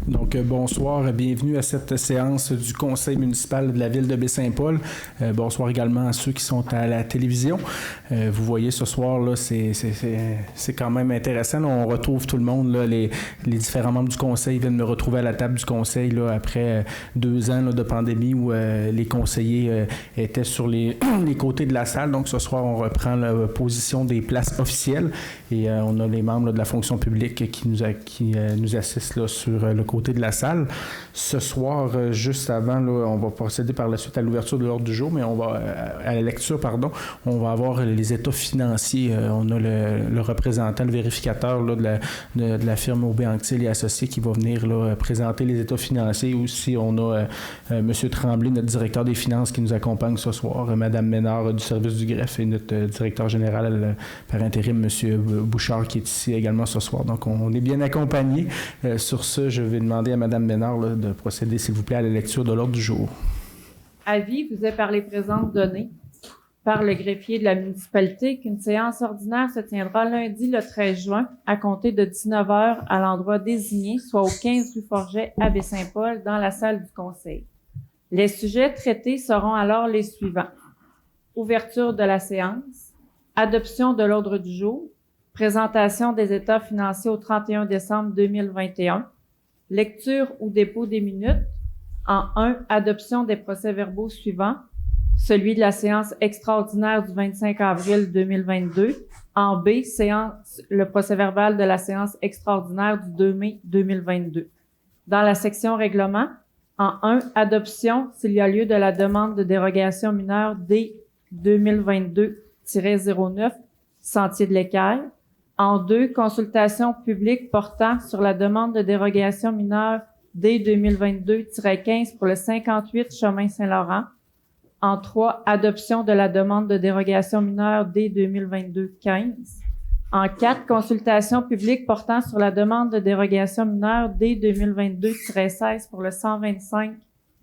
Donc, bonsoir, bienvenue à cette séance du Conseil municipal de la ville de Baie-Saint-Paul. Bonsoir également à ceux qui sont à la télévision. Vous voyez ce soir, là, c'est quand même intéressant. Là, on retrouve tout le monde, là, les différents membres du Conseil viennent me retrouver à la table du Conseil là, après 2 ans là, de pandémie où les conseillers étaient sur les côtés de la salle. Donc, ce soir, on reprend la position des places officielles et on a les membres là, de la fonction publique qui nous assistent là, sur le côté de la salle. Ce soir, juste avant, là, on va procéder par la suite à l'ouverture de l'ordre du jour, mais on va à la lecture, pardon. On va avoir les états financiers. On a le représentant, le vérificateur là, de la firme Aubé-Anctil et Associés qui va venir là, présenter les états financiers. Aussi, on a M. Tremblay, notre directeur des finances, qui nous accompagne ce soir, Mme Ménard du service du greffe et notre directeur général par intérim, M. Bouchard, qui est ici également ce soir. Donc, on est bien accompagnés. Sur ce, je vais demander à Mme Ménard là, de procéder, s'il vous plaît, à la lecture de l'ordre du jour. Avis vous est par les présentes données par le greffier de la municipalité qu'une séance ordinaire se tiendra lundi le 13 juin à compter de 19h à l'endroit désigné, soit au 15 rue Forget à Baie-Saint-Paul, dans la salle du conseil. Les sujets traités seront alors les suivants. Ouverture de la séance, adoption de l'ordre du jour, présentation des états financiers au 31 décembre 2021, lecture ou dépôt des minutes. En 1, adoption des procès-verbaux suivants. Celui de la séance extraordinaire du 25 avril 2022. En B, le procès-verbal de la séance extraordinaire du 2 mai 2022. Dans la section règlement, en 1, adoption s'il y a lieu de la demande de dérogation mineure D 2022-09, Sentier de l'Équerre. En 2, consultation publique portant sur la demande de dérogation mineure D 2022-15 pour le 58 chemin Saint-Laurent. En 3, adoption de la demande de dérogation mineure D 2022-15. En 4, consultation publique portant sur la demande de dérogation mineure D 2022-16 pour le 125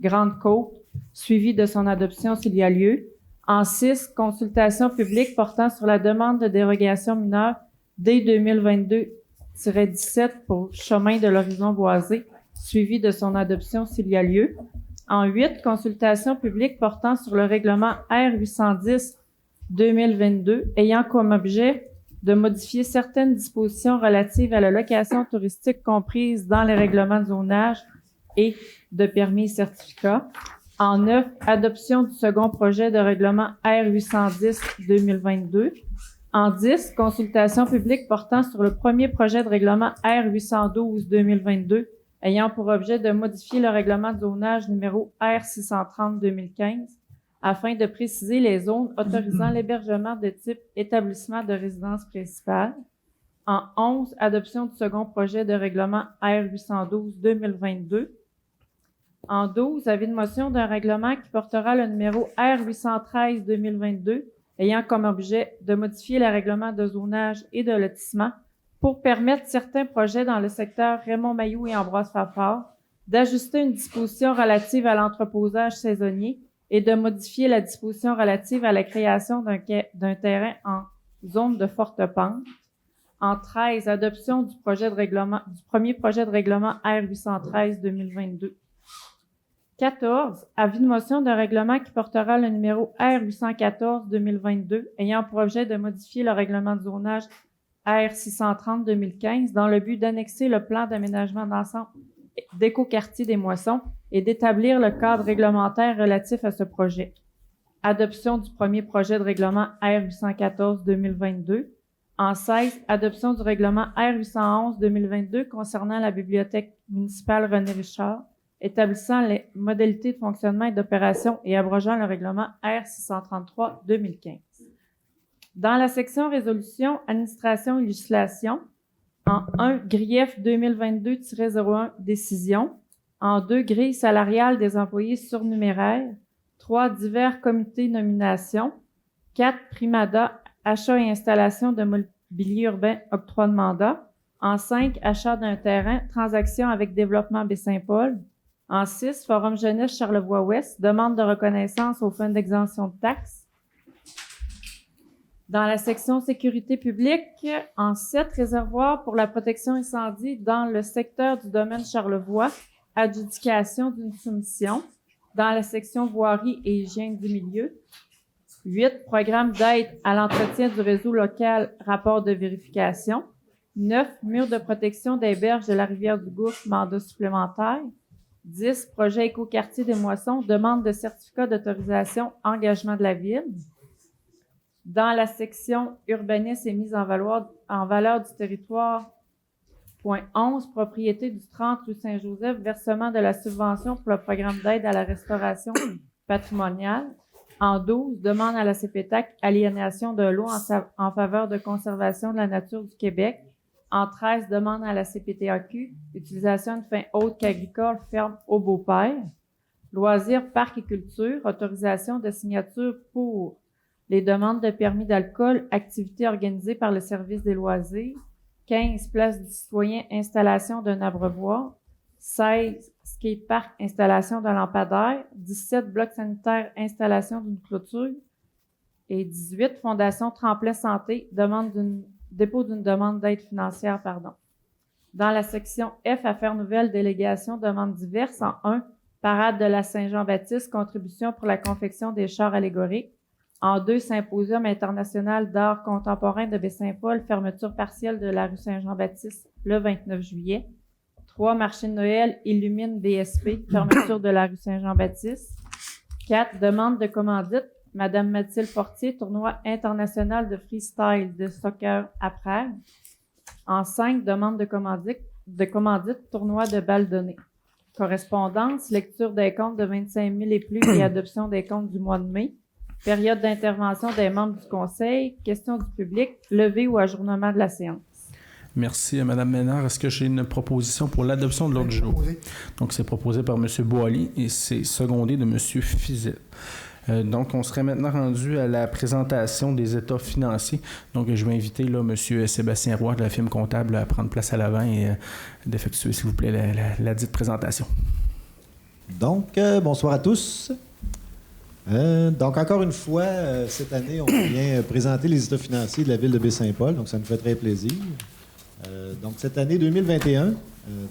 Grande Côte, suivi de son adoption s'il y a lieu. En 6, consultation publique portant sur la demande de dérogation mineure D 2022-17 pour chemin de l'Horizon Boisé, suivi de son adoption s'il y a lieu. En 8, consultation publique portant sur le règlement R810-2022 ayant comme objet de modifier certaines dispositions relatives à la location touristique comprises dans les règlements de zonage et de permis et certificats. En 9, adoption du second projet de règlement R810-2022. En 10, consultation publique portant sur le premier projet de règlement R812-2022 ayant pour objet de modifier le règlement de zonage numéro R630-2015 afin de préciser les zones autorisant l'hébergement de type établissement de résidence principale. En 11, adoption du second projet de règlement R812-2022. En 12, avis de motion d'un règlement qui portera le numéro R813-2022 ayant comme objet de modifier le règlement de zonage et de lotissement pour permettre certains projets dans le secteur Raymond-Mailloux et Ambroise Fafard d'ajuster une disposition relative à l'entreposage saisonnier et de modifier la disposition relative à la création d'un terrain en zone de forte pente. En 13, adoption du premier projet de règlement R813-2022. 14, avis de motion d'un règlement qui portera le numéro R814-2022 ayant pour objet de modifier le règlement de zonage R630-2015 dans le but d'annexer le plan d'aménagement d'ensemble d'écoquartier des Moissons et d'établir le cadre réglementaire relatif à ce projet. Adoption du premier projet de règlement R814-2022. En 16, adoption du règlement R811-2022 concernant la bibliothèque municipale René Richard, établissant les modalités de fonctionnement et d'opération et abrogeant le règlement R633-2015. Dans la section résolution, administration et législation, en 1, grief 2022-01, décision. En 2, grille salariale des employés surnuméraires. 3, divers comités nomination. 4, primada, achat et installation de mobilier urbain, octroi de mandat. En 5, achat d'un terrain, transaction avec développement Baie-Saint-Paul. En 6, Forum Jeunesse Charlevoix-Ouest, demande de reconnaissance au fonds d'exemption de taxes. Dans la section sécurité publique, en 7 réservoirs pour la protection incendie dans le secteur du domaine Charlevoix, adjudication d'une soumission. Dans la section voirie et hygiène du milieu, 8 programmes d'aide à l'entretien du réseau local, rapport de vérification. 9 murs de protection des berges de la rivière du Gouffre, mandat supplémentaire. 10 projets écoquartier des Moissons, demande de certificat d'autorisation, engagement de la ville. Dans la section urbanisme et mise en valeur du territoire, point 11, propriété du 30 rue Saint-Joseph, versement de la subvention pour le programme d'aide à la restauration patrimoniale. En 12, demande à la CPTAC aliénation de l'eau en faveur de conservation de la nature du Québec. En 13, demande à la CPTAQ utilisation de fin haute qu'agricole ferme au Beaupère. Loisirs, parcs et culture, autorisation de signature pour les demandes de permis d'alcool, activités organisées par le service des loisirs. 15, place du citoyen, installation d'un abreuvoir. 16, skatepark, installation d'un lampadaire. 17, bloc sanitaire, installation d'une clôture. Et 18, fondation Tremplin Santé, dépôt d'une demande d'aide financière, Dans la section F, affaires nouvelles, délégation, demandes diverses. En 1, parade de la Saint-Jean-Baptiste, contribution pour la confection des chars allégoriques. En 2, symposium international d'art contemporain de Baie-Saint-Paul, fermeture partielle de la rue Saint-Jean-Baptiste le 29 juillet. 3, marché de Noël, illumine BSP, fermeture de la rue Saint-Jean-Baptiste. 4, demande de commandite, Madame Mathilde Fortier, tournoi international de freestyle de soccer à Prague. En 5, demande de commandite, tournoi de balle donnée. Correspondance, lecture des comptes de 25 000 et plus et adoption des comptes du mois de mai. Période d'intervention des membres du conseil, questions du public, levée ou ajournement de la séance. Merci, Mme Ménard. Est-ce que j'ai une proposition pour l'adoption de l'ordre du jour? Donc, c'est proposé par M. Boily et c'est secondé de M. Fizel. Donc, on serait maintenant rendu à la présentation des états financiers. Donc, je vais inviter là, M. Sébastien Roy de la firme comptable à prendre place à l'avant et d'effectuer, s'il vous plaît, la dite présentation. Donc, bonsoir à tous. Donc, encore une fois, cette année, on vient présenter les états financiers de la ville de Baie-Saint-Paul. Donc, ça nous fait très plaisir. Donc, cette année 2021,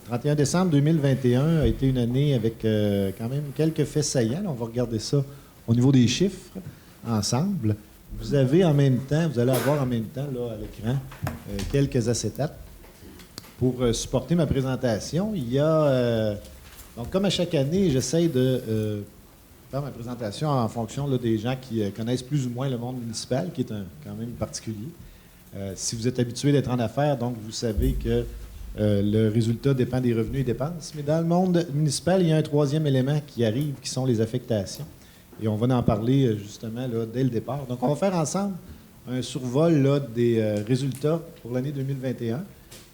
31 décembre 2021 a été une année avec quand même quelques faits saillants. Là, on va regarder ça au niveau des chiffres ensemble. Vous allez avoir en même temps là, à l'écran quelques acétates pour supporter ma présentation. Il y a, donc comme à chaque année, j'essaie de faire ma présentation en fonction là, des gens qui connaissent plus ou moins le monde municipal, qui est quand même particulier. Si vous êtes habitué d'être en affaires, donc vous savez que le résultat dépend des revenus et dépenses. Mais dans le monde municipal, il y a un troisième élément qui arrive, qui sont les affectations. Et on va en parler justement là, dès le départ. Donc, on va faire ensemble un survol là, des résultats pour l'année 2021.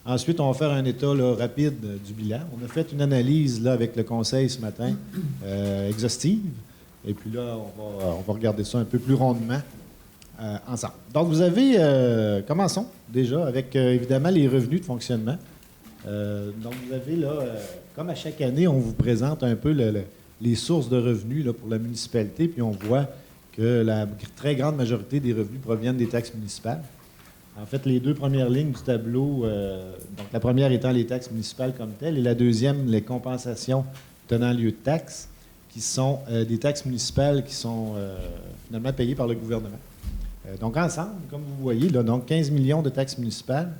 Ensuite, on va faire un état là, rapide du bilan. On a fait une analyse là, avec le conseil ce matin, exhaustive. Et puis là, on va regarder ça un peu plus rondement ensemble. Donc, vous avez, commençons déjà avec évidemment les revenus de fonctionnement. Donc, vous avez là, comme à chaque année, on vous présente un peu les sources de revenus là, pour la municipalité, puis on voit que la très grande majorité des revenus proviennent des taxes municipales. En fait, les deux premières lignes du tableau, donc la première étant les taxes municipales comme telles, et la deuxième, les compensations tenant lieu de taxes, qui sont des taxes municipales qui sont finalement payées par le gouvernement. Donc ensemble, comme vous voyez, là, donc 15 millions de taxes municipales,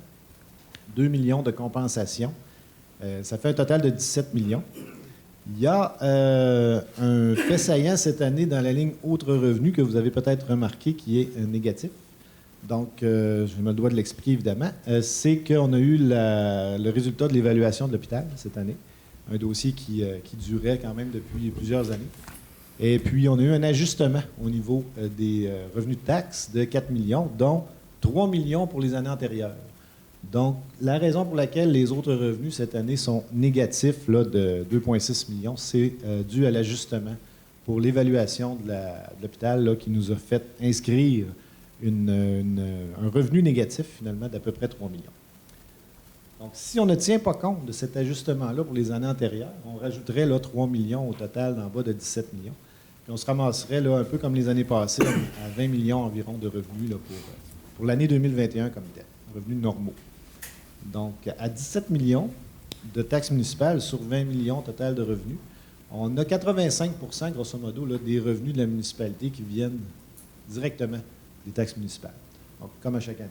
2 millions de compensations, ça fait un total de 17 millions. Il y a un fait saillant cette année dans la ligne autres revenus que vous avez peut-être remarqué qui est négatif. Donc, je me dois de l'expliquer évidemment. C'est qu'on a eu le résultat de l'évaluation de l'hôpital cette année, un dossier qui durait quand même depuis plusieurs années. Et puis, on a eu un ajustement au niveau des revenus de taxes de 4 millions, dont 3 millions pour les années antérieures. Donc, la raison pour laquelle les autres revenus cette année sont négatifs là, de 2,6 millions, c'est dû à l'ajustement pour l'évaluation de l'hôpital là, qui nous a fait inscrire un revenu négatif, finalement, d'à peu près 3 millions. Donc, si on ne tient pas compte de cet ajustement-là pour les années antérieures, on rajouterait là, 3 millions au total d'en bas de 17 millions. Puis on se ramasserait là, un peu comme les années passées, à 20 millions environ de revenus là, pour l'année 2021 comme tel, revenus normaux. Donc, à 17 millions de taxes municipales sur 20 millions total de revenus, on a 85 grosso modo, là, des revenus de la municipalité qui viennent directement des taxes municipales, donc comme à chaque année.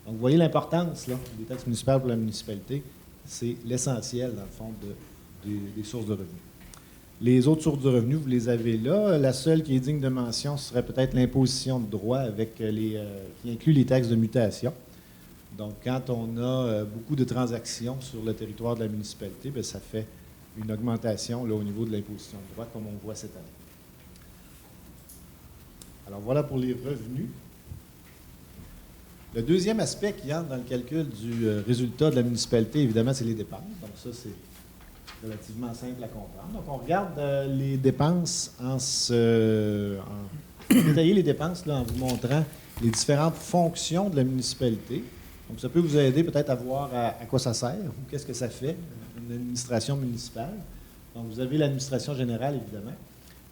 Donc, vous voyez l'importance là, des taxes municipales pour la municipalité, c'est l'essentiel, dans le fond, des sources de revenus. Les autres sources de revenus, vous les avez là. La seule qui est digne de mention serait peut-être l'imposition de droit avec qui inclut les taxes de mutation. Donc, quand on a beaucoup de transactions sur le territoire de la municipalité, bien, ça fait une augmentation là, au niveau de l'imposition de droit, comme on voit cette année. Alors, voilà pour les revenus. Le deuxième aspect qui entre dans le calcul du résultat de la municipalité, évidemment, c'est les dépenses. Donc, ça, c'est relativement simple à comprendre. Donc, on regarde les dépenses détailler les dépenses là, en vous montrant les différentes fonctions de la municipalité. Donc, ça peut vous aider peut-être à voir à quoi ça sert ou qu'est-ce que ça fait, une administration municipale. Donc, vous avez l'administration générale, évidemment.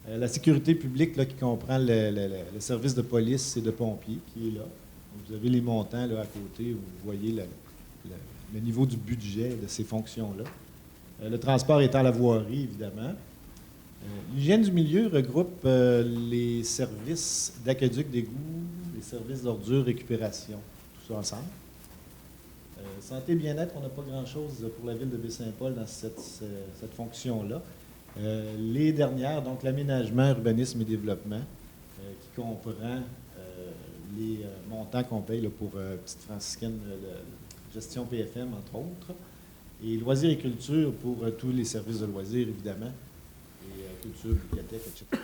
La sécurité publique là, qui comprend le service de police et de pompiers qui est là. Donc, vous avez les montants là, à côté où vous voyez le niveau du budget de ces fonctions-là. Le transport étant la voirie, évidemment. L'hygiène du milieu regroupe les services d'aqueduc, d'égout, les services d'ordures, récupération, tout ça ensemble. Santé et bien-être, on n'a pas grand-chose pour la ville de Baie-Saint-Paul dans cette fonction-là. Les dernières, donc l'aménagement, urbanisme et développement, qui comprend les montants qu'on paye là, pour Petite Franciscaine, gestion PFM, entre autres. Et loisirs et culture pour tous les services de loisirs, évidemment, et culture, bibliothèque, etc.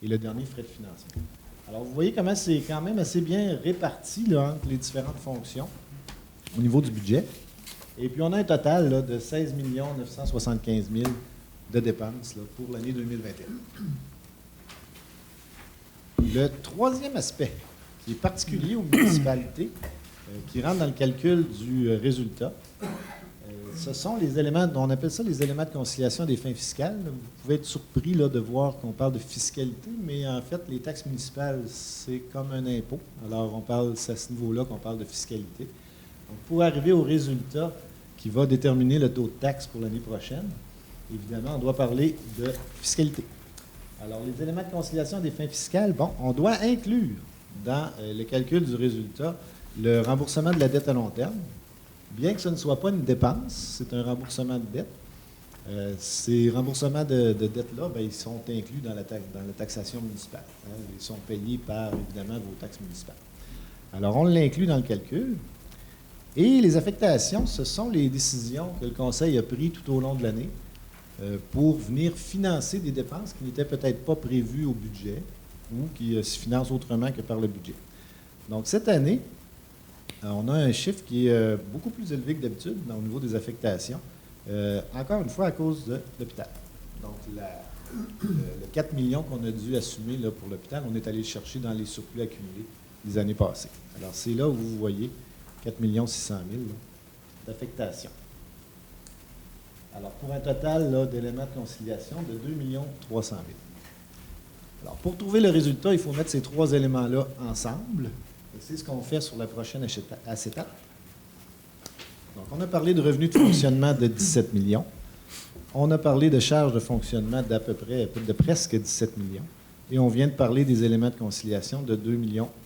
Et le dernier, frais de financement. Alors, vous voyez comment c'est quand même assez bien réparti là, entre les différentes fonctions au niveau du budget. Et puis, on a un total là, de 16 975 000 de dépenses là, pour l'année 2021. Le troisième aspect, qui est particulier aux municipalités, qui rentre dans le calcul du résultat, ce sont les éléments, on appelle ça les éléments de conciliation des fins fiscales. Vous pouvez être surpris là, de voir qu'on parle de fiscalité, mais en fait, les taxes municipales, c'est comme un impôt. Alors, c'est à ce niveau-là qu'on parle de fiscalité. Donc, pour arriver au résultat qui va déterminer le taux de taxe pour l'année prochaine, évidemment, on doit parler de fiscalité. Alors, les éléments de conciliation des fins fiscales, bon, on doit inclure dans le calcul du résultat le remboursement de la dette à long terme. Bien que ce ne soit pas une dépense, c'est un remboursement de dette. Ces remboursements de dettes-là, bien, ils sont inclus dans la taxation municipale. Hein. Ils sont payés par, évidemment, vos taxes municipales. Alors, on l'inclut dans le calcul. Et les affectations, ce sont les décisions que le Conseil a prises tout au long de l'année pour venir financer des dépenses qui n'étaient peut-être pas prévues au budget ou qui se financent autrement que par le budget. Donc, cette année, on a un chiffre qui est beaucoup plus élevé que d'habitude au niveau des affectations, encore une fois à cause de l'hôpital. Donc, le 4 millions qu'on a dû assumer là, pour l'hôpital, on est allé le chercher dans les surplus accumulés des années passées. Alors, c'est là où vous voyez 4 600 000 d'affectation. Alors, pour un total d'éléments de conciliation de 2 300 000. Alors, pour trouver le résultat, il faut mettre ces trois éléments-là ensemble. Et c'est ce qu'on fait sur la prochaine acétate. Donc, on a parlé de revenus de fonctionnement de 17 millions. On a parlé de charges de fonctionnement de presque 17 millions. Et on vient de parler des éléments de conciliation de 2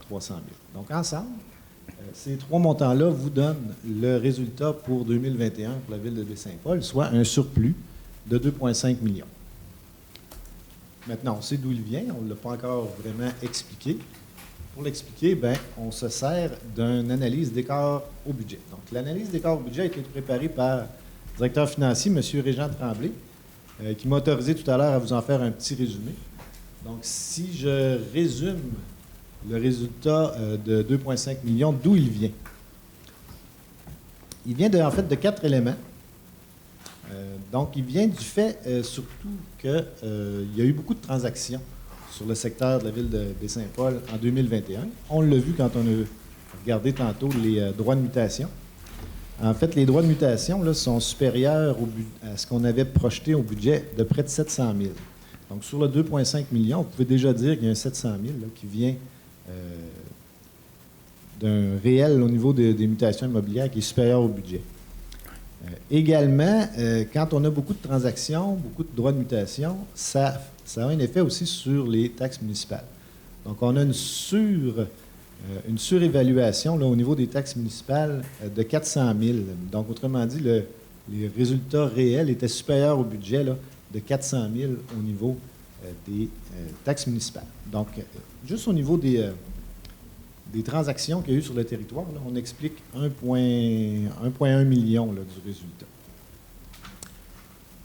300 000. Donc, ensemble, ces trois montants-là vous donnent le résultat pour 2021 pour la ville de Baie-Saint-Paul, soit un surplus de 2,5 millions. Maintenant, on sait d'où il vient. On ne l'a pas encore vraiment expliqué. Pour l'expliquer, bien, on se sert d'une analyse d'écart au budget. Donc, l'analyse d'écart au budget a été préparée par le directeur financier, M. Régent Tremblay, qui m'a autorisé tout à l'heure à vous en faire un petit résumé. Donc, si je résume le résultat de 2,5 millions, d'où il vient? Il vient en fait de 4 éléments. Donc, il vient du fait surtout qu'il y a eu beaucoup de transactions sur le secteur de la ville de Baie-Saint-Paul en 2021. On l'a vu quand on a regardé tantôt les droits de mutation. En fait, les droits de mutation là, sont supérieurs à ce qu'on avait projeté au budget de près de 700 000. Donc, sur le 2,5 millions, vous pouvez déjà dire qu'il y a un 700 000 là, qui vient d'un réel au niveau des mutations immobilières qui est supérieur au budget. Également, quand on a beaucoup de transactions, beaucoup de droits de mutation, ça a un effet aussi sur les taxes municipales. Donc, on a une surévaluation là, au niveau des taxes municipales de 400 000. Donc, autrement dit, les résultats réels étaient supérieurs au budget là, de 400 000 au niveau des taxes municipales. Donc, juste au niveau des transactions qu'il y a eu sur le territoire, là, on explique 1,1 million là, du résultat.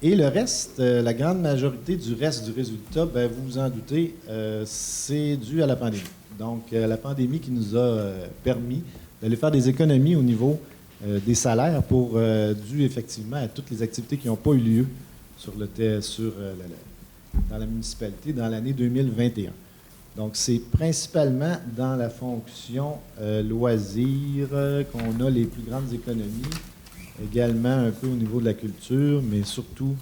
Et le reste, la grande majorité du reste du résultat, bien, vous vous en doutez, c'est dû à la pandémie. Donc, la pandémie qui nous a permis d'aller faire des économies au niveau des salaires dû effectivement à toutes les activités qui n'ont pas eu lieu dans la municipalité dans l'année 2021. Donc, c'est principalement dans la fonction loisirs qu'on a les plus grandes économies, également un peu au niveau de la culture, mais surtout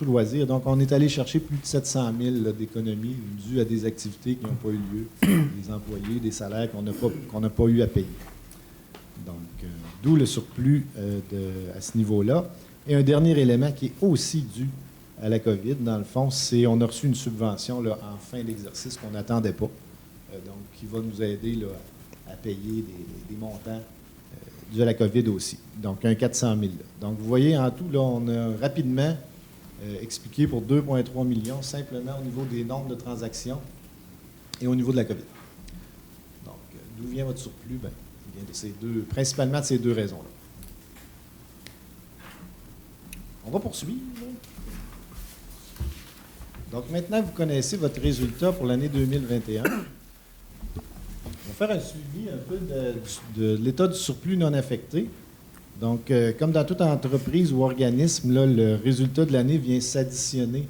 loisirs. Donc, on est allé chercher plus de 700 000 là, d'économies dues à des activités qui n'ont pas eu lieu, des employés, des salaires qu'on n'a pas eu à payer. Donc, d'où le surplus à ce niveau-là. Et un dernier élément qui est aussi dû à la COVID, dans le fond, c'est on a reçu une subvention là, en fin d'exercice qu'on n'attendait pas, donc qui va nous aider là, à payer des montants dus à la COVID aussi. Donc, un 400 000. Là. Donc, vous voyez, en tout, là, on a rapidement expliqué pour 2,3 millions, simplement au niveau des nombres de transactions et au niveau de la COVID. Donc, d'où vient votre surplus? Bien, il vient principalement de ces deux raisons-là. On va poursuivre. Donc, maintenant que vous connaissez votre résultat pour l'année 2021, on va faire un suivi un peu de l'état du surplus non affecté. Donc, comme dans toute entreprise ou organisme, là, le résultat de l'année vient s'additionner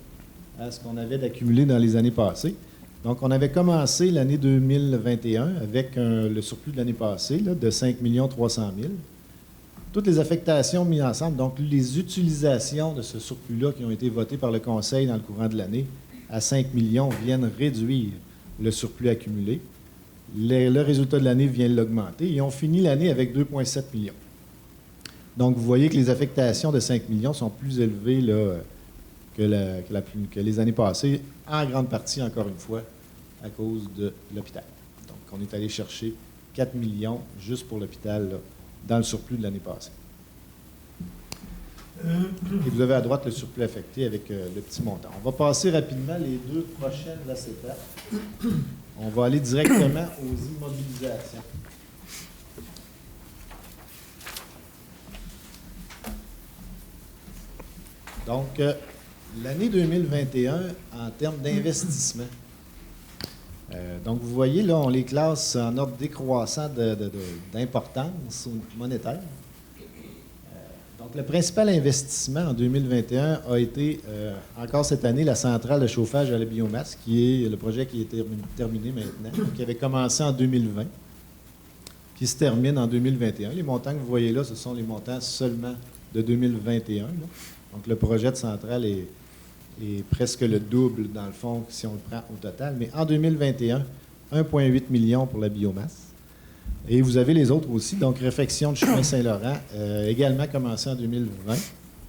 à ce qu'on avait d'accumulé dans les années passées. Donc, on avait commencé l'année 2021 avec le surplus de l'année passée là, de 5 300 000. Toutes les affectations mises ensemble, donc les utilisations de ce surplus-là qui ont été votées par le Conseil dans le courant de l'année à 5 millions viennent réduire le surplus accumulé. Le résultat de l'année vient l'augmenter et on finit l'année avec 2,7 millions. Donc, vous voyez que les affectations de 5 millions sont plus élevées là, que les années passées, en grande partie, encore une fois, à cause de l'hôpital. Donc, on est allé chercher 4 millions juste pour l'hôpital là, dans le surplus de l'année passée. Et vous avez à droite le surplus affecté avec le petit montant. On va passer rapidement les deux prochaines acétates. On va aller directement aux immobilisations. Donc, l'année 2021, en termes d'investissement, donc, vous voyez, là, on les classe en ordre décroissant d'importance monétaire. Donc, le principal investissement en 2021 a été, encore cette année, la centrale de chauffage à la biomasse, qui est le projet qui est terminé maintenant, qui avait commencé en 2020, qui se termine en 2021. Les montants que vous voyez là, ce sont les montants seulement de 2021. Là. Donc, le projet de centrale est presque le double, dans le fond, si on le prend au total. Mais en 2021, 1,8 million pour la biomasse. Et vous avez les autres aussi. Donc, réfection de chemin Saint-Laurent, également commencé en 2020,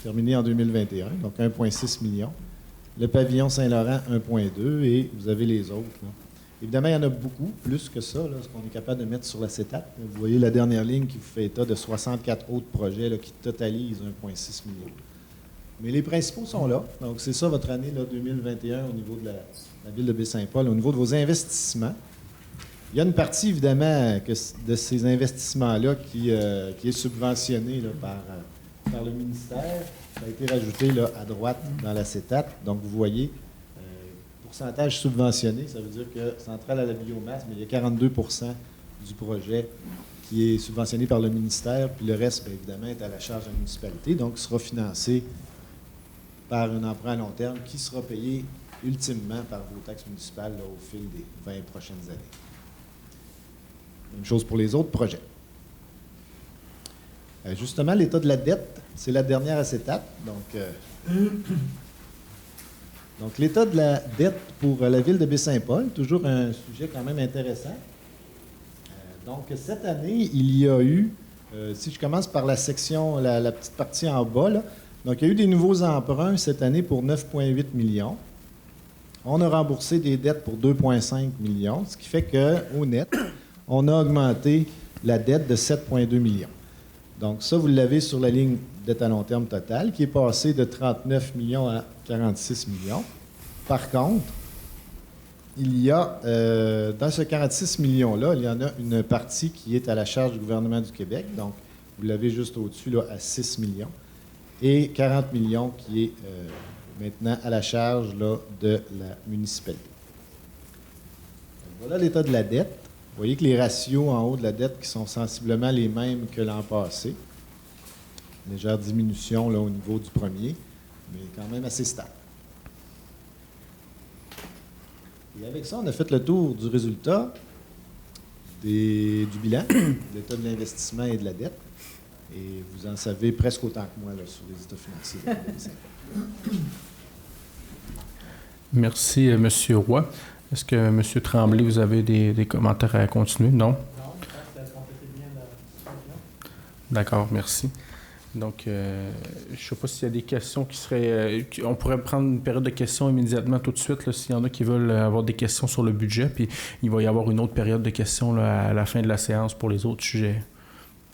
terminé en 2021, donc 1,6 million. Le pavillon Saint-Laurent, 1,2, et vous avez les autres. Là. Évidemment, il y en a beaucoup, plus que ça, là, ce qu'on est capable de mettre sur l'acétate. Vous voyez la dernière ligne qui vous fait état de 64 autres projets là, qui totalisent 1,6 million. Mais les principaux sont là. Donc, c'est ça votre année là, 2021 au niveau de la ville de Baie-Saint-Paul, au niveau de vos investissements. Il y a une partie, évidemment, de ces investissements-là qui est subventionnée là, par le ministère. Ça a été rajouté là, à droite dans l'acétate. Donc, vous voyez, pourcentage subventionné, ça veut dire que centrale à la biomasse, mais il y a 42 % du projet qui est subventionné par le ministère, puis le reste, bien évidemment, est à la charge de la municipalité, donc sera financé par un emprunt à long terme qui sera payé ultimement par vos taxes municipales là, au fil des 20 prochaines années. Même chose pour les autres projets. Justement, l'état de la dette, c'est la dernière acétate. Donc, l'état de la dette pour la ville de Baie-Saint-Paul, toujours un sujet quand même intéressant. Donc, cette année, il y a eu, si je commence par la section, la petite partie en bas, là, donc il y a eu des nouveaux emprunts cette année pour 9,8 millions. On a remboursé des dettes pour 2,5 millions, ce qui fait qu'au net, on a augmenté la dette de 7,2 millions. Donc ça, vous l'avez sur la ligne dette à long terme totale, qui est passée de 39 millions à 46 millions. Par contre, il y a, dans ce 46 millions-là, il y en a une partie qui est à la charge du gouvernement du Québec. Donc, vous l'avez juste au-dessus, là, à 6 millions. Et 40 millions qui est maintenant à la charge là, de la municipalité. Donc, voilà l'état de la dette. Vous voyez que les ratios en haut de la dette qui sont sensiblement les mêmes que l'an passé. Légère diminution là, au niveau du premier, mais quand même assez stable. Et avec ça, on a fait le tour du résultat, du bilan, de l'état de l'investissement et de la dette. Et vous en savez presque autant que moi là, sur les états financiers de la Ville de Saint-Paul. Merci, M. Roy. Est-ce que M. Tremblay, vous avez des commentaires à continuer? Non? Non, je pense que ça complétait bien la discussion. D'accord, merci. Donc, je ne sais pas s'il y a des questions qui seraient... on pourrait prendre une période de questions immédiatement tout de suite, s'il y en a qui veulent avoir des questions sur le budget, puis il va y avoir une autre période de questions là, à la fin de la séance pour les autres sujets.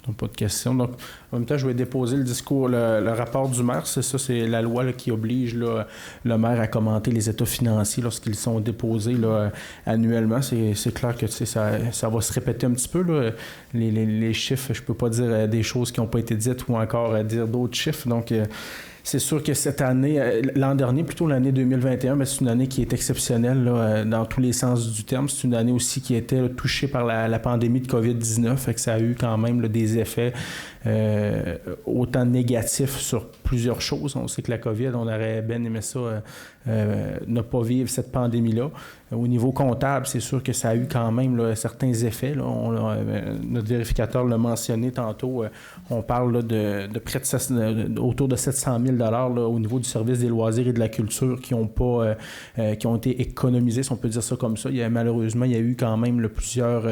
Donc, pas de questions. Donc, en même temps, je vais déposer le discours, le rapport du maire. C'est ça, c'est la loi là, qui oblige là, le maire à commenter les états financiers lorsqu'ils sont déposés là, annuellement. C'est clair que ça va se répéter un petit peu. Là. Les chiffres, je peux pas dire des choses qui n'ont pas été dites ou encore dire d'autres chiffres. Donc, c'est sûr que cette année, l'an dernier, plutôt l'année 2021, mais c'est une année qui est exceptionnelle là, dans tous les sens du terme. C'est une année aussi qui a été touchée par la pandémie de COVID-19, fait que ça a eu quand même là, des effets autant négatifs sur plusieurs choses. On sait que la COVID, on aurait bien aimé ça, ne pas vivre cette pandémie-là. Au niveau comptable, c'est sûr que ça a eu quand même là, certains effets. Là. Notre vérificateur l'a mentionné tantôt. On parle là, de près de autour de 700 000 là, au niveau du service des loisirs et de la culture qui ont été économisés, si on peut dire ça comme ça. Malheureusement, il y a eu quand même plusieurs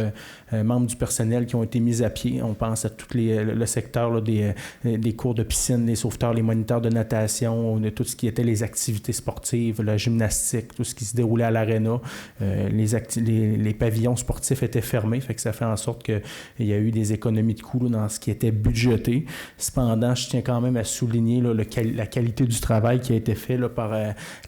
membres du personnel qui ont été mis à pied. On pense à tout le secteur là, des cours de piscine, les sauveteurs, les moniteurs de natation, tout ce qui était les activités sportives, la gymnastique, tout ce qui se déroulait à l'aréna. Les pavillons sportifs étaient fermés, fait que ça fait en sorte qu'il y a eu des économies de coûts là, dans ce qui était budgété. Cependant, je tiens quand même à souligner là, la qualité du travail qui a été fait là, par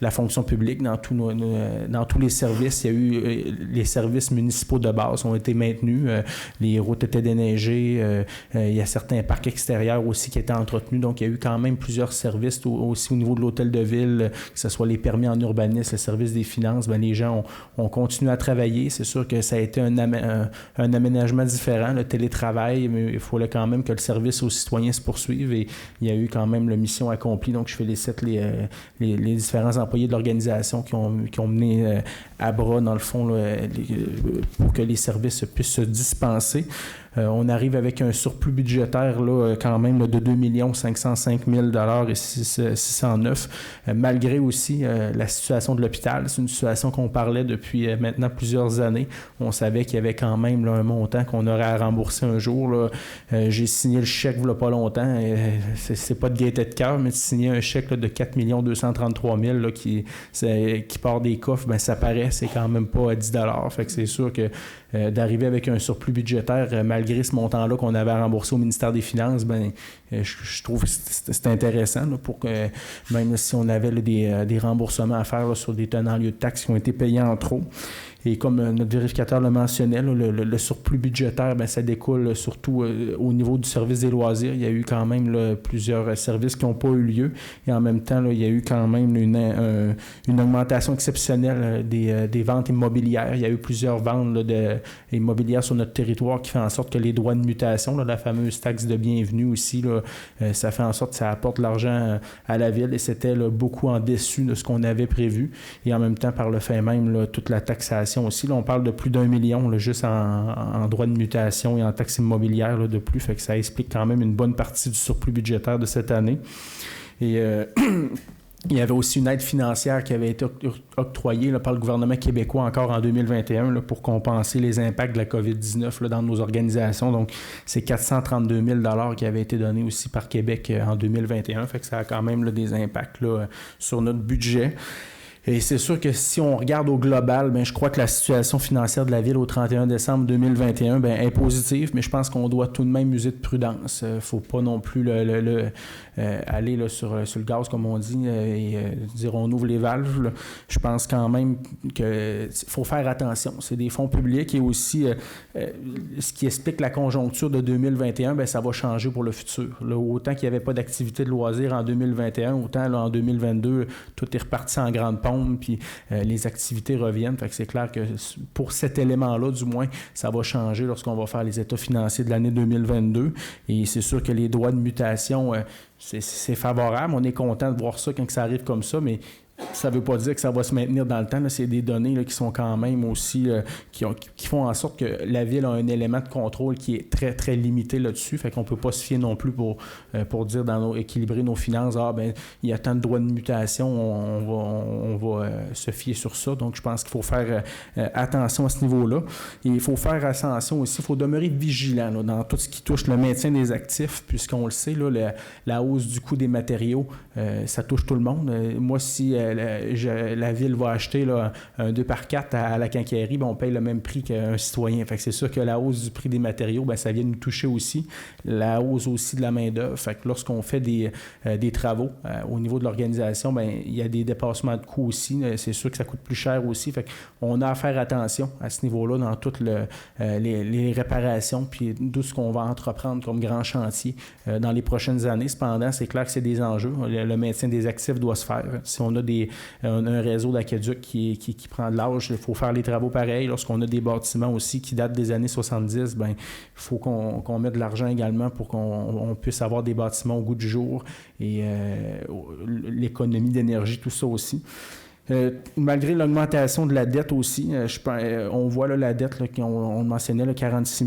la fonction publique dans tous les services. Il y a eu les services municipaux de base ont été maintenus, les routes étaient déneigées, il y a certains parcs extérieurs aussi qui étaient entretenus, donc il y a eu quand même plusieurs services aussi au niveau de l'hôtel de ville, que ce soit les permis en urbanisme, le service des finances, bien, les gens ont continué à travailler. C'est sûr que ça a été un aménagement différent, le télétravail, mais il fallait quand même que le service aux citoyens se poursuive et il y a eu quand même la mission accomplie. Donc, je félicite les différents employés de l'organisation qui ont mené à bras, dans le fond, là, pour que les services puissent se dispenser. On arrive avec un surplus budgétaire là, quand même là, de 2 505 000 et 609, malgré aussi la situation de l'hôpital. C'est une situation qu'on parlait depuis maintenant plusieurs années. On savait qu'il y avait quand même là, un montant qu'on aurait à rembourser un jour. Là. J'ai signé le chèque il n'y a pas longtemps. C'est pas de gaieté de cœur, mais de signer un chèque là, de 4 233 000 là, qui part des coffres, ben, ça paraît, c'est quand même pas 10 $. Fait que c'est sûr que d'arriver avec un surplus budgétaire, malgré ce montant-là qu'on avait à rembourser au ministère des Finances, ben, je trouve que c'est intéressant là, pour que, même si on avait là, des remboursements à faire là, sur des tenants lieux de taxes qui ont été payés en trop. Et comme notre vérificateur le mentionnait, là, le surplus budgétaire, bien, ça découle surtout au niveau du service des loisirs. Il y a eu quand même là, plusieurs services qui n'ont pas eu lieu. Et en même temps, là, il y a eu quand même une augmentation exceptionnelle des ventes immobilières. Il y a eu plusieurs ventes là, immobilières sur notre territoire qui fait en sorte que les droits de mutation, là, la fameuse taxe de bienvenue aussi, là, ça fait en sorte que ça apporte de l'argent à la ville. Et c'était là, beaucoup en déçu de ce qu'on avait prévu. Et en même temps, par le fait même, là, toute la taxation aussi. Là, on parle de plus d'1 million là, juste en droits de mutation et en taxes immobilières là, de plus. Fait que ça explique quand même une bonne partie du surplus budgétaire de cette année. Et Il y avait aussi une aide financière qui avait été octroyée là, par le gouvernement québécois encore en 2021 là, pour compenser les impacts de la COVID-19 là, dans nos organisations. Donc, c'est 432 000 $ qui avaient été donnés aussi par Québec en 2021. Fait que ça a quand même là, des impacts là, sur notre budget. Et c'est sûr que si on regarde au global, bien, je crois que la situation financière de la Ville au 31 décembre 2021 bien, est positive, mais je pense qu'on doit tout de même user de prudence. Il ne faut pas non plus aller là, sur le gaz, comme on dit, et dire on ouvre les valves. Là. Je pense quand même qu'il faut faire attention. C'est des fonds publics et aussi ce qui explique la conjoncture de 2021, bien, ça va changer pour le futur. Là, autant qu'il n'y avait pas d'activité de loisirs en 2021, autant là, en 2022, tout est reparti en grande pompe. Puis les activités reviennent. Fait que c'est clair que pour cet élément-là, du moins, ça va changer lorsqu'on va faire les états financiers de l'année 2022. Et c'est sûr que les droits de mutation, c'est favorable. On est content de voir ça quand ça arrive comme ça, mais ça ne veut pas dire que ça va se maintenir dans le temps. Là, c'est des données là, qui sont quand même aussi... qui font en sorte que la Ville a un élément de contrôle qui est très, très limité là-dessus. Fait qu'on ne peut pas se fier non plus pour dire, équilibrer nos finances, il y a tant de droits de mutation, on va se fier sur ça. Donc, je pense qu'il faut faire attention à ce niveau-là. Et il faut faire attention aussi, il faut demeurer vigilant là, dans tout ce qui touche le maintien des actifs, puisqu'on le sait, là, la hausse du coût des matériaux, ça touche tout le monde. Moi, si la Ville va acheter là, un 2x4 à la quincaillerie, on paye le même prix qu'un citoyen. Fait que c'est sûr que la hausse du prix des matériaux, ça vient nous toucher aussi. La hausse aussi de la main-d'œuvre. Fait que lorsqu'on fait des travaux au niveau de l'organisation, il y a des dépassements de coûts aussi. C'est sûr que ça coûte plus cher aussi. Fait qu'on a à faire attention à ce niveau-là dans toutes les réparations puis tout ce qu'on va entreprendre comme grand chantier dans les prochaines années. Cependant, c'est clair que c'est des enjeux. Le maintien des actifs doit se faire. Si on a un réseau d'aqueduc qui prend de l'âge, il faut faire les travaux pareils. Lorsqu'on a des bâtiments aussi qui datent des années 70, il faut qu'on mette de l'argent également pour qu'on puisse avoir des bâtiments au goût du jour et l'économie d'énergie, tout ça aussi. Malgré l'augmentation de la dette aussi, on voit là, la dette, là, on mentionnait là, 46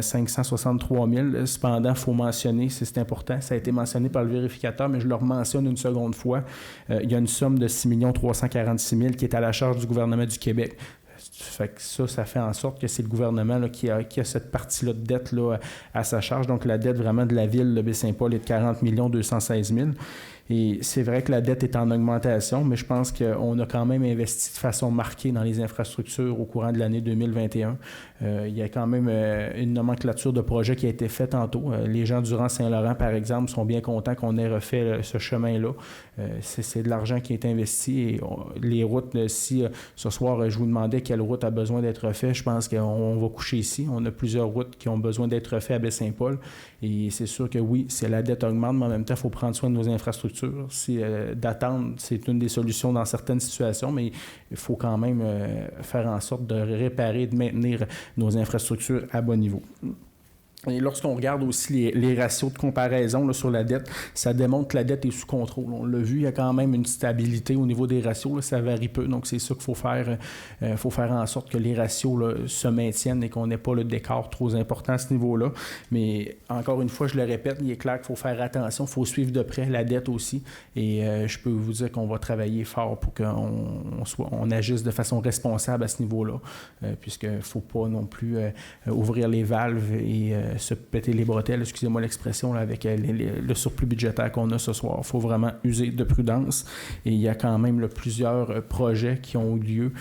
563 000. Cependant, il faut mentionner, c'est important, ça a été mentionné par le vérificateur, mais je le mentionne une seconde fois. Il y a une somme de 6 346 000 qui est à la charge du gouvernement du Québec. Fait que ça fait en sorte que c'est le gouvernement là, qui a cette partie-là de dette là, à sa charge. Donc, la dette vraiment de la Ville de Baie-Saint-Paul est de 40 216 000. Et c'est vrai que la dette est en augmentation, mais je pense qu'on a quand même investi de façon marquée dans les infrastructures au courant de l'année 2021. Il y a quand même une nomenclature de projets qui a été faite tantôt. Les gens du Rang-Saint-Laurent, par exemple, sont bien contents qu'on ait refait ce chemin-là. C'est de l'argent qui est investi. Et les routes, si ce soir, je vous demandais quelle route a besoin d'être refaite, je pense qu'on va coucher ici. On a plusieurs routes qui ont besoin d'être refaites à Baie-Saint-Paul. Et c'est sûr que oui, c'est la dette augmente, mais en même temps, il faut prendre soin de nos infrastructures. D'attendre, c'est une des solutions dans certaines situations, mais il faut quand même faire en sorte de réparer, de maintenir nos infrastructures à bon niveau. Et lorsqu'on regarde aussi les ratios de comparaison là, sur la dette, ça démontre que la dette est sous contrôle. On l'a vu, il y a quand même une stabilité au niveau des ratios. Là, ça varie peu, donc c'est ça qu'il faut faire. Faut faire en sorte que les ratios là, se maintiennent et qu'on n'ait pas le décor trop important à ce niveau-là. Mais encore une fois, je le répète, il est clair qu'il faut faire attention. Il faut suivre de près la dette aussi. Et je peux vous dire qu'on va travailler fort pour qu'on agisse de façon responsable à ce niveau-là, puisqu'il ne faut pas non plus ouvrir les valves et se péter les bretelles, excusez-moi l'expression, là, avec le surplus budgétaire qu'on a ce soir. Il faut vraiment user de prudence. Et il y a quand même là, plusieurs projets qui ont eu lieu.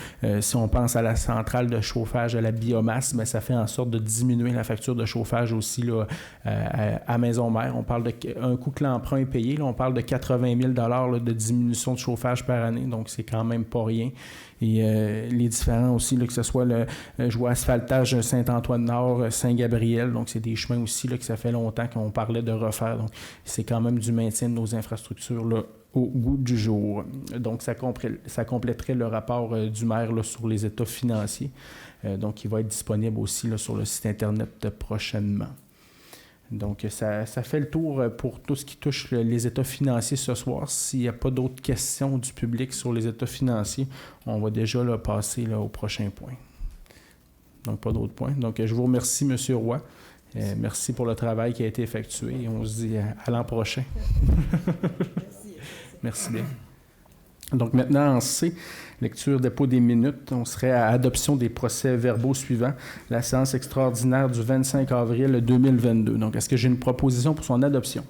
Si on pense à la centrale de chauffage à la biomasse, bien, ça fait en sorte de diminuer la facture de chauffage aussi là, à Maison-Mère. On parle d'un coup que l'emprunt est payé. Là, on parle de 80 000 $ là, de diminution de chauffage par année. Donc, c'est quand même pas rien. Et les différents aussi, là, que ce soit je vois asphaltage Saint-Antoine-Nord, Saint-Gabriel, donc c'est des chemins aussi là, que ça fait longtemps qu'on parlait de refaire. Donc c'est quand même du maintien de nos infrastructures là, au goût du jour. Donc ça compléterait le rapport du maire là, sur les états financiers. Donc il va être disponible aussi là, sur le site Internet prochainement. Donc, ça fait le tour pour tout ce qui touche les états financiers ce soir. S'il n'y a pas d'autres questions du public sur les états financiers, on va déjà là, passer là, au prochain point. Donc, pas d'autres points. Donc, je vous remercie, M. Roy. Merci pour le travail qui a été effectué et on se dit à l'an prochain. Merci bien. Donc maintenant, en C, lecture dépôt des minutes, on serait à adoption des procès-verbaux suivants, la séance extraordinaire du 25 avril 2022. Donc, est-ce que j'ai une proposition pour son adoption?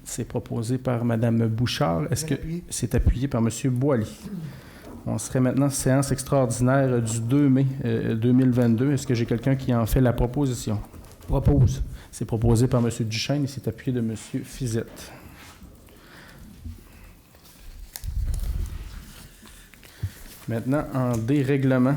C'est proposé par Mme Bouchard. Est-ce que c'est appuyé par M. Boily? On serait maintenant séance extraordinaire du 2 mai 2022. Est-ce que j'ai quelqu'un qui en fait la proposition? Propose. C'est proposé par M. Duchesne et c'est appuyé de M. Fizette. Maintenant, en dérèglement,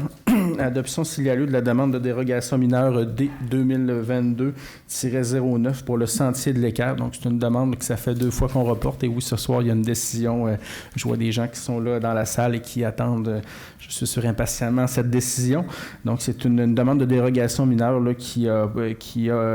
adoption s'il y a lieu de la demande de dérogation mineure D 2022-09 pour le sentier de l'équerre. Donc, c'est une demande que ça fait 2 fois qu'on reporte. Et oui, ce soir, il y a une décision. Je vois des gens qui sont là dans la salle et qui attendent, je suis sûr, impatiemment cette décision. Donc, c'est une demande de dérogation mineure là, qui a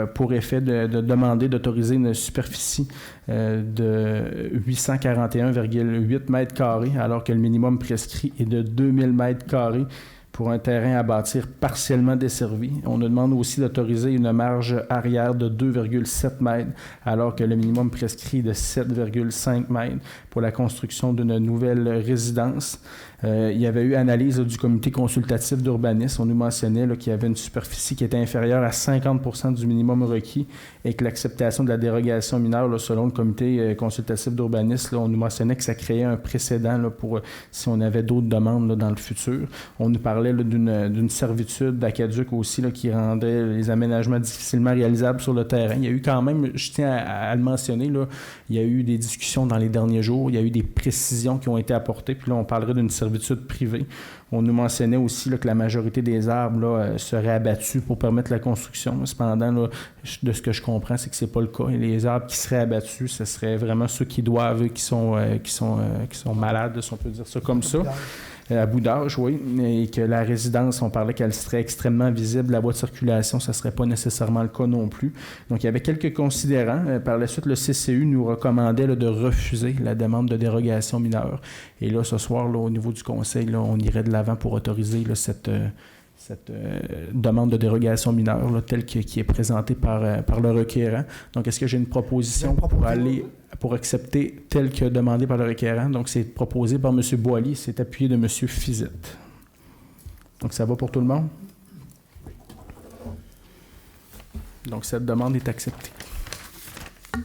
pour effet de demander d'autoriser une superficie de 841,8 mètres carrés, alors que le minimum prescrit est de 2000 mètres carrés pour un terrain à bâtir partiellement desservi. On nous demande aussi d'autoriser une marge arrière de 2,7 mètres, alors que le minimum prescrit est de 7,5 mètres pour la construction d'une nouvelle résidence. Il y avait eu analyse du comité consultatif d'urbanisme. On nous mentionnait qu'il y avait une superficie qui était inférieure à 50% du minimum requis et que l'acceptation de la dérogation mineure, là, selon le comité consultatif d'urbanisme, on nous mentionnait que ça créait un précédent là, pour si on avait d'autres demandes là, dans le futur. On nous parlait là, d'une servitude d'aqueduc aussi là, qui rendrait les aménagements difficilement réalisables sur le terrain. Il y a eu quand même, je tiens à le mentionner, là, il y a eu des discussions dans les derniers jours, il y a eu des précisions qui ont été apportées, puis là, on parlerait d'une servitude privée. On nous mentionnait aussi là, que la majorité des arbres là, seraient abattus pour permettre la construction. Cependant, là, de ce que je comprends, c'est que c'est pas le cas. Et les arbres qui seraient abattus, ce serait vraiment ceux qui doivent, qui sont malades, si on peut dire ça comme ça. À bout d'âge, oui, et que la résidence, on parlait qu'elle serait extrêmement visible, la voie de circulation, ça ne serait pas nécessairement le cas non plus. Donc, il y avait quelques considérants. Par la suite, le CCU nous recommandait là, de refuser la demande de dérogation mineure. Et là, ce soir, là, au niveau du conseil, là, on irait de l'avant pour autoriser là, cette demande de dérogation mineure là, telle qui est présentée par le requérant. Donc, est-ce que j'ai une proposition pour accepter tel que demandé par le requérant? Donc, c'est proposé par M. Boily, c'est appuyé de M. Fizette. Donc, ça va pour tout le monde? Donc, cette demande est acceptée. Ça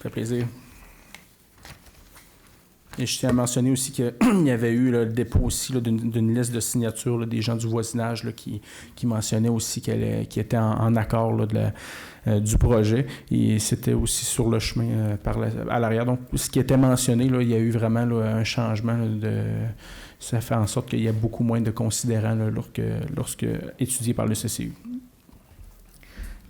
fait plaisir. Et je tiens à mentionner aussi qu'il y avait eu là, le dépôt aussi là, d'une liste de signatures là, des gens du voisinage là, qui mentionnaient aussi qui étaient en accord là, du projet. Et c'était aussi sur le chemin à l'arrière. Donc, ce qui était mentionné, là, il y a eu vraiment là, un changement là, ça fait en sorte qu'il y a beaucoup moins de considérants là, lorsque étudiés par le CCU.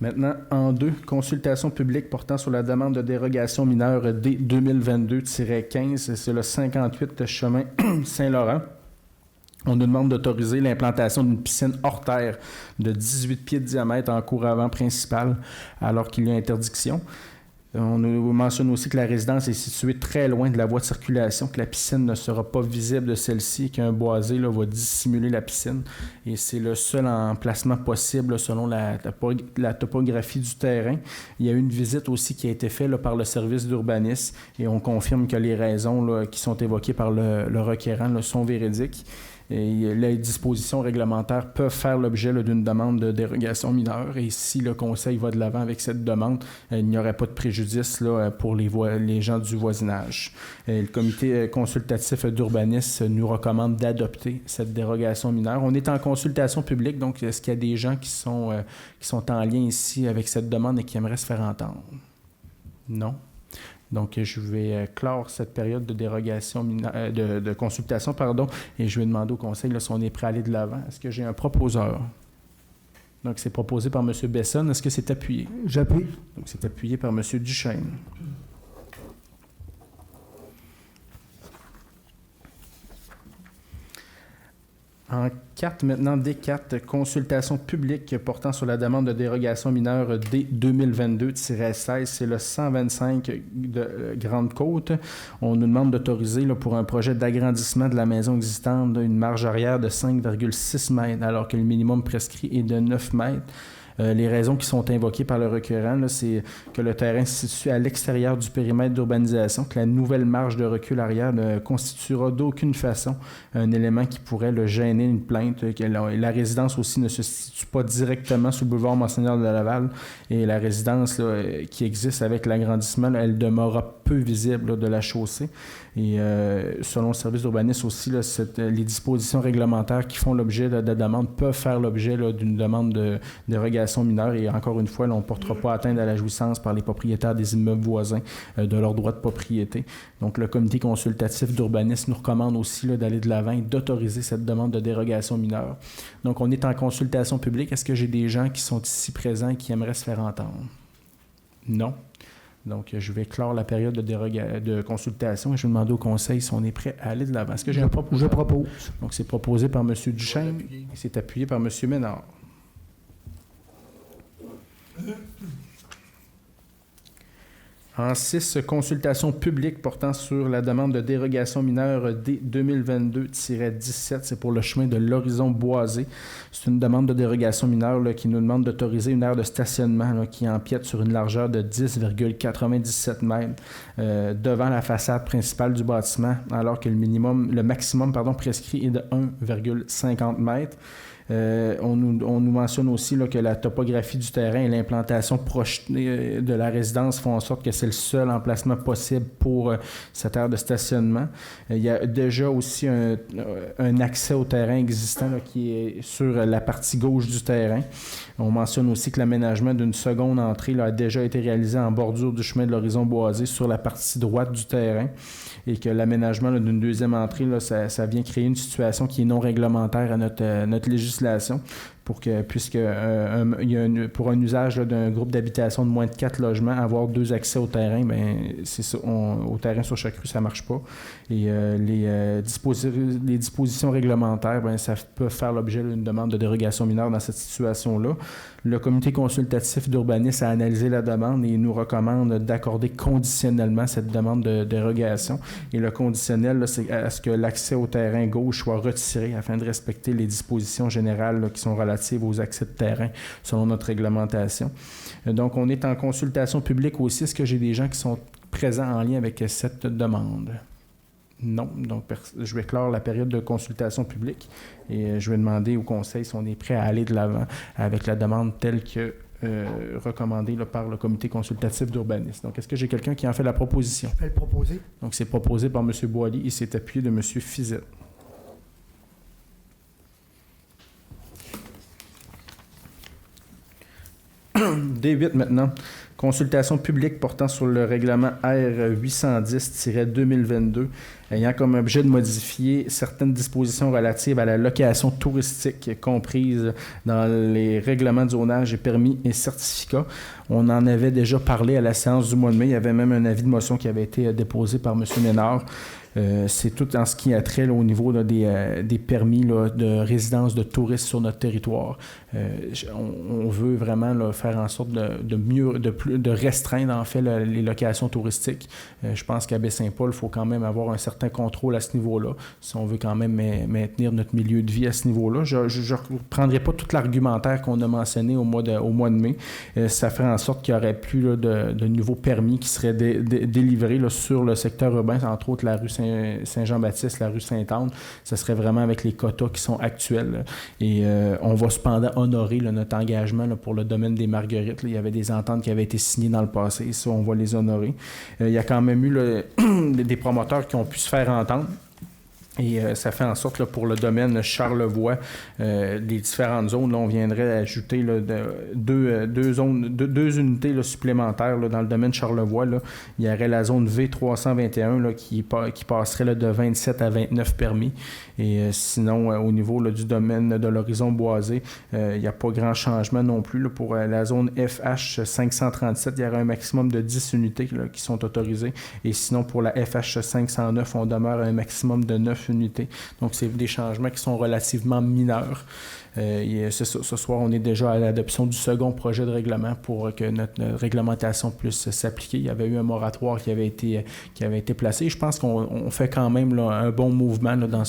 Maintenant, en 2, consultation publique portant sur la demande de dérogation mineure D 2022-15, c'est le 58 chemin Saint-Laurent. On nous demande d'autoriser l'implantation d'une piscine hors terre de 18 pieds de diamètre en cour avant principale, alors qu'il y a interdiction. On nous mentionne aussi que la résidence est située très loin de la voie de circulation, que la piscine ne sera pas visible de celle-ci et qu'un boisé là, va dissimuler la piscine. Et c'est le seul emplacement possible là, selon la topographie du terrain. Il y a eu une visite aussi qui a été faite là, par le service d'urbanisme et on confirme que les raisons là, qui sont évoquées par le requérant là, sont véridiques. Et les dispositions réglementaires peuvent faire l'objet là, d'une demande de dérogation mineure. Et si le Conseil va de l'avant avec cette demande, il n'y aurait pas de préjudice là, pour les gens du voisinage. Le comité consultatif d'urbanisme nous recommande d'adopter cette dérogation mineure. On est en consultation publique, donc est-ce qu'il y a des gens qui sont en lien ici avec cette demande et qui aimeraient se faire entendre? Non. Donc, je vais clore cette période de dérogation, de consultation, et je vais demander au Conseil là, si on est prêt à aller de l'avant. Est-ce que j'ai un proposeur? Donc, c'est proposé par M. Besson. Est-ce que c'est appuyé? J'appuie. Donc, c'est appuyé par M. Duchesne. En 4, maintenant, D4, consultation publique portant sur la demande de dérogation mineure D 2022-16, c'est le 125 de Grande-Côte. On nous demande d'autoriser là, pour un projet d'agrandissement de la maison existante une marge arrière de 5,6 mètres, alors que le minimum prescrit est de 9 mètres. Les raisons qui sont invoquées par le requérant, là, c'est que le terrain se situe à l'extérieur du périmètre d'urbanisation, que la nouvelle marge de recul arrière ne constituera d'aucune façon un élément qui pourrait le gêner une plainte, que la résidence aussi ne se situe pas directement sur le boulevard Monseigneur de Laval, et la résidence là, qui existe avec l'agrandissement, là, elle demeurera peu visible là, de la chaussée. Et selon le service d'urbanisme aussi, là, les dispositions réglementaires qui font l'objet de demande peuvent faire l'objet là, d'une demande de dérogation mineure. Et encore une fois, là, on ne portera pas atteinte à la jouissance par les propriétaires des immeubles voisins de leur droit de propriété. Donc, le comité consultatif d'urbanisme nous recommande aussi là, d'aller de l'avant et d'autoriser cette demande de dérogation mineure. Donc, on est en consultation publique. Est-ce que j'ai des gens qui sont ici présents et qui aimeraient se faire entendre? Non. Donc, je vais clore la période de consultation et je vais demander au conseil si on est prêt à aller de l'avant. Est-ce que j'ai un proposition? Je propose. Donc, c'est proposé par M. Duchesne et c'est appuyé par M. Ménard. En 6, consultation publique portant sur la demande de dérogation mineure D 2022-17, c'est pour le chemin de l'Horizon Boisé. C'est une demande de dérogation mineure là, qui nous demande d'autoriser une aire de stationnement là, qui empiète sur une largeur de 10,97 mètres devant la façade principale du bâtiment, alors que le maximum prescrit est de 1,50 mètres. On nous mentionne aussi là, que la topographie du terrain et l'implantation proche de la résidence font en sorte que c'est le seul emplacement possible pour cette aire de stationnement. Il y a déjà aussi un accès au terrain existant là, qui est sur la partie gauche du terrain. On mentionne aussi que l'aménagement d'une seconde entrée là, a déjà été réalisé en bordure du chemin de l'Horizon Boisé sur la partie droite du terrain et que l'aménagement là, d'une deuxième entrée, là, ça vient créer une situation qui est non réglementaire à notre législation. Pour un usage là, d'un groupe d'habitation de moins de 4 logements, avoir 2 accès au terrain, bien, c'est ça, au terrain sur chaque rue, ça ne marche pas. Et les dispositions réglementaires, bien, ça peut faire l'objet d'une demande de dérogation mineure dans cette situation-là. Le comité consultatif d'urbanisme a analysé la demande et nous recommande d'accorder conditionnellement cette demande de dérogation. Et le conditionnel, là, c'est à ce que l'accès au terrain gauche soit retiré afin de respecter les dispositions générales là, qui sont relatives aux accès de terrain selon notre réglementation. Donc, on est en consultation publique aussi. Est-ce que j'ai des gens qui sont présents en lien avec cette demande? Non. Donc, je vais clore la période de consultation publique et je vais demander au conseil si on est prêt à aller de l'avant avec la demande telle que recommandée là, par le comité consultatif d'urbanisme. Donc, est-ce que j'ai quelqu'un qui en fait la proposition? Je vais le proposer. Donc, c'est proposé par M. Boily et c'est appuyé de M. Fizet. D8 maintenant. Consultation publique portant sur le règlement R 810-2022 ayant comme objet de modifier certaines dispositions relatives à la location touristique comprises dans les règlements de zonage et permis et certificats. On en avait déjà parlé à la séance du mois de mai. Il y avait même un avis de motion qui avait été déposé par M. Ménard. C'est tout en ce qui a trait là, au niveau là, des permis là, de résidence de touristes sur notre territoire. On veut vraiment là, faire en sorte de restreindre en fait les locations touristiques. Je pense qu'à Baie-Saint-Paul, il faut quand même avoir un certain contrôle à ce niveau-là, si on veut quand même maintenir notre milieu de vie à ce niveau-là. Je ne reprendrai pas tout l'argumentaire qu'on a mentionné au mois de mai. Ça ferait en sorte qu'il n'y aurait plus là, de nouveaux permis qui seraient délivrés là, sur le secteur urbain, entre autres la rue Saint-Jean-Baptiste, la rue Sainte-Anne. Ça serait vraiment avec les quotas qui sont actuels. Là. Et on va cependant honorer là, notre engagement là, pour le domaine des Marguerites. Là. Il y avait des ententes qui avaient été signées dans le passé. Ça, on va les honorer. Il y a quand même eu des promoteurs qui ont pu se faire entendre. Et ça fait en sorte, là, pour le domaine Charlevoix, les différentes zones, là, on viendrait ajouter là, deux unités là, supplémentaires là, dans le domaine Charlevoix. Là. Il y aurait la zone V321 là, qui passerait là, de 27 à 29 permis. Et sinon, au niveau là, du domaine de l'Horizon Boisé, il n'y a pas grand changement non plus. Là, pour la zone FH 537, il y aurait un maximum de 10 unités là, qui sont autorisées. Et sinon, pour la FH 509, on demeure à un maximum de 9 unités. Donc, c'est des changements qui sont relativement mineurs. Ce soir, on est déjà à l'adoption du second projet de règlement pour que notre réglementation puisse s'appliquer. Il y avait eu un moratoire qui avait été placé. Je pense qu'on fait quand même là, un bon mouvement là, dans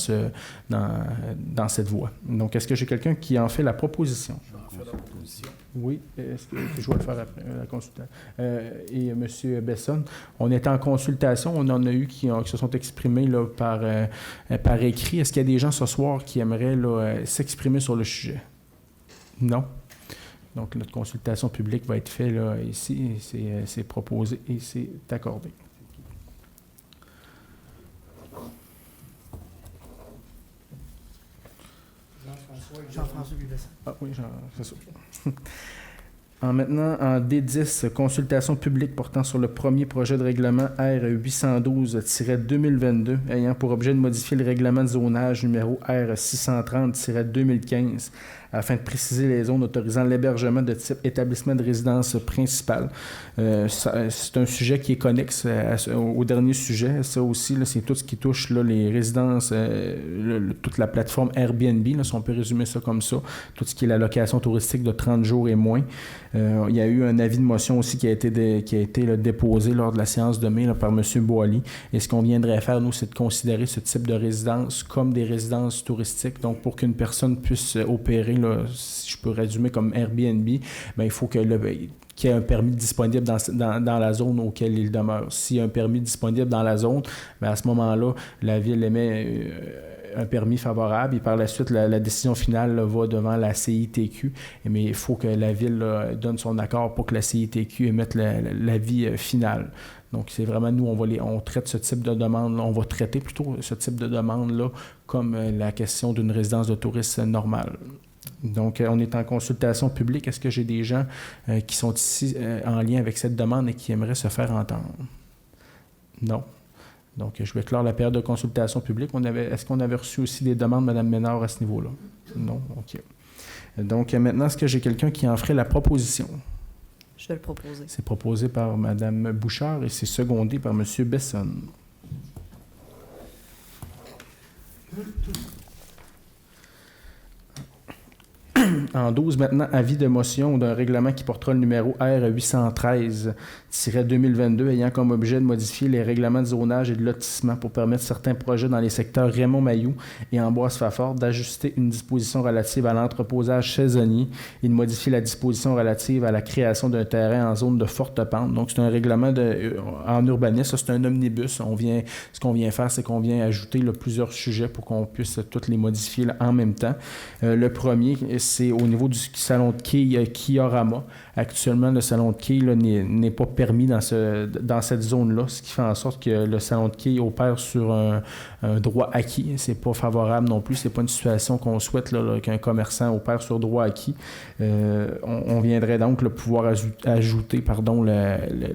cette voie. Donc, est-ce que j'ai quelqu'un qui en fait la proposition? Je vais en faire la proposition. Oui, est-ce que je vais le faire après la consultation? Et M. Besson, on est en consultation, on en a eu qui se sont exprimés là, par écrit. Est-ce qu'il y a des gens ce soir qui aimeraient là, s'exprimer sur le sujet? Non. Donc, notre consultation publique va être faite là, ici, c'est proposé et c'est accordé. Jean-François Bibesson. Ah oui, c'est ça. Maintenant, en D10, consultation publique portant sur le premier projet de règlement R812-2022 ayant pour objet de modifier le règlement de zonage numéro R630-2015 afin de préciser les zones autorisant l'hébergement de type établissement de résidence principale. C'est un sujet qui est connexe au dernier sujet. Ça aussi, là, c'est tout ce qui touche là, les résidences, toute la plateforme Airbnb, là, si on peut résumer ça comme ça, tout ce qui est la location touristique de 30 jours et moins. Il y a eu un avis de motion aussi qui a été là, déposé lors de la séance de mai là, par M. Boily. Et ce qu'on viendrait faire, nous, c'est de considérer ce type de résidence comme des résidences touristiques. Donc, pour qu'une personne puisse opérer, là, si je peux résumer comme Airbnb, bien, il faut qu'il y ait un permis disponible dans la zone auquel il demeure. S'il y a un permis disponible dans la zone, bien, à ce moment-là, la Ville émet un permis favorable et par la suite, la décision finale là, va devant la CITQ. Mais il faut que la Ville là, donne son accord pour que la CITQ émette l'avis final. Donc, c'est vraiment, nous, on traite ce type de demande, on va traiter plutôt ce type de demande-là comme la question d'une résidence de tourisme normale. Donc, on est en consultation publique. Est-ce que j'ai des gens qui sont ici en lien avec cette demande et qui aimeraient se faire entendre? Non. Donc, je vais clore la période de consultation publique. Est-ce qu'on avait reçu aussi des demandes, Mme Ménard, à ce niveau-là? Non? OK. Donc, maintenant, est-ce que j'ai quelqu'un qui en ferait la proposition? Je vais le proposer. C'est proposé par Mme Bouchard et c'est secondé par M. Besson. En 12, maintenant, avis de motion d'un règlement qui portera le numéro R813-2022 ayant comme objet de modifier les règlements de zonage et de lotissement pour permettre certains projets dans les secteurs Raymond-Mailloux et Amboise-Fafard d'ajuster une disposition relative à l'entreposage saisonnier et de modifier la disposition relative à la création d'un terrain en zone de forte pente. Donc, c'est un règlement en urbanisme. Ça, c'est un omnibus. Ce qu'on vient faire, c'est qu'on vient ajouter là, plusieurs sujets pour qu'on puisse tous les modifier là, en même temps. Le premier, c'est au niveau du salon de quai Kiorama. Actuellement, le salon de quai là, n'est pas permis dans cette zone-là, ce qui fait en sorte que le salon de quai opère sur un droit acquis. C'est pas favorable non plus. C'est pas une situation qu'on souhaite là, qu'un commerçant opère sur droit acquis. On viendrait donc pouvoir ajouter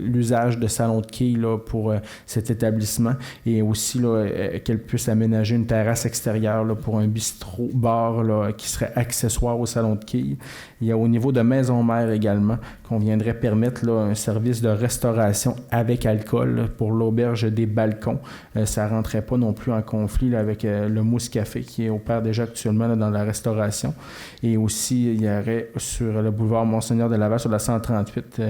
l'usage de salon de quai là, pour cet établissement et aussi là, qu'elle puisse aménager une terrasse extérieure là, pour un bistrot-bar là, qui serait accessoire au salon de quai. Il y a au niveau de Maison-Mère également qu'on viendrait permettre là, un service de restauration avec alcool là, pour l'auberge des balcons. Ça ne rentrait pas non plus en conflit là, avec le Mousse Café qui opère déjà actuellement là, dans la restauration. Et aussi, il y aurait sur le boulevard Monseigneur de Laval, sur la 138,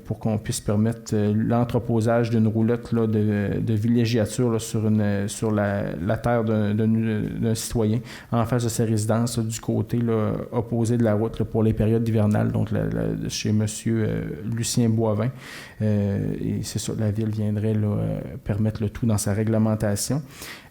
pour qu'on puisse permettre l'entreposage d'une roulotte là, de villégiature là, sur la terre d'un citoyen en face de sa résidence là, du côté là, opposé de la route là, pour les périodes hivernales, donc chez M. Lucien Boivin. Et c'est ça, la Ville viendrait là, permettre le tout dans sa réglementation.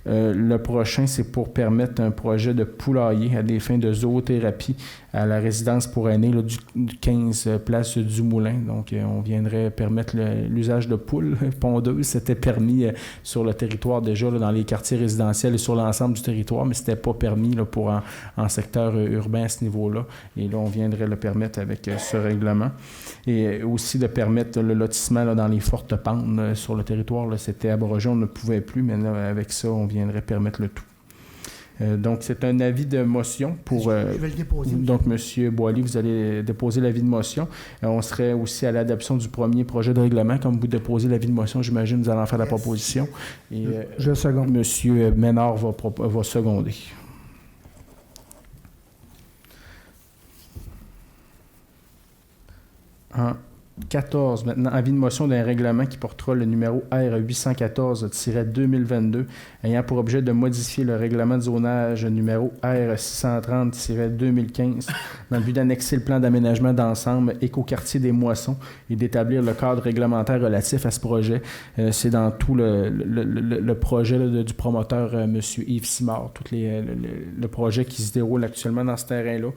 Le prochain, c'est pour permettre un projet de poulailler à des fins de zoothérapie à la résidence pour aînés là, du 15 place du Moulin. Donc, on viendrait permettre l'usage de poules pondeuses. C'était permis sur le territoire déjà, là, dans les quartiers résidentiels et sur l'ensemble du territoire, mais c'était pas permis là, pour en secteur urbain à ce niveau-là. Et là, on viendrait le permettre avec ce règlement. Et aussi de permettre le lotissement là, dans les fortes pentes là, sur le territoire. Là, c'était abrogé, on ne pouvait plus, mais là, avec ça, on viendrait permettre le tout. Donc, c'est un avis de motion pour... Je vais le déposer. Donc, M. Boily, vous allez déposer l'avis de motion. On serait aussi à l'adoption du premier projet de règlement. Comme vous déposez l'avis de motion, j'imagine que vous allez en faire la proposition. Et, je seconde. M. Ménard va seconder. En 14, maintenant, avis de motion d'un règlement qui portera le numéro R814-2022, ayant pour objet de modifier le règlement de zonage numéro R630-2015, dans le but d'annexer le plan d'aménagement d'ensemble Écoquartier des Moissons et d'établir le cadre réglementaire relatif à ce projet. C'est dans tout le projet là, du promoteur M. Yves Simard, tout le projet qui se déroule actuellement dans ce terrain-là.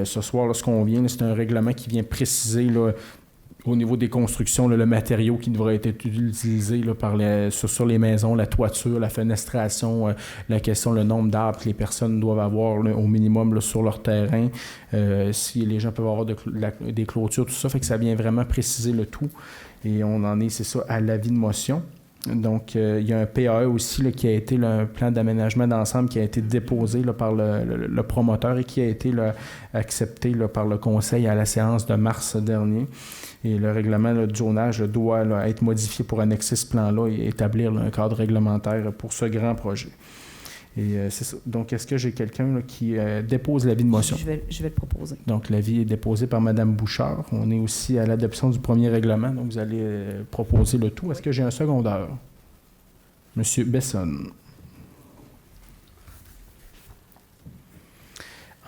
Ce soir, lorsqu'on vient, c'est un règlement qui vient préciser là, au niveau des constructions, là, le matériau qui devrait être utilisé là, sur les maisons, la toiture, la fenestration, la question, le nombre d'arbres que les personnes doivent avoir là, au minimum là, sur leur terrain, si les gens peuvent avoir des clôtures, tout ça, fait que ça vient vraiment préciser le tout. Et on en est, c'est ça, à l'avis de motion. Donc, il y a un PAE aussi là, qui a été là, un plan d'aménagement d'ensemble qui a été déposé là, par le promoteur et qui a été là, accepté là, par le conseil à la séance de mars dernier. Et le règlement là, du zonage là, doit là, être modifié pour annexer ce plan-là et établir là, un cadre réglementaire pour ce grand projet. Et c'est ça. Donc, est-ce que j'ai quelqu'un là, qui dépose l'avis de motion? Je vais le proposer. Donc, l'avis est déposé par Mme Bouchard. On est aussi à l'adoption du premier règlement. Donc, vous allez proposer le tout. Est-ce que j'ai un secondeur? Monsieur Besson.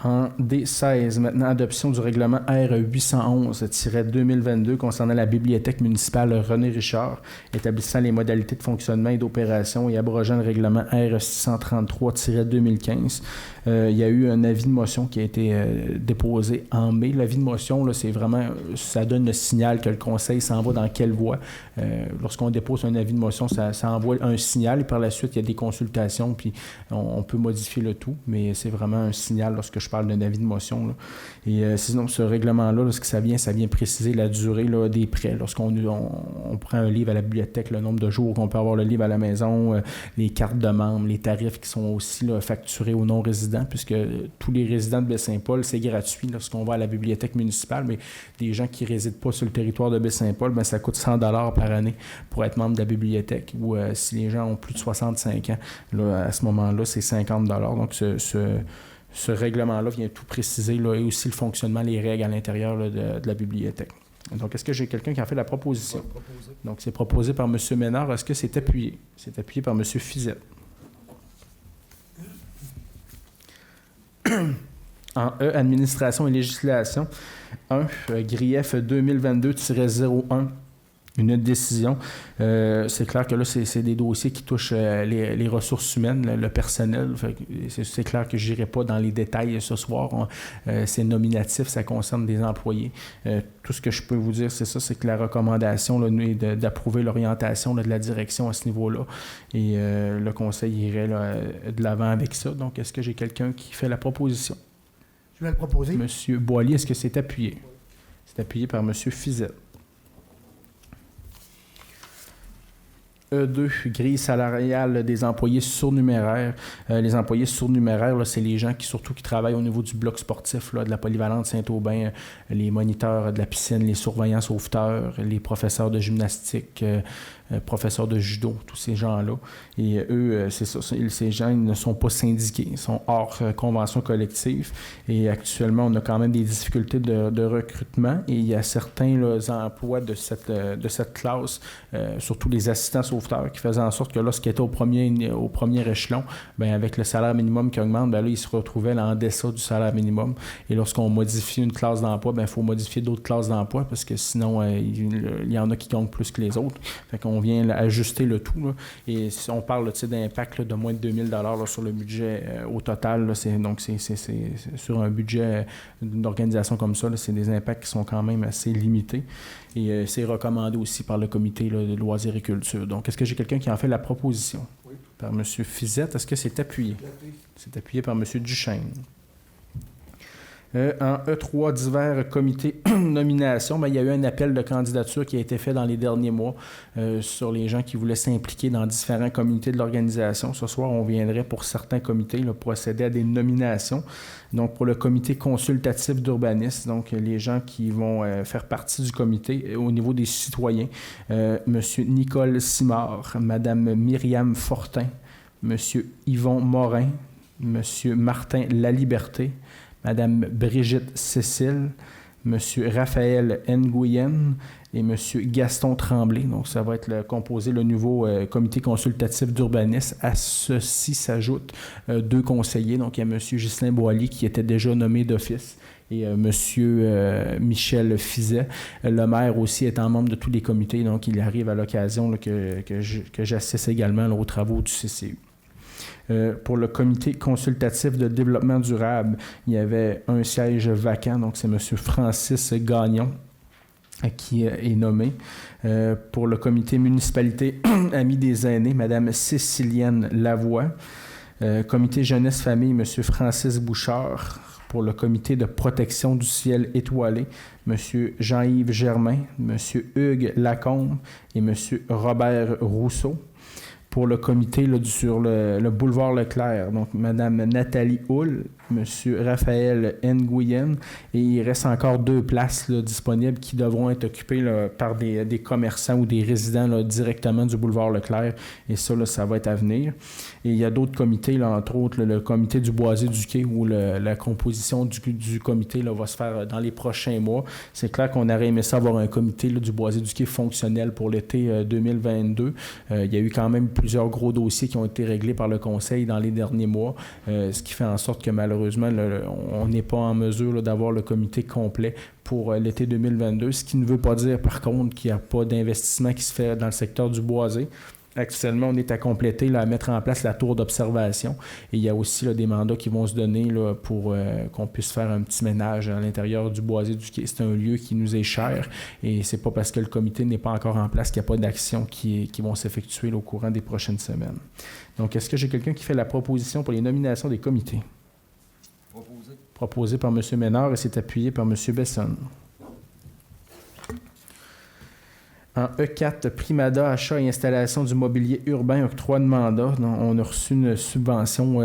En D16, maintenant, adoption du règlement R811-2022 concernant la bibliothèque municipale René Richard, établissant les modalités de fonctionnement et d'opération et abrogeant le règlement R633-2015. Il y a eu un avis de motion qui a été déposé en mai. L'avis de motion, là, c'est vraiment, ça donne le signal que le conseil s'en va dans quelle voie. Lorsqu'on dépose un avis de motion, ça envoie un signal et par la suite, il y a des consultations puis on peut modifier le tout, mais c'est vraiment un signal lorsque je parle d'un avis de motion. Là. Et sinon, ce règlement-là, lorsque ça vient préciser la durée là, des prêts. Lorsqu'on prend un livre à la bibliothèque, le nombre de jours qu'on peut avoir le livre à la maison, les cartes de membres, les tarifs qui sont aussi là, facturés aux non-résidents, puisque tous les résidents de Baie-Saint-Paul, c'est gratuit lorsqu'on va à la bibliothèque municipale, mais des gens qui ne résident pas sur le territoire de Baie-Saint-Paul, bien, ça coûte 100 $ par année pour être membre de la bibliothèque. Ou si les gens ont plus de 65 ans, là, à ce moment-là, c'est 50 $. Donc, ce règlement-là vient tout préciser là, et aussi le fonctionnement, les règles à l'intérieur là, de la bibliothèque. Donc, est-ce que j'ai quelqu'un qui a fait la proposition? Donc, c'est proposé par M. Ménard. Est-ce que c'est appuyé? C'est appuyé par M. Fizette. En E, administration et législation. 1, grief 2022-01. Une décision. C'est clair que là, c'est des dossiers qui touchent les ressources humaines, le personnel. C'est clair que je n'irai pas dans les détails ce soir. C'est nominatif, ça concerne des employés. Tout ce que je peux vous dire, c'est ça, c'est que la recommandation là, est d'approuver l'orientation là, de la direction à ce niveau-là. Et le conseil irait là, de l'avant avec ça. Donc, est-ce que j'ai quelqu'un qui fait la proposition? Je vais le proposer. Monsieur Boilly, est-ce que c'est appuyé? C'est appuyé par Monsieur Fizette. E2, grille salariale des employés surnuméraires. Les employés surnuméraires, là, c'est les gens qui travaillent au niveau du bloc sportif, là, de la polyvalente Saint-Aubin, les moniteurs de la piscine, les surveillants sauveteurs, les professeurs de gymnastique, professeurs de judo, tous ces gens-là. Et eux, c'est ça, ces gens ils ne sont pas syndiqués, ils sont hors convention collective. Et actuellement, on a quand même des difficultés de recrutement. Et il y a certains là, emplois de cette classe, surtout les assistants sauveteurs, qui faisaient en sorte que lorsqu'ils étaient au premier échelon, bien, avec le salaire minimum qui augmente, bien, là, ils se retrouvaient là, en deçà du salaire minimum. Et lorsqu'on modifie une classe d'emploi, bien, il faut modifier d'autres classes d'emploi parce que sinon, il y en a qui gagnent plus que les autres. Fait qu'on vient là, ajuster le tout. Là. Et si on parle là, d'impact là, de moins de 2000 $ là, sur le budget au total, là, c'est sur un budget d'une organisation comme ça, là, c'est des impacts qui sont quand même assez limités. Et c'est recommandé aussi par le comité là, de loisirs et culture. Donc, est-ce que j'ai quelqu'un qui en fait la proposition? Oui. Par M. Fizette. Est-ce que c'est appuyé? C'est appuyé par M. Duchesne. En E3, divers comités nomination, bien, il y a eu un appel de candidature qui a été fait dans les derniers mois sur les gens qui voulaient s'impliquer dans différents comités de l'organisation. Ce soir, on viendrait pour certains comités là, procéder à des nominations. Donc, pour le comité consultatif d'urbanisme, donc les gens qui vont faire partie du comité au niveau des citoyens, M. Nicole Simard, Mme Myriam Fortin, M. Yvon Morin, M. Martin Laliberté, Madame Brigitte Cécile, M. Raphaël Nguyen et M. Gaston Tremblay. Donc, ça va être composé le nouveau comité consultatif d'urbanisme. À ceci s'ajoutent 2 conseillers. Donc, il y a M. Ghislain Boilly qui était déjà nommé d'office et M. Michel Fizet. Le maire aussi étant membre de tous les comités. Donc, il arrive à l'occasion là, que j'assiste également là, aux travaux du CCU. Pour le comité consultatif de développement durable, il y avait un siège vacant, donc c'est M. Francis Gagnon qui est nommé. Pour le comité municipalité Amis des aînés, Mme Cécilienne Lavoie. Comité jeunesse-famille, M. Francis Bouchard. Pour le comité de protection du ciel étoilé, M. Jean-Yves Germain, M. Hugues Lacombe et M. Robert Rousseau. Pour le comité là, sur le boulevard Leclerc, donc Mme Nathalie Houle, M. Raphaël Nguyen, et il reste encore 2 places là, disponibles qui devront être occupées là, par des commerçants ou des résidents là, directement du boulevard Leclerc, et ça, là, ça va être à venir. Et il y a d'autres comités, là, entre autres le comité du Boisé du Quai, où la composition du comité là, va se faire dans les prochains mois. C'est clair qu'on aurait aimé ça avoir un comité là, du Boisé du Quai fonctionnel pour l'été 2022. Il y a eu quand même plusieurs gros dossiers qui ont été réglés par le Conseil dans les derniers mois, ce qui fait en sorte que malheureusement, on n'est pas en mesure là, d'avoir le comité complet pour l'été 2022, ce qui ne veut pas dire par contre qu'il n'y a pas d'investissement qui se fait dans le secteur du boisé. Actuellement, on est à compléter, là, à mettre en place la tour d'observation. Et il y a aussi là, des mandats qui vont se donner là, pour qu'on puisse faire un petit ménage à l'intérieur du Boisé du Quai. C'est un lieu qui nous est cher et c'est pas parce que le comité n'est pas encore en place qu'il n'y a pas d'actions qui vont s'effectuer là, au courant des prochaines semaines. Donc, est-ce que j'ai quelqu'un qui fait la proposition pour les nominations des comités? Proposé par M. Ménard et c'est appuyé par M. Bessonne. En E4, Primada, achat et installation du mobilier urbain, octroi de mandat. On a reçu une subvention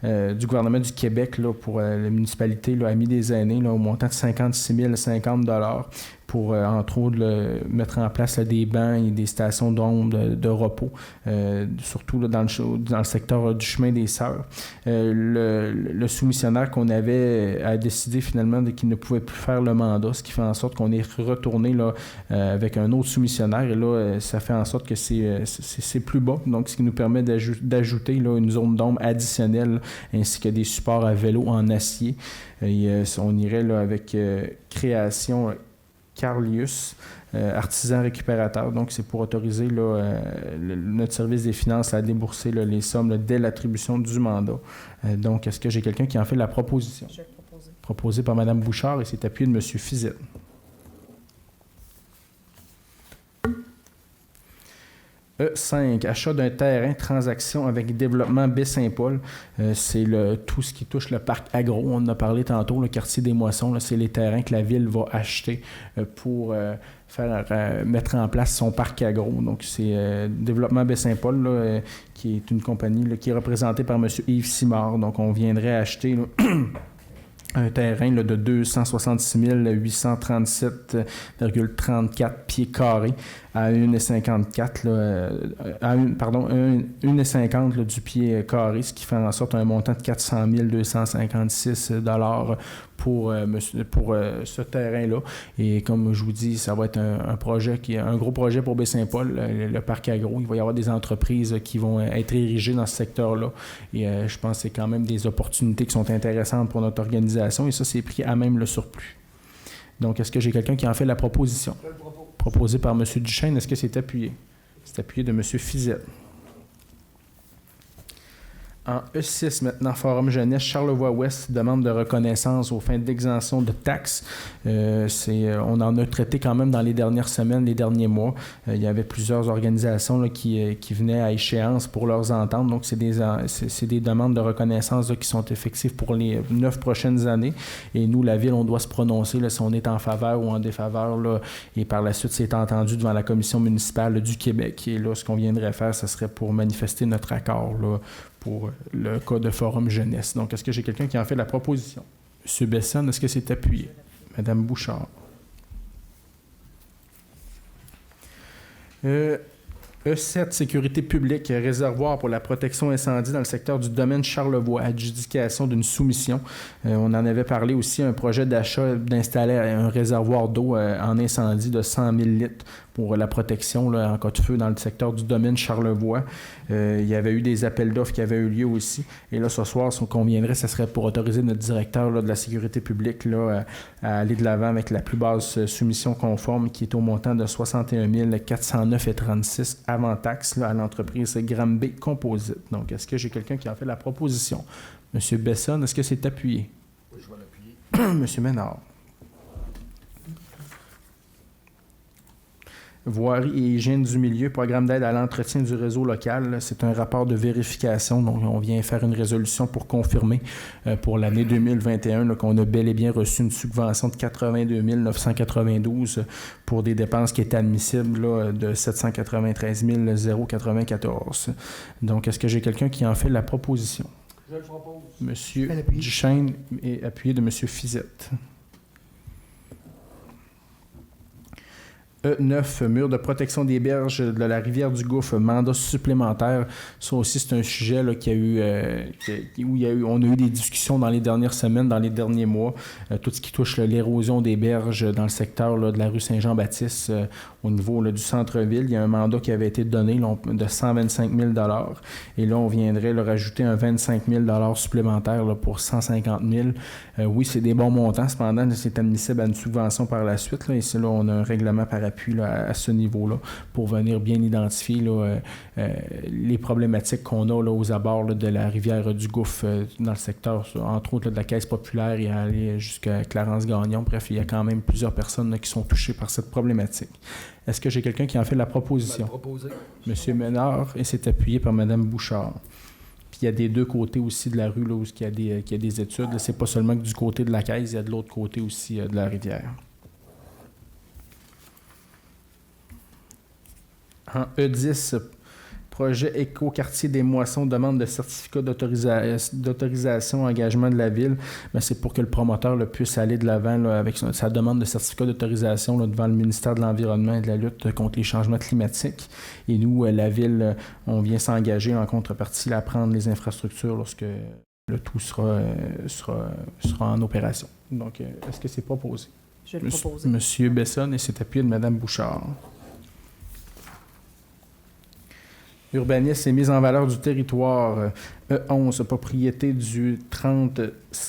du gouvernement du Québec là, pour la municipalité là, Amis des aînés là, au montant de 56 050 $ pour, entre autres, mettre en place là, des bancs et des stations d'ombre de repos, surtout là, dans le secteur du chemin des Sœurs. Le soumissionnaire qu'on avait a décidé finalement qu'il ne pouvait plus faire le mandat, ce qui fait en sorte qu'on est retourné là, avec un autre soumissionnaire. Et là, ça fait en sorte que c'est plus bas, donc ce qui nous permet d'ajouter là, une zone d'ombre additionnelle ainsi que des supports à vélo en acier. Et on irait là, avec création Carlius, artisan récupérateur. Donc, c'est pour autoriser là, notre service des finances à débourser là, les sommes là, dès l'attribution du mandat. Donc, est-ce que j'ai quelqu'un qui en fait la proposition? Je vais le proposer. Proposé par Mme Bouchard et c'est appuyé de M. Fizet. E5, achat d'un terrain, transaction avec développement Baie-Saint-Paul. C'est tout ce qui touche le parc agro. On en a parlé tantôt, le quartier des Moissons. Là, c'est les terrains que la ville va acheter pour mettre en place son parc agro. Donc, c'est Développement Baie-Saint-Paul, là, qui est une compagnie là, qui est représentée par M. Yves Simard. Donc, on viendrait acheter là, un terrain là, de 266 837,34 pieds carrés à 1,54 1,50 du pied carré, ce qui fait en sorte un montant de 400 256 $ pour ce terrain-là. Et comme je vous dis, ça va être un projet un gros projet pour Baie-Saint-Paul, le parc agro. Il va y avoir des entreprises qui vont être érigées dans ce secteur-là. Et je pense que c'est quand même des opportunités qui sont intéressantes pour notre organisation. Et ça, c'est pris à même le surplus. Donc, est-ce que j'ai quelqu'un qui en fait la proposition? Proposé par M. Duchesne. Est-ce que c'est appuyé? C'est appuyé de M. Fizet. En E6, maintenant, Forum Jeunesse, Charlevoix-Ouest, demande de reconnaissance aux fins d'exemption de taxes. On en a traité quand même dans les dernières semaines, les derniers mois. Il y avait plusieurs organisations là, qui venaient à échéance pour leurs ententes. Donc, c'est des demandes de reconnaissance là, qui sont effectives pour les 9 prochaines années. Et nous, la Ville, on doit se prononcer là, si on est en faveur ou en défaveur. Là, et par la suite, c'est entendu devant la Commission municipale du Québec. Et là, ce qu'on viendrait faire, ce serait pour manifester notre accord là, pour le cas de Forum Jeunesse. Donc, est-ce que j'ai quelqu'un qui en fait la proposition? M. Bessonne, est-ce que c'est appuyé? Mme Bouchard. E7, sécurité publique, réservoir pour la protection incendie dans le secteur du domaine Charlevoix, adjudication d'une soumission. On en avait parlé aussi, un projet d'achat d'installer un réservoir d'eau en incendie de 100 000 litres pour la protection là, en cas de feu dans le secteur du domaine Charlevoix. Il y avait eu des appels d'offres qui avaient eu lieu aussi. Et là, ce soir, ce qu'on viendrait, ce serait pour autoriser notre directeur là, de la sécurité publique là, à aller de l'avant avec la plus basse soumission conforme qui est au montant de 61 409,36 avant taxe là, à l'entreprise Granby Composite. Donc, est-ce que j'ai quelqu'un qui a fait la proposition? Monsieur Besson, est-ce que c'est appuyé? Oui, je vais l'appuyer. Monsieur Ménard. Voirie et hygiène du milieu, programme d'aide à l'entretien du réseau local. C'est un rapport de vérification. Donc, on vient faire une résolution pour confirmer pour l'année 2021 là, qu'on a bel et bien reçu une subvention de 82 992 pour des dépenses qui étaient admissibles là, de 793 094. Donc, est-ce que j'ai quelqu'un qui en fait la proposition? Je le propose. Monsieur Duchesne est appuyé de Monsieur Fizette. E9, mur de protection des berges de la rivière du Gouffre, mandat supplémentaire. Ça aussi, c'est un sujet là, on a eu des discussions dans les dernières semaines, dans les derniers mois. Tout ce qui touche l'érosion des berges dans le secteur là, de la rue Saint-Jean-Baptiste, au niveau là, du centre-ville. Il y a un mandat qui avait été donné là, de 125 000 $. Et là, on viendrait là, rajouter un 25 000 $ supplémentaire là, pour 150 000 $. Oui, c'est des bons montants. Cependant, c'est admissible à une subvention par la suite. Là, et c'est là, on a un règlement par appui là, à ce niveau-là pour venir bien identifier là, les problématiques qu'on a là, aux abords là, de la rivière du Gouffre dans le secteur, entre autres là, de la Caisse populaire et aller jusqu'à Clarence-Gagnon. Bref, il y a quand même plusieurs personnes là, qui sont touchées par cette problématique. Est-ce que j'ai quelqu'un qui en fait la proposition? Monsieur Ménard, et c'est appuyé par Mme Bouchard. Puis il y a des deux côtés aussi de la rue là, où il y a des études. C'est pas seulement que du côté de la Caisse, il y a de l'autre côté aussi de la rivière. En E10, projet Éco-Quartier des Moissons, demande de certificat d'autorisation, engagement de la ville. Bien, c'est pour que le promoteur là, puisse aller de l'avant là, avec sa demande de certificat d'autorisation là, devant le ministère de l'Environnement et de la lutte contre les changements climatiques. Et nous, la ville, on vient s'engager en contrepartie à prendre les infrastructures lorsque le tout sera en opération. Donc, est-ce que c'est proposé? Je vais le proposer. Monsieur Besson, et c'est appuyé de Mme Bouchard. Urbanisme et mise en valeur du territoire. E11, propriété du 30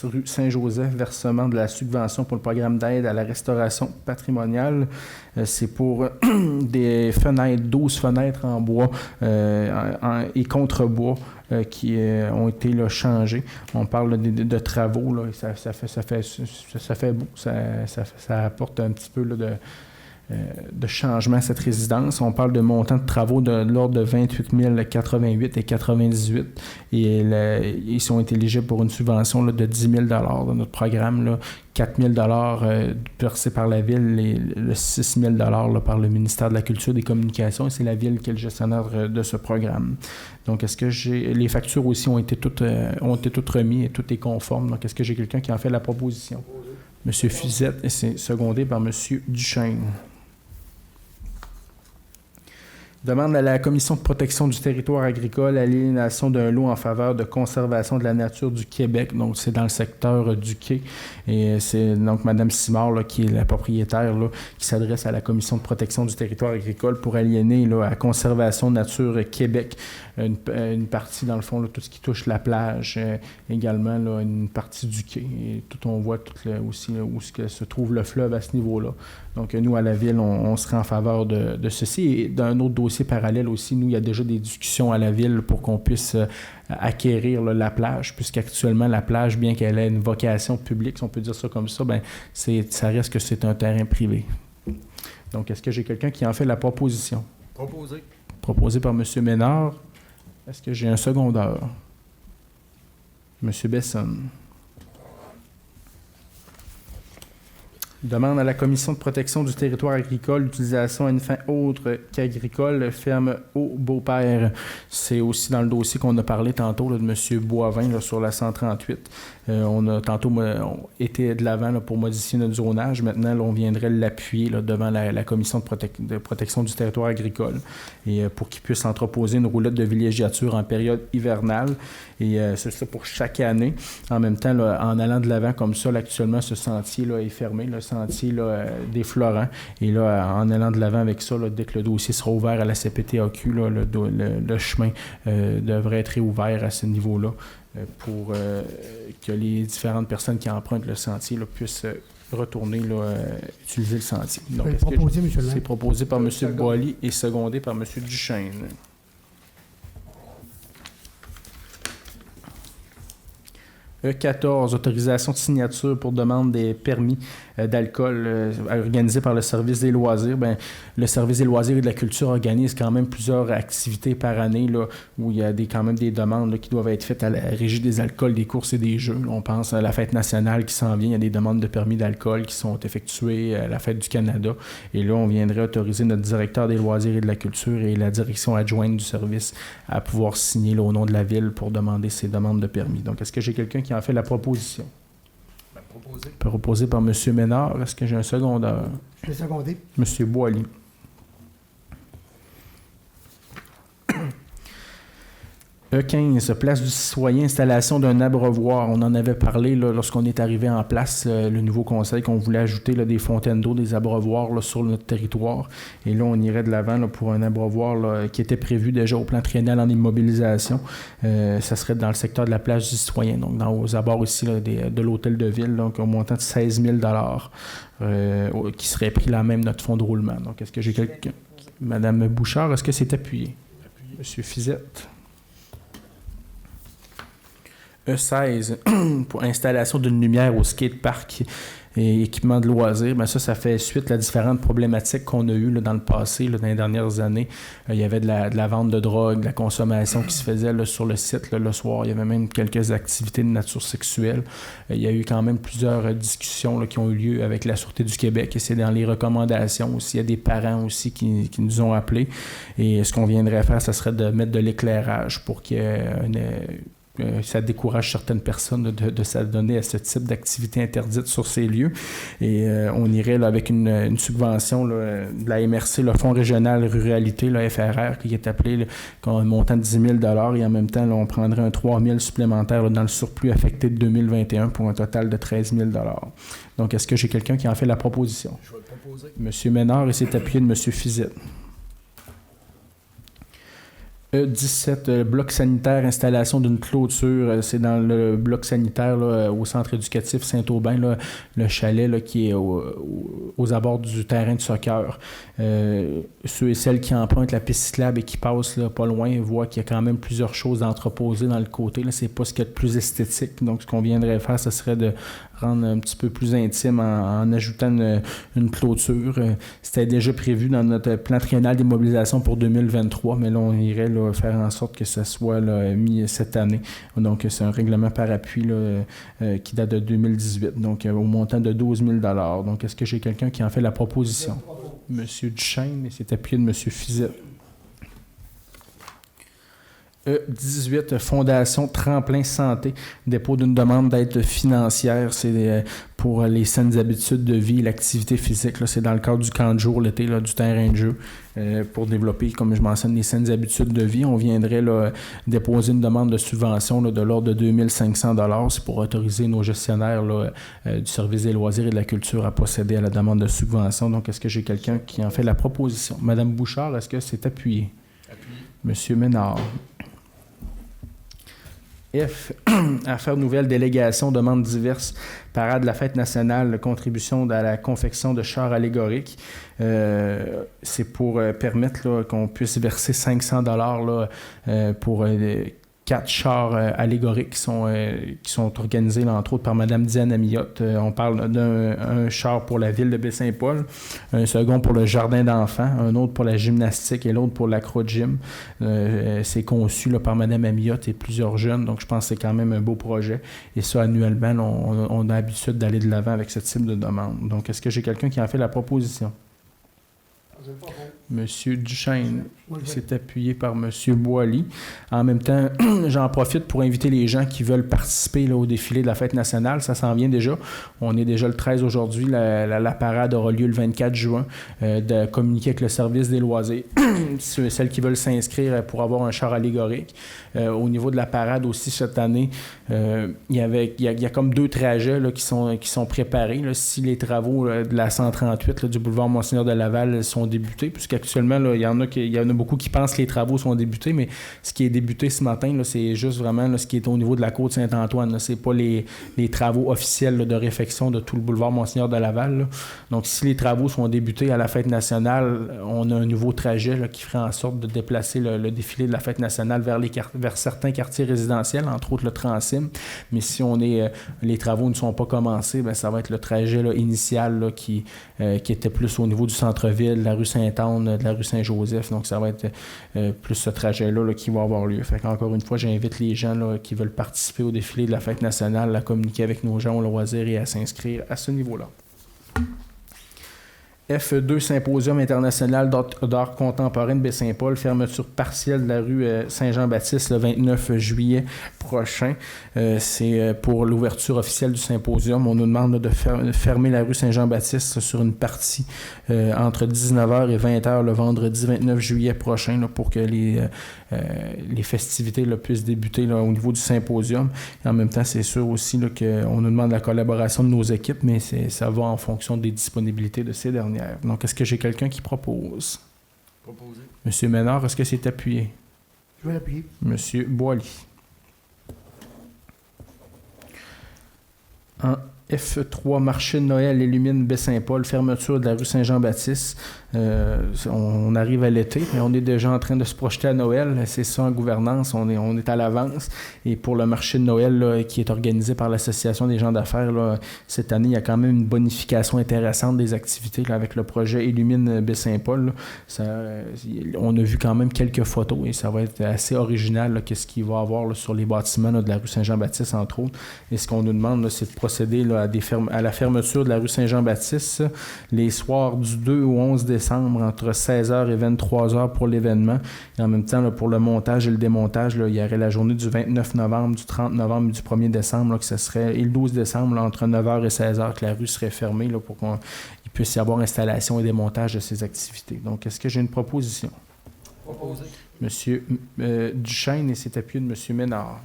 rue Saint-Joseph, versement de la subvention pour le programme d'aide à la restauration patrimoniale. C'est pour des fenêtres, 12 fenêtres en bois et contre-bois qui ont été là, changées. On parle de travaux, là, ça fait beau, ça apporte un petit peu là, de changement à cette résidence. On parle de montants de travaux de l'ordre de 28 088 et 98 et ils sont éligibles pour une subvention là, de 10 000 $ dans notre programme. Là, 4 000 $ versés par la ville et le 6 000 $ là, par le ministère de la Culture et des Communications. Et c'est la ville qui est le gestionnaire de ce programme. Donc, est-ce que les factures aussi ont été toutes remises et tout est conforme. Donc, est-ce que j'ai quelqu'un qui en fait la proposition? Monsieur Fuzette, et c'est secondé par Monsieur Duchesne. Demande à la Commission de protection du territoire agricole l'aliénation d'un lot en faveur de conservation de la nature du Québec. Donc, c'est dans le secteur du quai. Et c'est donc Mme Simard, là, qui est la propriétaire, là, qui s'adresse à la Commission de protection du territoire agricole pour aliéner là, à Conservation Nature Québec une partie, dans le fond, là, tout ce qui touche la plage, également là, une partie du quai. Et tout, on voit tout, là, aussi là, où se trouve le fleuve à ce niveau-là. Donc, nous, à la Ville, on serait en faveur de ceci. Et d'un autre dossier parallèle aussi, nous, il y a déjà des discussions à la Ville pour qu'on puisse acquérir là, la plage, puisqu'actuellement, la plage, bien qu'elle ait une vocation publique, si on peut dire ça comme ça, bien, ça reste que c'est un terrain privé. Donc, est-ce que j'ai quelqu'un qui en fait la proposition? Proposé. Proposé par M. Ménard. Est-ce que j'ai un secondeur? M. Besson. Demande à la Commission de protection du territoire agricole l'utilisation à une fin autre qu'agricole, ferme au Beaupère. C'est aussi dans le dossier qu'on a parlé tantôt là, de M. Boivin là, sur la 138. On a tantôt été de l'avant là, pour modifier notre zonage. Maintenant, là, on viendrait l'appuyer là, devant la Commission de protection du territoire agricole et pour qu'il puisse entreposer une roulotte de villégiature en période hivernale. Et c'est ça pour chaque année. En même temps, là, en allant de l'avant comme ça, là, actuellement, ce sentier là, est fermé, le sentier là, des Florents. Et là, en allant de l'avant avec ça, là, dès que le dossier sera ouvert à la CPTAQ, là, le chemin devrait être réouvert à ce niveau-là pour que les différentes personnes qui empruntent le sentier là, puissent retourner là, utiliser le sentier. Donc, c'est proposé par M. Boilly et secondé par M. Duchesne. E14, autorisation de signature pour demande des permis d'alcool organisés par le service des loisirs. Bien, le service des loisirs et de la culture organise quand même plusieurs activités par année là, où il y a quand même des demandes là, qui doivent être faites à la régie des alcools, des courses et des jeux. Là, on pense à la fête nationale qui s'en vient. Il y a des demandes de permis d'alcool qui sont effectuées à la fête du Canada. Et là, on viendrait autoriser notre directeur des loisirs et de la culture et la direction adjointe du service à pouvoir signer là, au nom de la ville pour demander ces demandes de permis. Donc, est-ce que j'ai quelqu'un qui en fait la proposition? Proposé par M. Ménard. Est-ce que j'ai un secondeur? Je vais seconder. M. Boilly. E15, place du citoyen, installation d'un abreuvoir. On en avait parlé là, lorsqu'on est arrivé en place, le nouveau conseil, qu'on voulait ajouter là, des fontaines d'eau, des abreuvoirs là, sur notre territoire. Et là, on irait de l'avant là, pour un abreuvoir là, qui était prévu déjà au plan triennal en immobilisation. Ça serait dans le secteur de la place du citoyen, donc aux abords ici là, de l'hôtel de ville, donc au montant de 16 000 qui serait pris là même notre fonds de roulement. Donc, est-ce que j'ai quelqu'un? Madame Bouchard, est-ce que c'est appuyé? Monsieur Fizette. E16, pour installation d'une lumière au skatepark et équipement de loisirs. Bien, ça fait suite à différentes problématiques qu'on a eues là, dans le passé, là, dans les dernières années. Il y avait de la vente de drogue, de la consommation qui se faisait là, sur le site là, le soir. Il y avait même quelques activités de nature sexuelle. Il y a eu quand même plusieurs discussions là, qui ont eu lieu avec la Sûreté du Québec et c'est dans les recommandations aussi. Il y a des parents aussi qui nous ont appelés. Et ce qu'on viendrait faire, ce serait de mettre de l'éclairage pour qu'il y ait ça décourage certaines personnes de s'adonner à ce type d'activité interdite sur ces lieux. Et on irait là, avec une subvention là, de la MRC, le Fonds régional ruralité, le FRR, qui est appelé là, un montant de 10 000 et en même temps, là, on prendrait un 3 000 supplémentaire là, dans le surplus affecté de 2021 pour un total de 13 000 Donc, est-ce que j'ai quelqu'un qui en fait la proposition? Je vais le proposer. Monsieur Ménard et c'est appuyé de Monsieur Fizette. E17, bloc sanitaire, installation d'une clôture. C'est dans le bloc sanitaire là, au centre éducatif Saint-Aubin, là, le chalet là, qui est aux abords du terrain de soccer. Ceux et celles qui empruntent la piste cyclable et qui passent là, pas loin voient qu'il y a quand même plusieurs choses entreposées dans le côté. Là. C'est pas ce qu'il y a de plus esthétique. Donc, ce qu'on viendrait faire, ce serait de rendre un petit peu plus intime en ajoutant une clôture. C'était déjà prévu dans notre plan triennal d'immobilisation pour 2023, mais là, on irait là, faire en sorte que ça soit là, mis cette année. Donc, c'est un règlement par appui là, qui date de 2018, donc au montant de 12 000 Donc, est-ce que j'ai quelqu'un qui en fait la proposition? Monsieur Duchesne, et c'est appuyé de Monsieur Fizette. E18, Fondation Tremplin Santé, dépôt d'une demande d'aide financière. C'est pour les saines habitudes de vie, l'activité physique. Là, c'est dans le cadre du camp de jour, l'été, là, du terrain de jeu, pour développer, comme je mentionne, les saines habitudes de vie. On viendrait là, déposer une demande de subvention là, de l'ordre de 2 500 $. C'est pour autoriser nos gestionnaires là, du service des loisirs et de la culture à procéder à la demande de subvention. Donc, est-ce que j'ai quelqu'un qui en fait la proposition? Madame Bouchard, est-ce que c'est appuyé? Appuyé. Monsieur Ménard. F, affaires nouvelles, délégation, demandes diverses, parade de la fête nationale, contribution à la confection de chars allégoriques. C'est pour permettre là, qu'on puisse verser 500 $ là, pour 4 chars allégoriques qui sont organisés, là, entre autres, par Mme Diane Amiotte. On parle d'un char pour la ville de Baie-Saint-Paul, un second pour le jardin d'enfants, un autre pour la gymnastique et l'autre pour l'acro-gym. C'est conçu là, par Mme Amiotte et plusieurs jeunes, donc je pense que c'est quand même un beau projet. Et ça, annuellement, on a l'habitude d'aller de l'avant avec ce type de demande. Donc, est-ce que j'ai quelqu'un qui en fait la proposition? Monsieur Duchesne s'est appuyé par Monsieur Boily. En même temps, j'en profite pour inviter les gens qui veulent participer là, au défilé de la Fête nationale. Ça s'en vient déjà. On est déjà le 13 aujourd'hui. La parade aura lieu le 24 juin. De communiquer avec le service des loisirs. Celles qui veulent s'inscrire pour avoir un char allégorique. Au niveau de la parade aussi cette année, il y a comme 2 trajets là, qui sont préparés. Là. Si les travaux de la 138 là, du boulevard Monseigneur de Laval sont débutés, puisqu'actuellement, là, il y en a beaucoup qui pensent que les travaux sont débutés, mais ce qui est débuté ce matin, là, c'est juste vraiment là, ce qui est au niveau de la côte Saint-Antoine. Ce n'est pas les travaux officiels là, de réfection de tout le boulevard Monseigneur de Laval. Là. Donc, si les travaux sont débutés à la Fête nationale, on a un nouveau trajet là, qui ferait en sorte de déplacer le défilé de la Fête nationale vers certains quartiers résidentiels, entre autres le Transim. Mais si les travaux ne sont pas commencés, bien, ça va être le trajet là, initial là, qui était plus au niveau du centre-ville, de la rue Sainte-Anne, de la rue Saint-Joseph. Donc, ça va être plus ce trajet-là là, qui va avoir lieu. Fait qu'encore une fois, j'invite les gens là, qui veulent participer au défilé de la Fête nationale à communiquer avec nos gens au loisir et à s'inscrire à ce niveau-là. F2, Symposium international d'art contemporain de Baie-Saint-Paul, fermeture partielle de la rue Saint-Jean-Baptiste le 29 juillet prochain. C'est pour l'ouverture officielle du symposium. On nous demande de fermer la rue Saint-Jean-Baptiste sur une partie entre 19h et 20h le vendredi 29 juillet prochain là, pour que les festivités là, puissent débuter là, au niveau du symposium. Et en même temps, c'est sûr aussi là, qu'on nous demande la collaboration de nos équipes, mais ça va en fonction des disponibilités de ces dernières. Donc, est-ce que j'ai quelqu'un qui propose? Proposé. Monsieur Ménard, est-ce que c'est appuyé? Je vais l'appuyer. Monsieur Boily. En F3, marché de Noël illumine Baie-Saint-Paul, fermeture de la rue Saint-Jean-Baptiste. On arrive à l'été, mais on est déjà en train de se projeter à Noël. C'est ça en gouvernance, on est à l'avance. Et pour le marché de Noël là, qui est organisé par l'Association des gens d'affaires, là, cette année, il y a quand même une bonification intéressante des activités là, avec le projet Illumine Baie-Saint-Paul. On a vu quand même quelques photos et ça va être assez original là, qu'est-ce qu'il va y avoir là, sur les bâtiments là, de la rue Saint-Jean-Baptiste, entre autres. Et ce qu'on nous demande, là, c'est de procéder là, à la fermeture de la rue Saint-Jean-Baptiste les soirs du 2 au 11 décembre entre 16h et 23h pour l'événement. Et en même temps, là, pour le montage et le démontage, là, il y aurait la journée du 29 novembre, du 30 novembre et du 1er décembre, là, que ce serait, et le 12 décembre, là, entre 9h et 16h, que la rue serait fermée là, pour qu'il puisse y avoir installation et démontage de ces activités. Donc, est-ce que j'ai une proposition? Proposé. Monsieur Duchesne et c'est appuyé de Monsieur Ménard.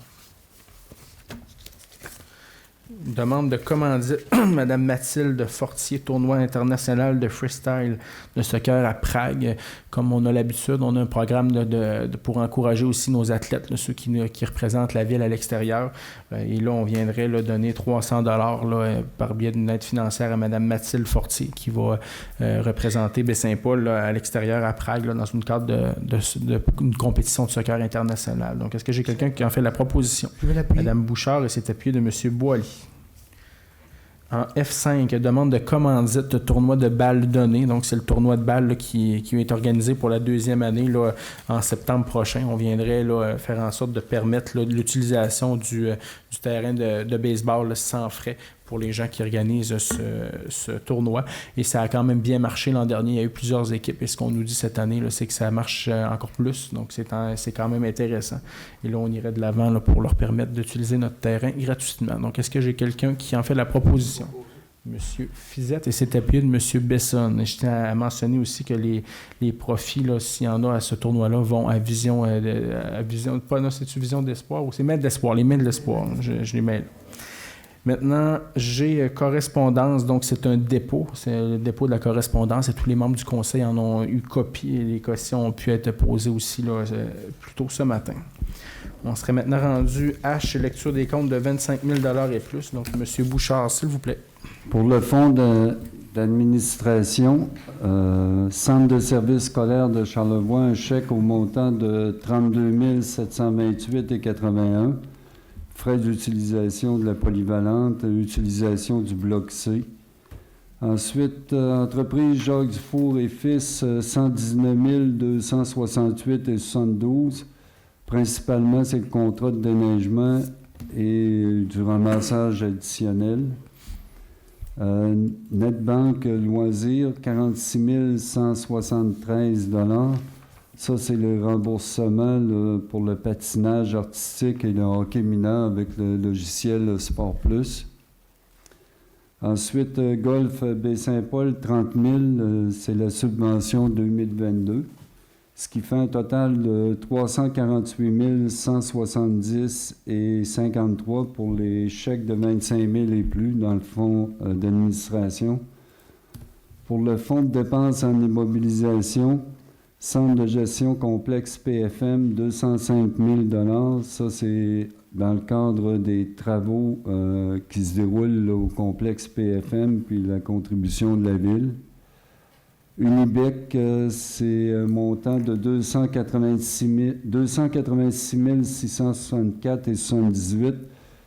Demande de commandite, Madame Mathilde Fortier, tournoi international de freestyle de soccer à Prague. Comme on a l'habitude, on a un programme pour encourager aussi nos athlètes, là, ceux qui représentent la ville à l'extérieur. Et là, on viendrait là, donner 300 $ par biais d'une aide financière à Madame Mathilde Fortier, qui va représenter Baie-Saint-Paul là, à l'extérieur à Prague, là, dans une cadre d'une compétition de soccer internationale. Donc, est-ce que j'ai quelqu'un qui en fait la proposition? Je vais l'appuyer. Madame Bouchard et c'est appuyé de Monsieur Boily. En F5, demande de commandite de tournoi de balles données. Donc, c'est le tournoi de balles là, qui est organisé pour la 2e année là, en septembre prochain. On viendrait là, faire en sorte de permettre là, l'utilisation du terrain de baseball là, sans frais pour les gens qui organisent ce tournoi. Et ça a quand même bien marché l'an dernier. Il y a eu plusieurs équipes. Et ce qu'on nous dit cette année, là, c'est que ça marche encore plus. Donc, c'est quand même intéressant. Et là, on irait de l'avant là, pour leur permettre d'utiliser notre terrain gratuitement. Donc, est-ce que j'ai quelqu'un qui en fait la proposition? Monsieur Fizette et c'est appuyé de Monsieur Besson. Je tiens à mentionner aussi que les profits, là, s'il y en a à ce tournoi-là, vont à Vision... c'est-tu Vision d'Espoir ou c'est Mains d'Espoir? Les Mains de l'Espoir. Je les mets là. Maintenant, j'ai correspondance, donc c'est un dépôt, c'est le dépôt de la correspondance et tous les membres du conseil en ont eu copie et les questions ont pu être posées aussi là, plus tôt ce matin. On serait maintenant rendu H, lecture des comptes de 25 000 $ et plus. Donc, M. Bouchard, s'il vous plaît. Pour le fonds d'administration, Centre de services scolaires de Charlevoix, un chèque au montant de 32 728,81. Frais d'utilisation de la polyvalente, utilisation du bloc C. Ensuite, entreprise Jacques Dufour et Fils, 119 268,72. Principalement, c'est le contrat de déneigement et du ramassage additionnel. Netbank Loisirs, 46 173 $. Ça, c'est le remboursement là, pour le patinage artistique et le hockey mineur avec le logiciel Sport Plus. Ensuite, Golf Baie-Saint-Paul, 30 000, c'est la subvention 2022, ce qui fait un total de 348 170,53 pour les chèques de 25 000 et plus dans le fonds d'administration. Pour le fonds de dépenses en immobilisation, Centre de gestion complexe PFM, 205 000 $. Ça, c'est dans le cadre des travaux qui se déroulent là, au complexe PFM, puis la contribution de la Ville. Unibec, c'est un montant de 286 664,78 $.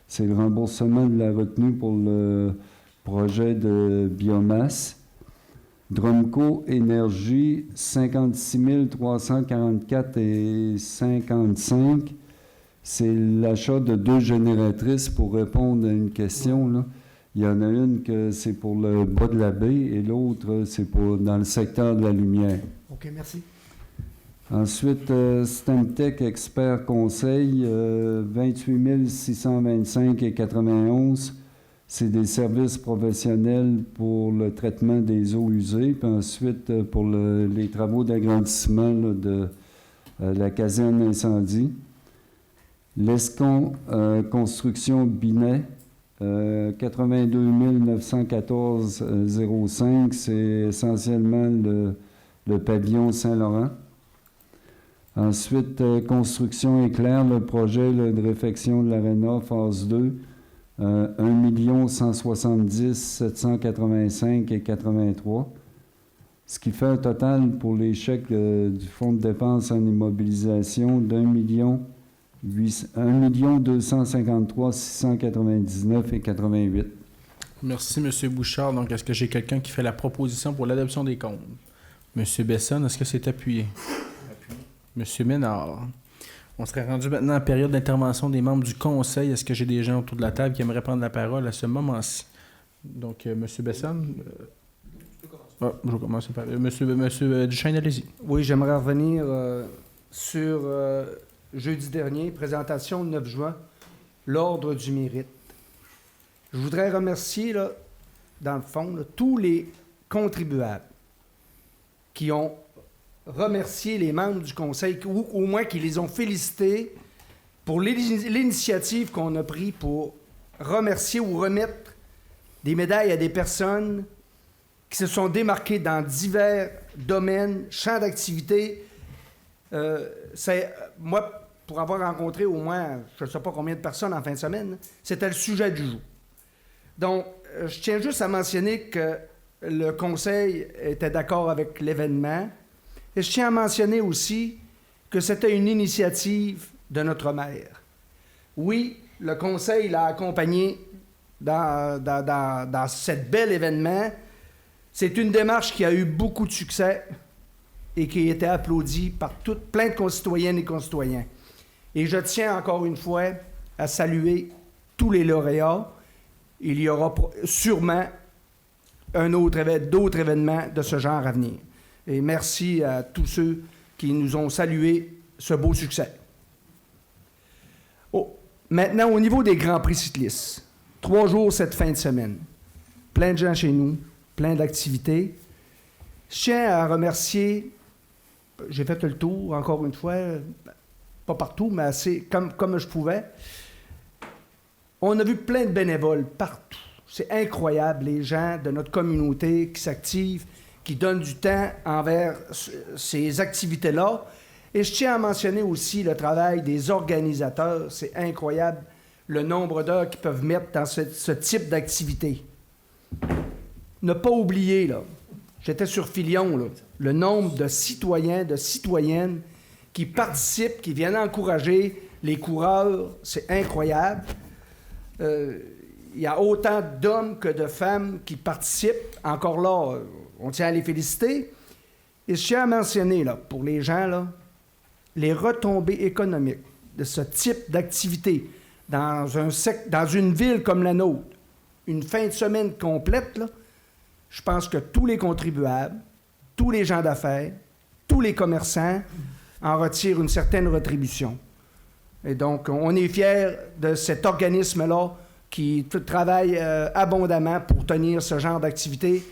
C'est le remboursement de la retenue pour le projet de biomasse. Drumco Énergie, 56 344,55 $. C'est l'achat de 2 génératrices pour répondre à une question, là. Il y en a une que c'est pour le bas de la baie et l'autre, c'est pour dans le secteur de la lumière. OK, merci. Ensuite, Stemtech Expert Conseil, 28 625,91 $. C'est des services professionnels pour le traitement des eaux usées, puis ensuite pour les travaux d'agrandissement là, de la caserne incendie. L'ESCON Construction Binet, 82 914,05 $. C'est essentiellement le pavillon Saint-Laurent. Ensuite, Construction Éclair, le projet là, de réfection de l'Aréna, phase 2. 1 170 785,83 $. Ce qui fait un total pour les chèques du fonds de dépenses en immobilisation d'1 253 699,88 $. Merci, M. Bouchard. Donc, est-ce que j'ai quelqu'un qui fait la proposition pour l'adoption des comptes? M. Besson, est-ce que c'est appuyé? M. Ménard. On serait rendu maintenant en période d'intervention des membres du Conseil. Est-ce que j'ai des gens autour de la table qui aimeraient prendre la parole à ce moment-ci? Donc, M. Besson. Je vais commencer par... Monsieur Duchesne, allez-y. Oui, j'aimerais revenir sur jeudi dernier, présentation le 9 juin, l'Ordre du mérite. Je voudrais remercier, là, dans le fond, là, tous les contribuables qui ont remercier les membres du Conseil, ou au moins qui les ont félicités pour l'initiative qu'on a prise pour remercier ou remettre des médailles à des personnes qui se sont démarquées dans divers domaines, champs d'activité. Moi, pour avoir rencontré au moins, je ne sais pas combien de personnes en fin de semaine, c'était le sujet du jour. Donc, je tiens juste à mentionner que le Conseil était d'accord avec l'événement. Et je tiens à mentionner aussi que c'était une initiative de notre maire. Oui, le Conseil l'a accompagné dans cet bel événement. C'est une démarche qui a eu beaucoup de succès et qui a été applaudie par plein de concitoyennes et concitoyens. Et je tiens encore une fois à saluer tous les lauréats. Il y aura sûrement d'autres événements de ce genre à venir. Et merci à tous ceux qui nous ont salué ce beau succès. Maintenant, au niveau des Grands Prix cyclistes, 3 jours cette fin de semaine. Plein de gens chez nous, plein d'activités. Je tiens à remercier, j'ai fait le tour encore une fois, pas partout, mais assez comme je pouvais. On a vu plein de bénévoles partout. C'est incroyable, les gens de notre communauté qui s'activent, qui donnent du temps envers ces activités-là. Et je tiens à mentionner aussi le travail des organisateurs. C'est incroyable le nombre d'heures qu'ils peuvent mettre dans ce type d'activité. ne pas oublier, là, j'étais sur Filion, là, le nombre de citoyens, de citoyennes qui participent, qui viennent encourager les coureurs, c'est incroyable. Il y a autant d'hommes que de femmes qui participent. Encore là, on tient à les féliciter. Et je tiens à mentionner, là, pour les gens, là, les retombées économiques de ce type d'activité dans une ville comme la nôtre, une fin de semaine complète, là, je pense que tous les contribuables, tous les gens d'affaires, tous les commerçants en retirent une certaine rétribution. Et donc, on est fiers de cet organisme-là qui travaille abondamment pour tenir ce genre d'activité.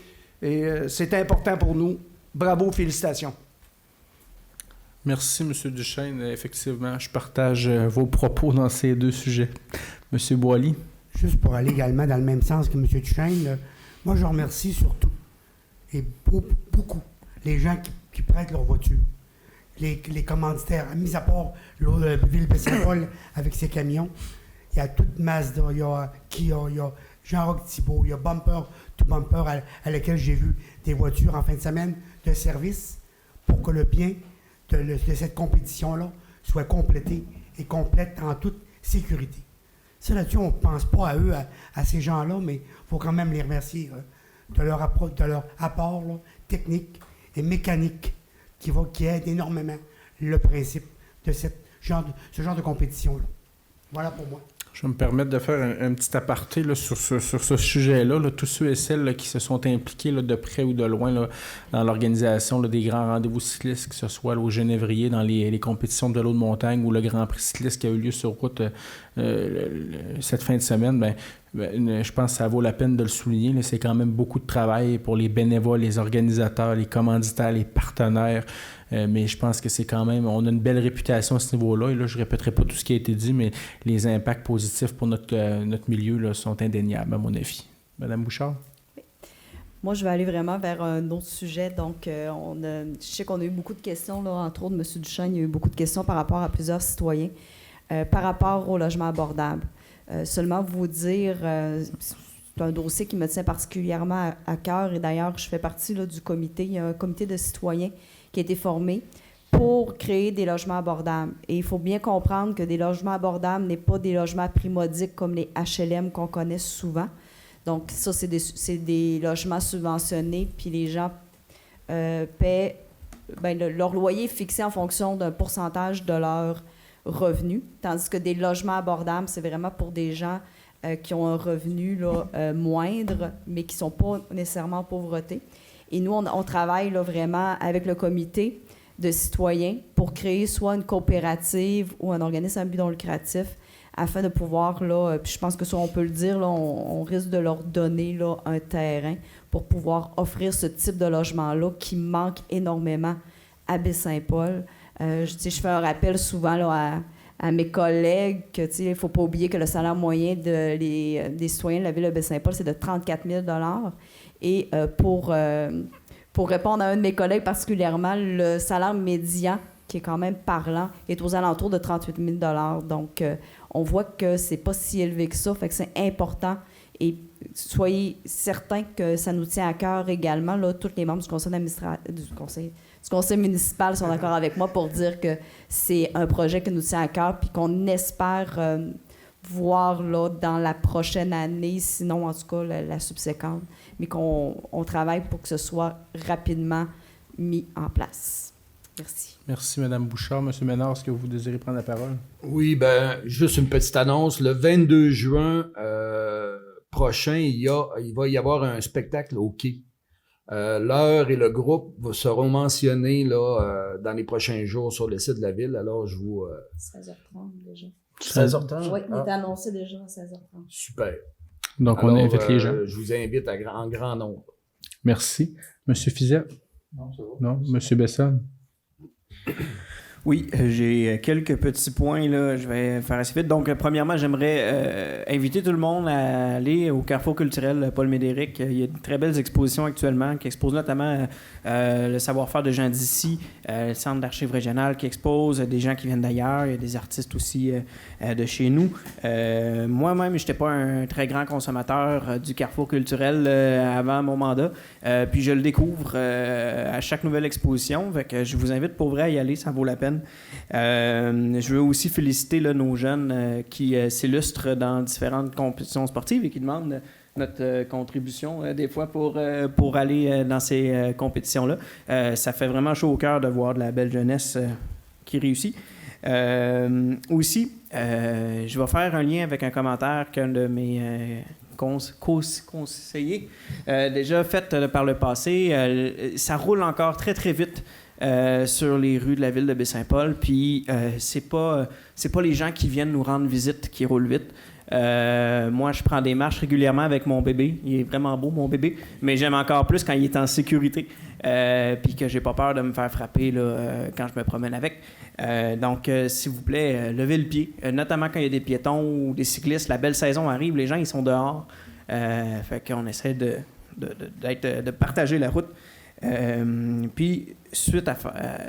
Et c'est important pour nous. Bravo, félicitations. Merci, M. Duchesne. Effectivement, je partage vos propos dans ces deux sujets. M. Boily. Juste pour aller également dans le même sens que M. Duchesne, moi, je remercie surtout, et beaucoup, les gens qui prêtent leur voiture, les commanditaires, mis à part la ville de Saint-Paul avec ses camions. Il y a toute Mazda, il y a Kia, il y a Jean-Roch Thibault, il y a Bumper to Bumper à laquelle j'ai vu des voitures en fin de semaine de service pour que le bien de cette compétition-là soit complété et complète en toute sécurité. Ça, là-dessus, on ne pense pas à eux, à ces gens-là, mais il faut quand même les remercier de leur apport là, technique et mécanique qui aide énormément le principe de ce genre de compétition-là. Voilà pour moi. Je vais me permettre de faire un petit aparté là, sur ce sujet-là. Là, tous ceux et celles là, qui se sont impliqués là, de près ou de loin là, dans l'organisation là, des grands rendez-vous cyclistes, que ce soit là, au Genévrier, dans les compétitions de vélo de montagne ou le Grand Prix cycliste qui a eu lieu sur route cette fin de semaine, je pense que ça vaut la peine de le souligner. Là, c'est quand même beaucoup de travail pour les bénévoles, les organisateurs, les commanditaires, les partenaires. Mais je pense que c'est quand même... On a une belle réputation à ce niveau-là. Et là, je ne répéterai pas tout ce qui a été dit, mais les impacts positifs pour notre milieu là, sont indéniables, à mon avis. Madame Bouchard? Oui. Moi, je vais aller vraiment vers un autre sujet. Donc, je sais qu'on a eu beaucoup de questions, là, entre autres, M. Duchesne, il y a eu beaucoup de questions par rapport à plusieurs citoyens, par rapport au logement abordable. Seulement vous dire... c'est un dossier qui me tient particulièrement à cœur. Et d'ailleurs, je fais partie là, du comité. Il y a un comité de citoyens qui a été formé pour créer des logements abordables. Et il faut bien comprendre que des logements abordables n'est pas des logements primodiques comme les HLM qu'on connaît souvent. Donc, ça, c'est des logements subventionnés, puis les gens paient... leur loyer est fixé en fonction d'un pourcentage de leur revenu, tandis que des logements abordables, c'est vraiment pour des gens qui ont un revenu là, moindre, mais qui ne sont pas nécessairement en pauvreté. Et nous, on travaille là, vraiment avec le comité de citoyens pour créer soit une coopérative ou un organisme à but non lucratif afin de pouvoir, là, puis je pense que ça, on peut le dire, là, on risque de leur donner là, un terrain pour pouvoir offrir ce type de logement-là qui manque énormément à Baie-Saint-Paul. Je fais un rappel souvent là, à mes collègues que, il ne faut pas oublier que le salaire moyen des citoyens de la ville de Baie-Saint-Paul, c'est de 34 000 $. Et pour répondre à un de mes collègues particulièrement, le salaire médian, qui est quand même parlant, est aux alentours de 38 000 $. Donc, on voit que c'est pas si élevé que ça, fait que c'est important. Et soyez certains que ça nous tient à cœur également. Là, tous les membres du conseil municipal sont d'accord avec moi pour dire que c'est un projet qui nous tient à cœur puis qu'on espère voir là, dans la prochaine année, sinon en tout cas la subséquente, mais qu'on travaille pour que ce soit rapidement mis en place. Merci. Merci, Mme Bouchard. M. Ménard, est-ce que vous désirez prendre la parole? Oui, juste une petite annonce. Le 22 juin prochain, il va y avoir un spectacle au quai. L'heure et le groupe seront mentionnés là, dans les prochains jours sur le site de la ville. Alors, je vous... 16h30 déjà. 16h30? Oui, il est annoncé déjà à 16h30. Super. Donc, alors, on invite les gens. Je vous invite en grand nombre. Merci. M. Fizet? Non, ça va. Non? M. Besson? Oui, j'ai quelques petits points, là. Je vais faire assez vite. Donc, premièrement, j'aimerais inviter tout le monde à aller au Carrefour culturel Paul Médéric. Il y a de très belles expositions actuellement qui exposent notamment le savoir-faire de gens d'ici, le Centre d'archives régional qui expose des gens qui viennent d'ailleurs. Il y a des artistes aussi de chez nous. Moi-même, je n'étais pas un très grand consommateur du Carrefour culturel avant mon mandat. Puis je le découvre à chaque nouvelle exposition. Fait que je vous invite pour vrai à y aller, ça vaut la peine. Je veux aussi féliciter là, nos jeunes qui s'illustrent dans différentes compétitions sportives et qui demandent notre contribution des fois pour aller dans ces compétitions-là. Ça fait vraiment chaud au cœur de voir de la belle jeunesse qui réussit. Aussi, je vais faire un lien avec un commentaire qu'un de mes conseillers déjà fait par le passé. Ça roule encore très, très vite. Sur les rues de la ville de Baie-Saint-Paul. Puis c'est pas les gens qui viennent nous rendre visite qui roulent vite. Moi, je prends des marches régulièrement avec mon bébé. Il est vraiment beau, mon bébé. Mais j'aime encore plus quand il est en sécurité. Puis que j'ai pas peur de me faire frapper là, quand je me promène avec. Donc, s'il vous plaît, levez le pied. Notamment quand il y a des piétons ou des cyclistes. La belle saison arrive. Les gens, ils sont dehors. Fait qu'on essaie de partager la route. Puis, suite à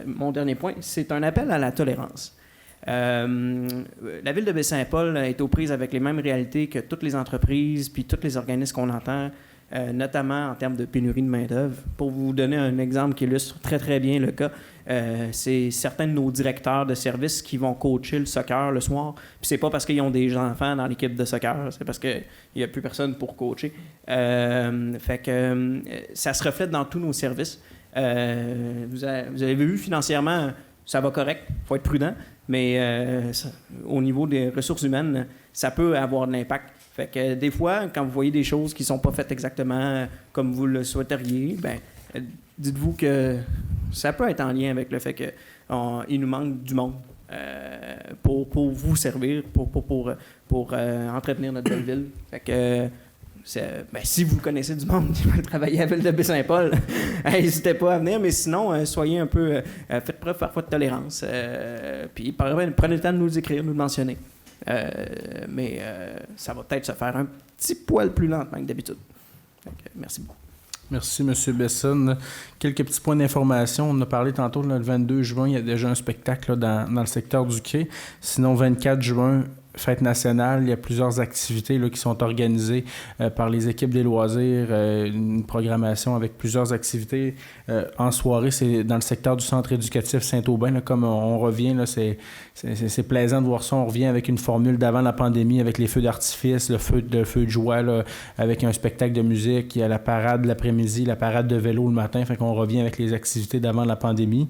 mon dernier point, c'est un appel à la tolérance. La ville de Baie-Saint-Paul est aux prises avec les mêmes réalités que toutes les entreprises puis tous les organismes qu'on entend, notamment en termes de pénurie de main-d'œuvre. Pour vous donner un exemple qui illustre très, très bien le cas, c'est certains de nos directeurs de services qui vont coacher le soccer le soir. Puis c'est pas parce qu'ils ont des enfants dans l'équipe de soccer, c'est parce qu'il n'y a plus personne pour coacher. Fait que ça se reflète dans tous nos services. Vous avez vu, financièrement, ça va correct, il faut être prudent, mais au niveau des ressources humaines, ça peut avoir de l'impact. Fait que des fois, quand vous voyez des choses qui ne sont pas faites exactement comme vous le souhaiteriez, ben dites-vous que ça peut être en lien avec le fait qu'il nous manque du monde pour vous servir, pour entretenir notre belle ville. Fait que si vous connaissez du monde qui veut travailler à la ville de Baie-Saint-Paul, n'hésitez pas à venir, mais sinon, soyez un peu... faites preuve parfois de tolérance. Puis prenez le temps de nous écrire, nous le mentionner. Mais ça va peut-être se faire un petit poil plus lentement que d'habitude. Merci beaucoup. Merci, M. Besson. Quelques petits points d'information. On a parlé tantôt, le 22 juin, il y a déjà un spectacle là, dans le secteur du quai. Sinon, 24 juin, fête nationale, il y a plusieurs activités là, qui sont organisées par les équipes des loisirs, une programmation avec plusieurs activités. En soirée, c'est dans le secteur du centre éducatif Saint-Aubin, là, comme on revient, là, c'est plaisant de voir ça. On revient avec une formule d'avant la pandémie, avec les feux d'artifice, le feu de joie, là, avec un spectacle de musique. Il y a la parade l'après-midi, la parade de vélo le matin, fait qu'on revient avec les activités d'avant la pandémie.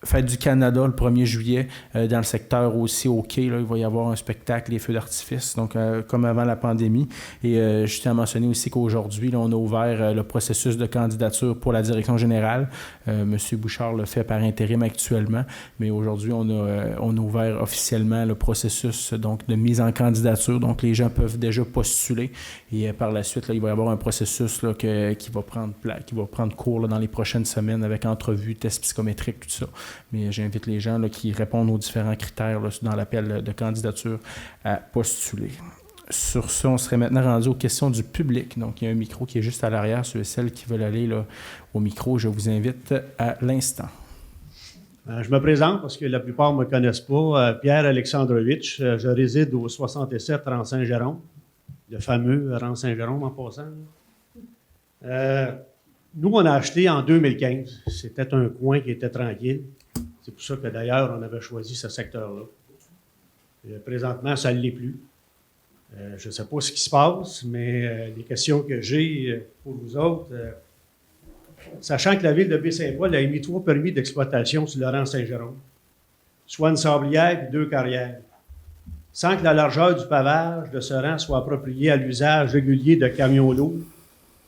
Fête du Canada, le 1er juillet, dans le secteur aussi au quai, là, il va y avoir un spectacle, les feux d'artifice, donc comme avant la pandémie. Et je tiens à mentionner aussi qu'aujourd'hui, là, on a ouvert le processus de candidature pour la direction générale. M. Bouchard le fait par intérim actuellement, mais aujourd'hui, on a ouvert officiellement le processus donc, de mise en candidature. Donc, les gens peuvent déjà postuler. Et par la suite, là, il va y avoir un processus là, qui va prendre cours là, dans les prochaines semaines avec entrevues, tests psychométriques, tout ça. Mais j'invite les gens là, qui répondent aux différents critères là, dans l'appel de candidature à postuler. Sur ça, on serait maintenant rendu aux questions du public. Donc, il y a un micro qui est juste à l'arrière. Ceux et celles qui veulent aller là, au micro, je vous invite à l'instant. Je me présente parce que la plupart ne me connaissent pas. Pierre Alexandrovitch. Je réside au 67 rang Saint-Jérôme, le fameux rang Saint-Jérôme en passant. Nous, on a acheté en 2015. C'était un coin qui était tranquille. C'est pour ça que d'ailleurs, on avait choisi ce secteur-là. Présentement, ça ne l'est plus. Je ne sais pas ce qui se passe, mais les questions que j'ai pour vous autres, sachant que la ville de Baie-Saint-Paul a émis 3 permis d'exploitation sur le rang Saint-Jérôme, soit une sablière et 2 carrières, sans que la largeur du pavage de ce rang soit appropriée à l'usage régulier de camions lourds,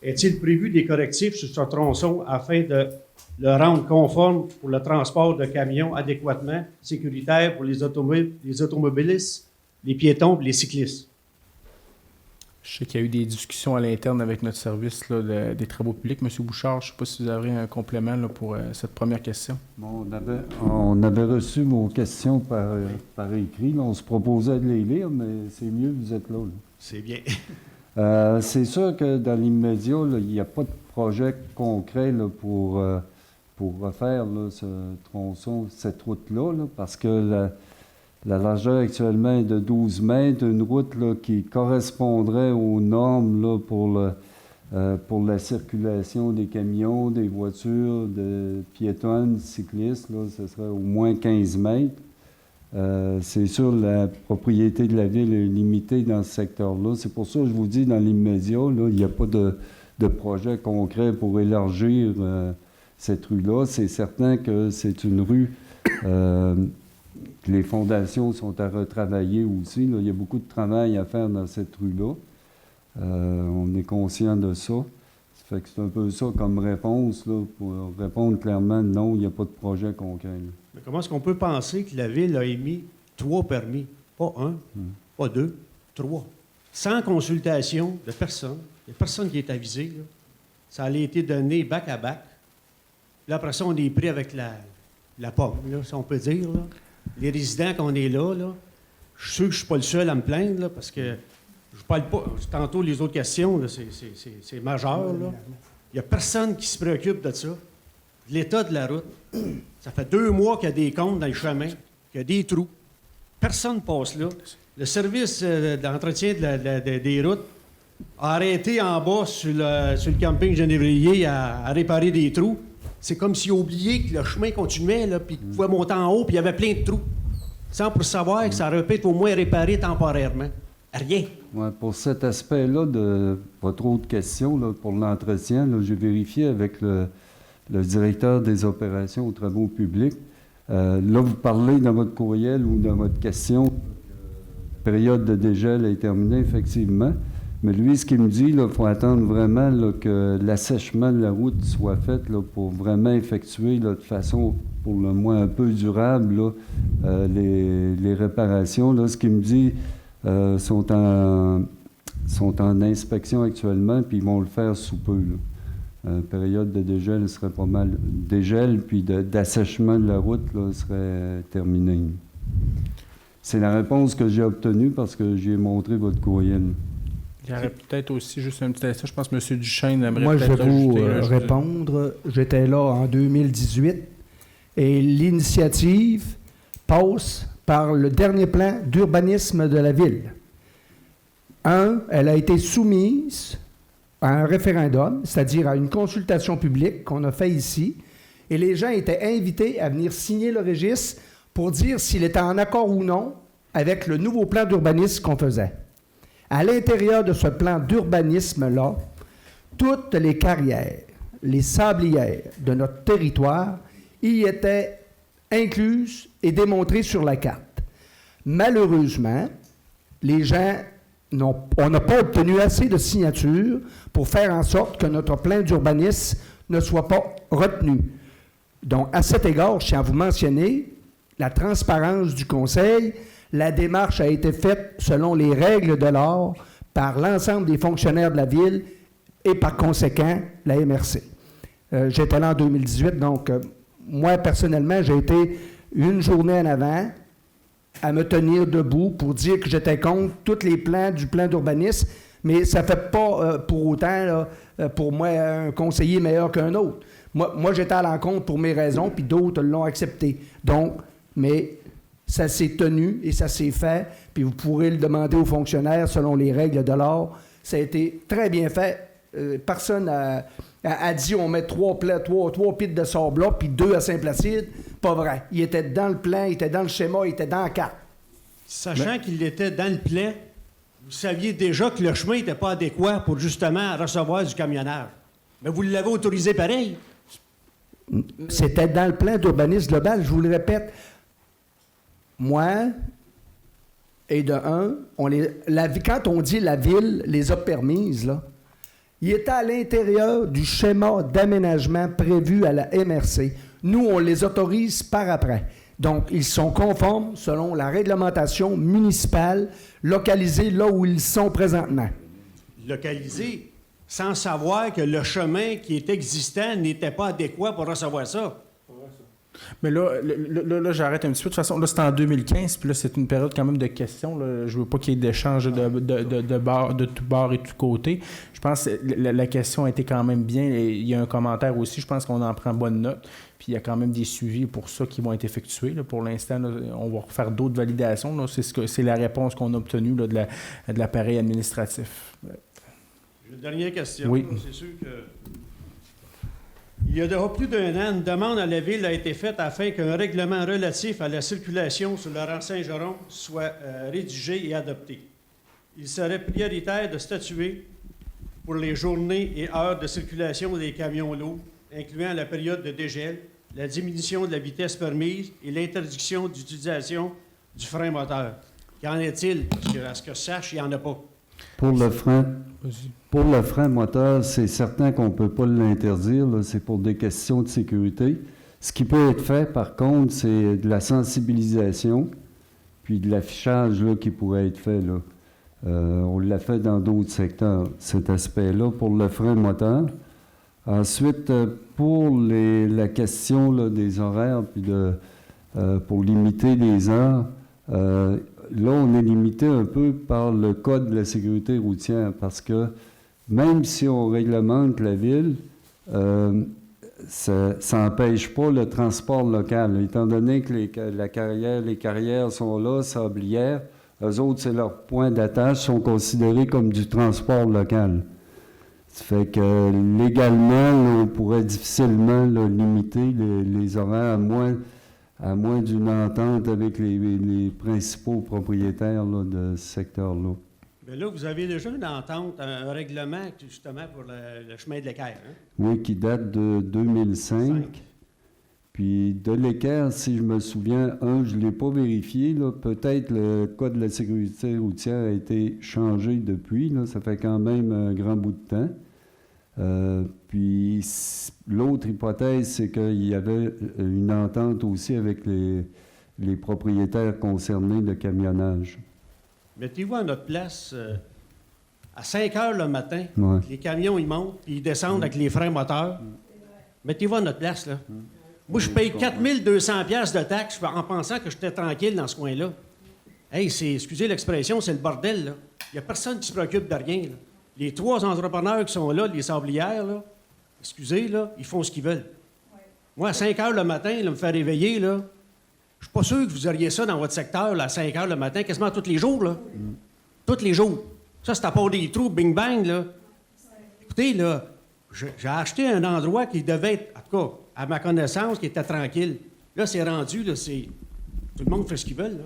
est-il prévu des correctifs sur ce tronçon afin de le rendre conforme pour le transport de camions adéquatement sécuritaire pour les automobilistes, les piétons et les cyclistes? Je sais qu'il y a eu des discussions à l'interne avec notre service là, des travaux publics. Monsieur Bouchard, je ne sais pas si vous avez un complément là, pour cette première question. Bon, on avait reçu vos questions par écrit. Là, on se proposait de les lire, mais c'est mieux, vous êtes là. C'est bien. C'est sûr que dans l'immédiat, il n'y a pas de projet concret là, pour refaire là, ce tronçon, cette route-là, là, parce que la largeur actuellement est de 12 mètres, une route là, qui correspondrait aux normes là, pour la circulation des camions, des voitures, de piétonnes, cyclistes, là, ce serait au moins 15 mètres. C'est sûr, la propriété de la ville est limitée dans ce secteur-là. C'est pour ça que je vous dis, dans l'immédiat, là, il n'y a pas de projet concret pour élargir cette rue-là. C'est certain que c'est une rue que les fondations sont à retravailler aussi. Là. Il y a beaucoup de travail à faire dans cette rue-là. On est conscient de ça. Ça fait que c'est un peu ça comme réponse, là, pour répondre clairement, non, il n'y a pas de projet concret. Là. Mais comment est-ce qu'on peut penser que la Ville a émis 3 permis? Pas 1, pas 2, 3. Sans consultation de personne. Il n'y a personne qui est avisé. Là. Ça a été donné bac à bac. Là, après ça, on est pris avec la pomme, là, si on peut dire. Là. Les résidents qu'on est là, je suis sûr que je ne suis pas le seul à me plaindre, là, parce que je parle pas. Tantôt, les autres questions, là, c'est majeur. Là. Il n'y a personne qui se préoccupe de ça. L'état de la route. Ça fait 2 mois qu'il y a des comptes dans le chemin, qu'il y a des trous. Personne ne passe là. Le service d'entretien des routes a arrêté en bas sur le camping Genévrier à réparer des trous. C'est comme s'il oubliait que le chemin continuait, là, puis qu'il pouvait monter en haut, puis il y avait plein de trous. Sans pour savoir que ça aurait pu être au moins réparé temporairement. Rien. Ouais, pour cet aspect-là, pas trop de questions là, pour l'entretien, là, j'ai vérifié avec le directeur des opérations aux travaux publics. Là, vous parlez dans votre courriel ou dans votre question, la période de dégel est terminée, effectivement. Mais lui, ce qu'il me dit, il faut attendre vraiment là, que l'assèchement de la route soit fait là, pour vraiment effectuer là, de façon, pour le moins un peu durable, là, les réparations. Là, ce qu'il me dit, sont en inspection actuellement, puis ils vont le faire sous peu. Période de dégel serait pas mal. Dégel, puis d'assèchement de la route là, serait terminé. C'est la réponse que j'ai obtenue parce que j'ai montré votre courriel. Il y aurait peut-être aussi juste un petit instant. Je pense que M. Duchesne aimerait Moi, peut-être je vais vous rajouter, répondre. J'étais là en 2018 et l'initiative passe par le dernier plan d'urbanisme de la ville. Elle a été soumise à un référendum, c'est-à-dire à une consultation publique qu'on a fait ici, et les gens étaient invités à venir signer le registre pour dire s'il était en accord ou non avec le nouveau plan d'urbanisme qu'on faisait. À l'intérieur de ce plan d'urbanisme-là, toutes les carrières, les sablières de notre territoire y étaient incluses et démontrées sur la carte. Malheureusement, les gens on n'a pas obtenu assez de signatures pour faire en sorte que notre plan d'urbanisme ne soit pas retenu. Donc, à cet égard, je tiens à vous mentionner la transparence du Conseil. La démarche a été faite selon les règles de l'art par l'ensemble des fonctionnaires de la Ville et par conséquent, la MRC. J'étais là en 2018, donc moi, personnellement, j'ai été une journée en avant à me tenir debout pour dire que j'étais contre tous les plans du plan d'urbanisme, mais ça ne fait pas pour autant, là, pour moi, un conseiller meilleur qu'un autre. Moi, j'étais à l'encontre pour mes raisons, puis d'autres l'ont accepté. Donc, mais ça s'est tenu et ça s'est fait, puis vous pourrez le demander aux fonctionnaires selon les règles de l'art. Ça a été très bien fait. Personne a dit on met 3 pites de sable là, puis 2 à Saint-Placide. Pas vrai. Il était dans le plan, il était dans le schéma, il était dans la carte. Sachant qu'il était dans le plan, vous saviez déjà que le chemin n'était pas adéquat pour justement recevoir du camionnage. Mais vous l'avez autorisé pareil. C'était dans le plan d'urbanisme global, je vous le répète. Moi, et de un, quand on dit la Ville les a permises, là, il était à l'intérieur du schéma d'aménagement prévu à la MRC. Nous, on les autorise par après. Donc, ils sont conformes selon la réglementation municipale localisée là où ils sont présentement. localisé sans savoir que le chemin qui est existant n'était pas adéquat pour recevoir ça. Mais là, j'arrête un petit peu. De toute façon, là, c'est en 2015, puis là, c'est une période quand même de questions. Là. Je veux pas qu'il y ait d'échanges de tout bord et tout côté. Je pense que la question a été quand même bien. Il y a un commentaire aussi, je pense qu'on en prend bonne note. Puis il y a quand même des suivis pour ça qui vont être effectués. Là. Pour l'instant, là, on va refaire d'autres validations. Là. C'est la réponse qu'on a obtenue là, de l'appareil administratif. J'ai une dernière question. Oui. C'est sûr que... Il y a déjà plus d'un an, une demande à la Ville a été faite afin qu'un règlement relatif à la circulation sur le rang Saint-Jérôme soit rédigé et adopté. Il serait prioritaire de statuer pour les journées et heures de circulation des camions lourds, incluant la période de dégel, la diminution de la vitesse permise et l'interdiction d'utilisation du frein moteur. Qu'en est-il? Parce que, à ce que je sache, il n'y en a pas. Pour le frein moteur, c'est certain qu'on ne peut pas l'interdire. Là, c'est pour des questions de sécurité. Ce qui peut être fait, par contre, c'est de la sensibilisation, puis de l'affichage là, qui pourrait être fait. Là. On l'a fait dans d'autres secteurs, cet aspect-là, pour le frein moteur. Ensuite, pour la question là, des horaires, puis pour limiter les heures, là, on est limité un peu par le Code de la sécurité routière, parce que même si on réglemente la ville, ça n'empêche pas le transport local. Étant donné que les carrières sont là, sablières, eux autres, c'est leur point d'attache, sont considérés comme du transport local. Ça fait que légalement, là, on pourrait difficilement là, limiter les horaires à moins d'une entente avec les principaux propriétaires là, de ce secteur-là. Bien là, vous avez déjà une entente, un règlement justement pour le chemin de l'Équerre. Hein? Oui, qui date de 2005. Puis de l'Équerre, si je me souviens, je ne l'ai pas vérifié, là, peut-être le Code de la sécurité routière a été changé depuis, là, ça fait quand même un grand bout de temps. Puis l'autre hypothèse, c'est qu'il y avait une entente aussi avec les propriétaires concernés de camionnage. Mettez-vous à notre place à 5 heures le matin, Ouais. les camions ils montent, puis ils descendent avec les freins moteurs. Mettez-vous à notre place, là. Moi, je paye 4200 $ de taxes en pensant que j'étais tranquille dans ce coin-là. Hey, excusez l'expression, c'est le bordel, là. Il n'y a personne qui se préoccupe de rien, là. Les 3 entrepreneurs qui sont là, les sablières, là, excusez, là, ils font ce qu'ils veulent. Moi, à 5 heures le matin, là, me faire réveiller, là, je suis pas sûr que vous auriez ça dans votre secteur, là, à 5 heures le matin, quasiment tous les jours, là. Tous les jours. Ça, c'est à part des trous, bing-bang, là. Écoutez, là, j'ai acheté un endroit qui devait être, en tout cas, à ma connaissance, qui était tranquille. Là, c'est rendu, là, tout le monde fait ce qu'il veut, là.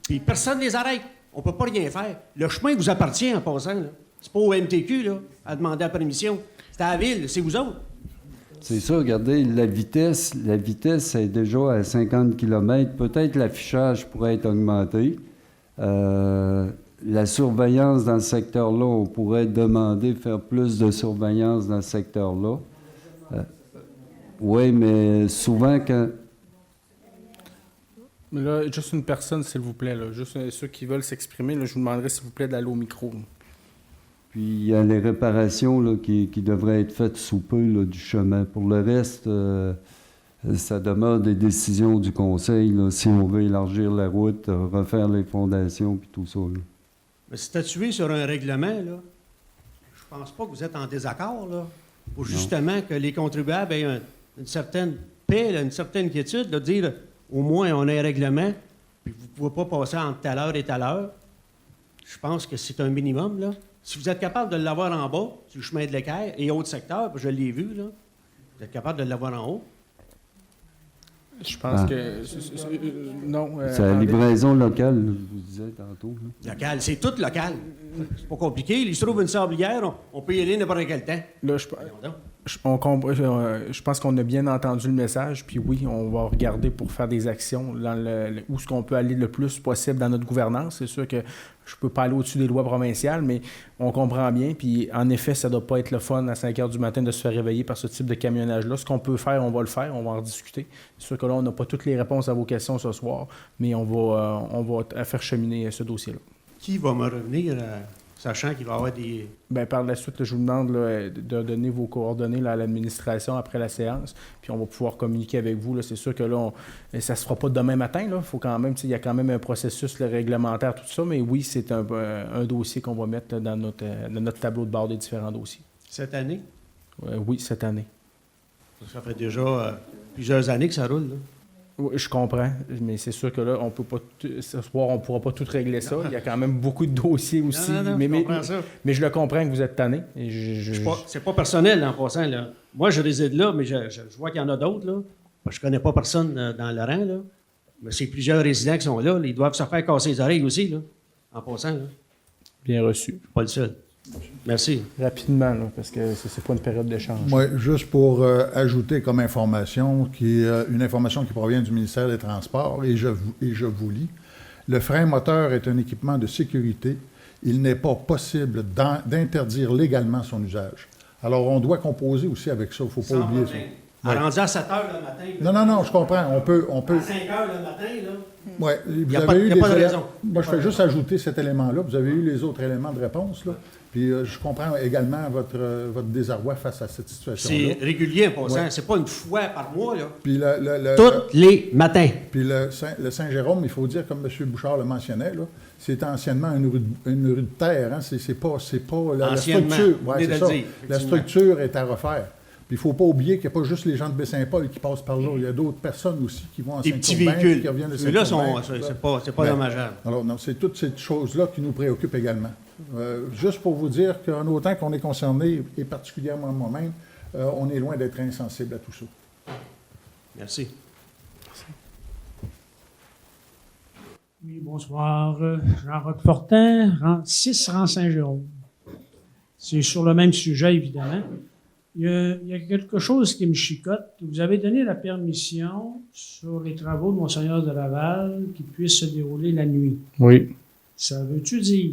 Puis personne ne les arrête. On peut pas rien faire. Le chemin vous appartient en passant, là. C'est pas au MTQ, là, à demander la permission. C'est à la ville, c'est vous autres. C'est ça, regardez, la vitesse est déjà à 50 km. Peut-être l'affichage pourrait être augmenté. La surveillance dans ce secteur-là, on pourrait demander de faire plus de surveillance dans ce secteur-là. Oui, mais souvent quand... Là, juste une personne, s'il vous plaît. Là. Juste ceux qui veulent s'exprimer, là, je vous demanderai, s'il vous plaît, d'aller au micro. Puis il y a les réparations là, qui devraient être faites sous peu là, du chemin. Pour le reste, ça demeure des décisions du conseil, là, si on veut élargir la route, refaire les fondations, puis tout ça. Là. Mais statuer sur un règlement, là, je pense pas que vous êtes en désaccord, là, pour justement que les contribuables aient une certaine paix, là, une certaine quiétude, de dire au moins on a un règlement, puis vous ne pouvez pas passer entre telle heure et telle heure. Je pense que c'est un minimum, là. Si vous êtes capable de l'avoir en bas, sur le chemin de l'Équerre et autres secteurs, je l'ai vu, là, vous êtes capable de l'avoir en haut. Je pense que... non. C'est la livraison locale, là, je vous disais tantôt. Là. Local, c'est tout local. C'est pas compliqué. Il se trouve une sablière, on peut y aller n'importe quel temps. Là, je pense qu'on a bien entendu le message, puis oui, on va regarder pour faire des actions dans où est-ce qu'on peut aller le plus possible dans notre gouvernance. C'est sûr que je ne peux pas aller au-dessus des lois provinciales, mais on comprend bien. Puis en effet, ça ne doit pas être le fun à 5 heures du matin de se faire réveiller par ce type de camionnage-là. Ce qu'on peut faire, on va le faire, on va en discuter. C'est sûr que là, on n'a pas toutes les réponses à vos questions ce soir, mais on va faire cheminer ce dossier-là. Qui va me revenir sachant qu'il va y avoir des... Ben, par la suite, là, je vous demande là, de donner vos coordonnées là, à l'administration après la séance, puis on va pouvoir communiquer avec vous. Là. C'est sûr que là, ça ne se fera pas demain matin. Là. Faut quand même, il y a quand même un processus là, réglementaire, tout ça, mais oui, c'est un dossier qu'on va mettre là, dans notre tableau de bord des différents dossiers. Cette année? Oui, cette année. Ça fait déjà plusieurs années que ça roule, là. Oui, je comprends, mais c'est sûr que là, on peut pas ce soir, on ne pourra pas tout régler ça. Il y a quand même beaucoup de dossiers aussi. Non, je comprends ça. Mais je le comprends que vous êtes tanné. C'est pas personnel en passant. Là. Moi, je réside là, mais je vois qu'il y en a d'autres. Là. Je connais pas personne dans le rang. Là. Mais c'est plusieurs résidents qui sont là. Ils doivent se faire casser les oreilles aussi, là, en passant. Là. Bien reçu. Pas le seul. Merci. Rapidement, là, parce que c'est pas une période d'échange. Oui, juste pour ajouter comme information, une information qui provient du ministère des Transports, et je vous lis. Le frein moteur est un équipement de sécurité. Il n'est pas possible d'interdire légalement son usage. Alors, on doit composer aussi avec ça. Il ne faut pas oublier ça. Ouais. Rendu à 7 heures le matin. Non, je comprends. On peut... À 5 heures le matin, là. Oui, il n'y a pas de raison. Moi, je fais juste ajouter cet élément-là. Vous avez eu les autres éléments de réponse, là. Puis je comprends également votre désarroi face à cette situation-là. C'est régulier en passant. Ouais. C'est pas une fois par mois, là. Puis tous les matins. Puis le Saint-Jérôme, il faut dire, comme M. Bouchard le mentionnait, là, c'était anciennement une rue de terre. Hein? C'est pas la structure. Ouais, c'est ça. La structure est à refaire. Puis il ne faut pas oublier qu'il n'y a pas juste les gens de Baie-Saint-Paul qui passent par là. Il y a d'autres personnes aussi qui vont en Saint-Urbain. Des petits véhicules. Qui reviennent de Saint-Urbain. Là, c'est pas dommageable. Alors, non, c'est toutes ces choses-là qui nous préoccupent également. Juste pour vous dire qu'en autant qu'on est concerné, et particulièrement moi-même, on est loin d'être insensible à tout ça. Merci. Oui, bonsoir. Jean-Roch Fortin, 6 rang Saint-Jérôme. C'est sur le même sujet, évidemment. Il y a quelque chose qui me chicote. Vous avez donné la permission sur les travaux de Monseigneur de Laval qui puissent se dérouler la nuit. Oui. Ça veut-tu dire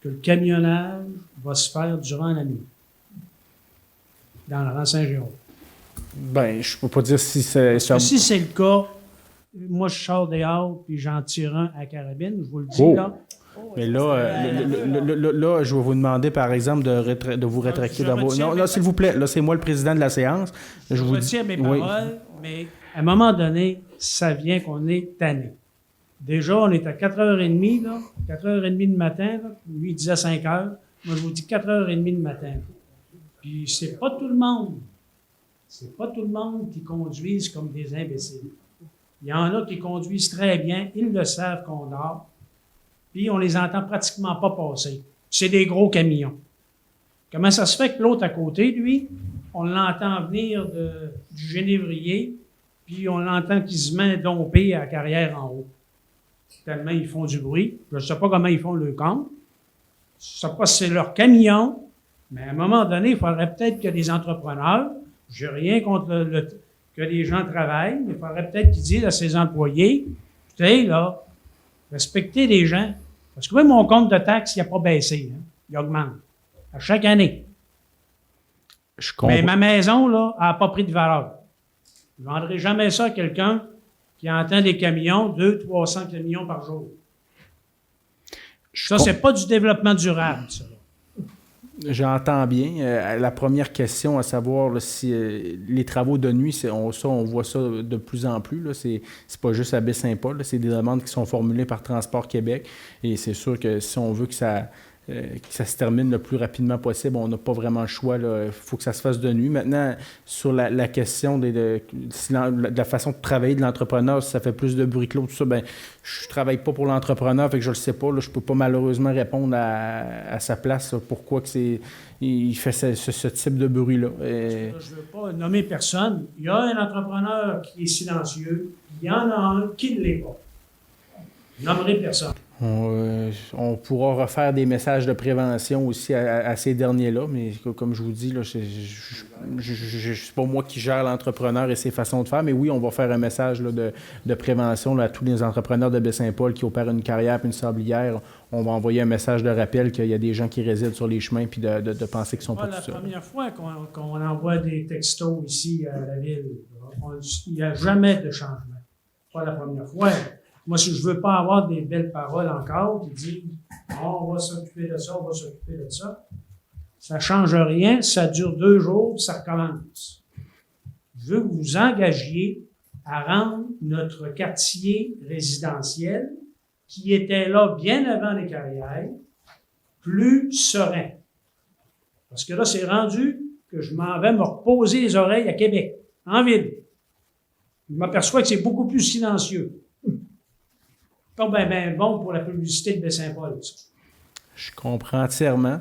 que le camionnage va se faire durant la nuit dans le rang Saint-Jérôme? Ben, je peux pas dire si c'est... Si c'est le cas, moi, je sors dehors puis j'en tire un à carabine, je vous le dis, là. Mais là, je vais vous demander, par exemple, de vous rétracter dans vos... Non, s'il vous plaît, là, c'est moi le président de la séance. Je retire mes paroles, mais à un moment donné, ça vient qu'on est tanné. Déjà, on est à 4h30, là, 4h30 du matin, là. Lui, il disait 5h. Moi, je vous dis 4h30 du matin. Puis, c'est pas tout le monde. C'est pas tout le monde qui conduise comme des imbéciles. Il y en a qui conduisent très bien, ils le savent qu'on dort. Puis on les entend pratiquement pas passer. C'est des gros camions. Comment ça se fait que l'autre à côté, lui, on l'entend venir du Génévrier, puis on l'entend qu'il se met domper à la carrière en haut. Tellement ils font du bruit. Je ne sais pas comment ils font le compte. Je ne sais pas si c'est leur camion, mais à un moment donné, il faudrait peut-être que les entrepreneurs, je n'ai rien contre que les gens travaillent, mais il faudrait peut-être qu'ils disent à ses employés, écoutez, là, respectez les gens. Parce que même mon compte de taxes, il n'a pas baissé. Hein? Il augmente. À chaque année. Mais ma maison, là, elle n'a pas pris de valeur. Je ne vendrai jamais ça à quelqu'un qui entend des camions, 200-300 camions par jour. Ça, c'est pas du développement durable, ça. J'entends bien. La première question, à savoir là, si les travaux de nuit, on voit ça de plus en plus. Là, c'est pas juste à Baie-Saint-Paul. C'est des demandes qui sont formulées par Transport Québec. Et c'est sûr que si on veut que ça se termine le plus rapidement possible, on n'a pas vraiment le choix. Il faut que ça se fasse de nuit. Maintenant, sur la question de la façon de travailler de l'entrepreneur, si ça fait plus de bruit clos, tout ça, ben je ne travaille pas pour l'entrepreneur, fait que je ne le sais pas. Là, je ne peux pas malheureusement répondre à sa place là, pourquoi que il fait ce type de bruit-là. Je ne veux pas nommer personne. Il y a un entrepreneur qui est silencieux. Il y en a un qui ne l'est pas. Je nommerai personne. On pourra refaire des messages de prévention aussi à ces derniers-là, mais comme je vous dis, là, c'est pas moi qui gère l'entrepreneur et ses façons de faire, mais oui, on va faire un message là, de prévention là, à tous les entrepreneurs de Baie-Saint-Paul qui opèrent une carrière et une sablière. On va envoyer un message de rappel qu'il y a des gens qui résident sur les chemins puis de penser qu'ils sont pas tout seuls. C'est la première fois qu'on envoie des textos ici à la ville. Il n'y a jamais de changement. Pas la première fois. Moi, si je ne veux pas avoir des belles paroles encore qui disent on va s'occuper de ça, on va s'occuper de ça, ça ne change rien, ça dure 2 jours, puis ça recommence. Je veux que vous vous engagiez à rendre notre quartier résidentiel, qui était là bien avant les carrières, plus serein. Parce que là, c'est rendu que je m'en vais me reposer les oreilles à Québec, en ville. Je m'aperçois que c'est beaucoup plus silencieux. Pas ben bon pour la publicité de Baie-Saint-Paul, ça. Je comprends entièrement.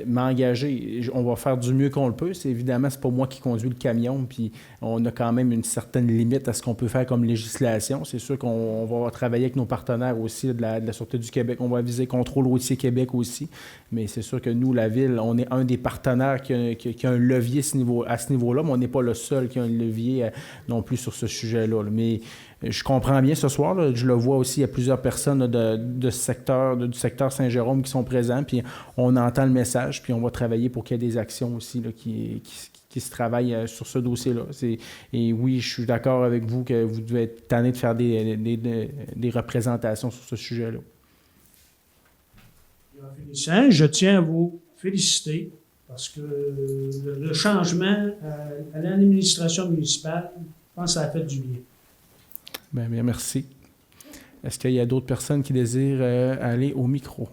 M'engager, on va faire du mieux qu'on le peut. Évidemment, c'est pas moi qui conduis le camion, puis on a quand même une certaine limite à ce qu'on peut faire comme législation. C'est sûr qu'on va travailler avec nos partenaires aussi de la Sûreté du Québec. On va viser Contrôle routier Québec aussi. Mais c'est sûr que nous, la Ville, on est un des partenaires qui a un levier à ce niveau-là, mais on n'est pas le seul qui a un levier non plus sur ce sujet-là. Mais je comprends bien ce soir, là, je le vois aussi, il y a plusieurs personnes là, du secteur Saint-Jérôme qui sont présents, puis on entend le message, puis on va travailler pour qu'il y ait des actions aussi là, qui se travaillent sur ce dossier-là. Et oui, je suis d'accord avec vous que vous devez être tanné de faire des représentations sur ce sujet-là. Je tiens à vous féliciter parce que le changement à l'administration municipale, je pense que ça a fait du bien. Bien, merci. Est-ce qu'il y a d'autres personnes qui désirent aller au micro?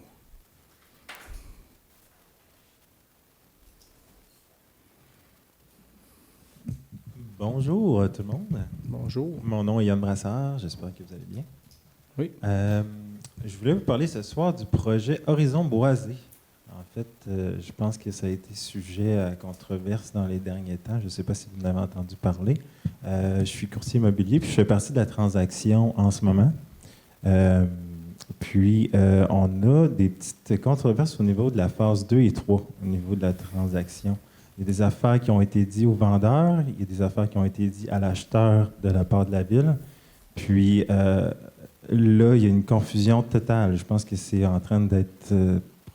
Bonjour tout le monde. Bonjour. Mon nom est Yann Brassard, j'espère que vous allez bien. Oui. Je voulais vous parler ce soir du projet Horizon Boisé. En fait, je pense que ça a été sujet à controverse dans les derniers temps. Je ne sais pas si vous en avez entendu parler. Je suis courtier immobilier, puis je fais partie de la transaction en ce moment. Puis, on a des petites controverses au niveau de la phase 2 et 3, au niveau de la transaction. Il y a des affaires qui ont été dites aux vendeurs, il y a des affaires qui ont été dites à l'acheteur de la part de la Ville. Puis, là, il y a une confusion totale. Je pense que c'est en train d'être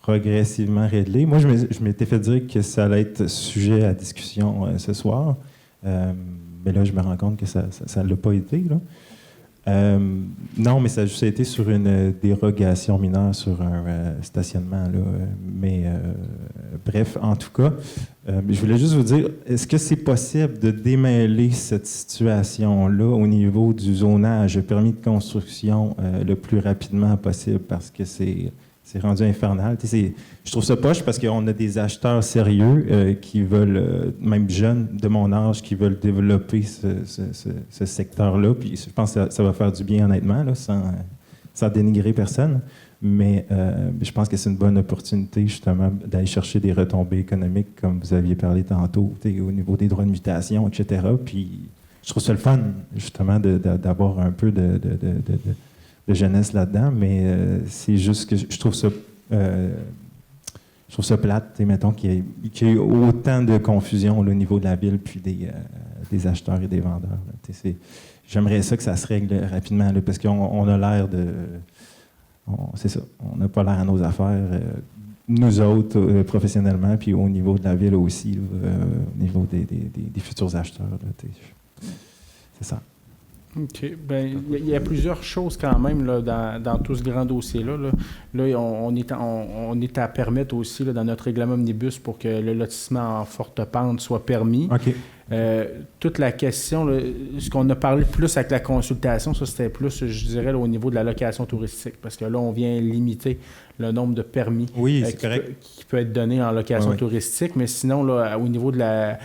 progressivement réglé. Moi, je m'étais fait dire que ça allait être sujet à discussion ce soir. Mais là, je me rends compte que ça ne l'a pas été. Là. Non, mais ça a juste été sur une dérogation mineure sur un stationnement. Là. Mais bref, en tout cas, je voulais juste vous dire, est-ce que c'est possible de démêler cette situation-là au niveau du zonage permis de construction le plus rapidement possible parce que c'est rendu infernal. Je trouve ça poche parce qu'on a des acheteurs sérieux qui veulent, même jeunes de mon âge, qui veulent développer ce secteur-là. Puis je pense que ça va faire du bien, honnêtement, là, sans dénigrer personne. Mais je pense que c'est une bonne opportunité, justement, d'aller chercher des retombées économiques, comme vous aviez parlé tantôt, au niveau des droits de mutation, etc. Puis je trouve ça le fun, justement, d'avoir un peu de jeunesse là-dedans, mais c'est juste que je trouve ça plate, mettons, qu'il y ait autant de confusion là, au niveau de la ville puis des acheteurs et des vendeurs. J'aimerais ça que ça se règle rapidement, là, parce qu'on a l'air de... c'est ça, on n'a pas l'air à nos affaires, nous autres, professionnellement, puis au niveau de la ville aussi, là, au niveau des futurs acheteurs. Là, c'est ça. OK. Bien, il y a plusieurs choses quand même là, dans tout ce grand dossier-là. Là, on est à permettre aussi là, dans notre règlement omnibus pour que le lotissement en forte pente soit permis. OK. Toute la question, là, ce qu'on a parlé plus avec la consultation, ça c'était plus, je dirais, là, au niveau de la location touristique, parce que là, on vient limiter le nombre de permis qui peut être donné en location touristique, mais sinon, là, au niveau de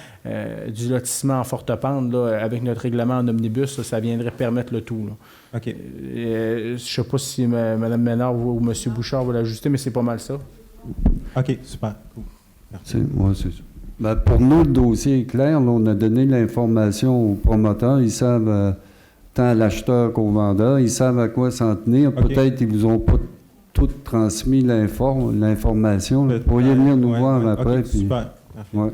du lotissement en forte pente, là, avec notre règlement en omnibus, là, ça viendrait permettre le tout. Là. OK. Je ne sais pas si Mme Ménard ou M. Bouchard veulent l'ajuster, mais c'est pas mal ça. OK, super. Cool. Merci. Moi, c'est ça. Ben, pour nous, le dossier est clair. Là, on a donné l'information aux promoteurs. Ils savent, tant à l'acheteur qu'au vendeur, ils savent à quoi s'en tenir. Okay. Peut-être qu'ils ne vous ont pas tout transmis l'information. Vous pourriez venir nous voir après. Okay, super. Ouais.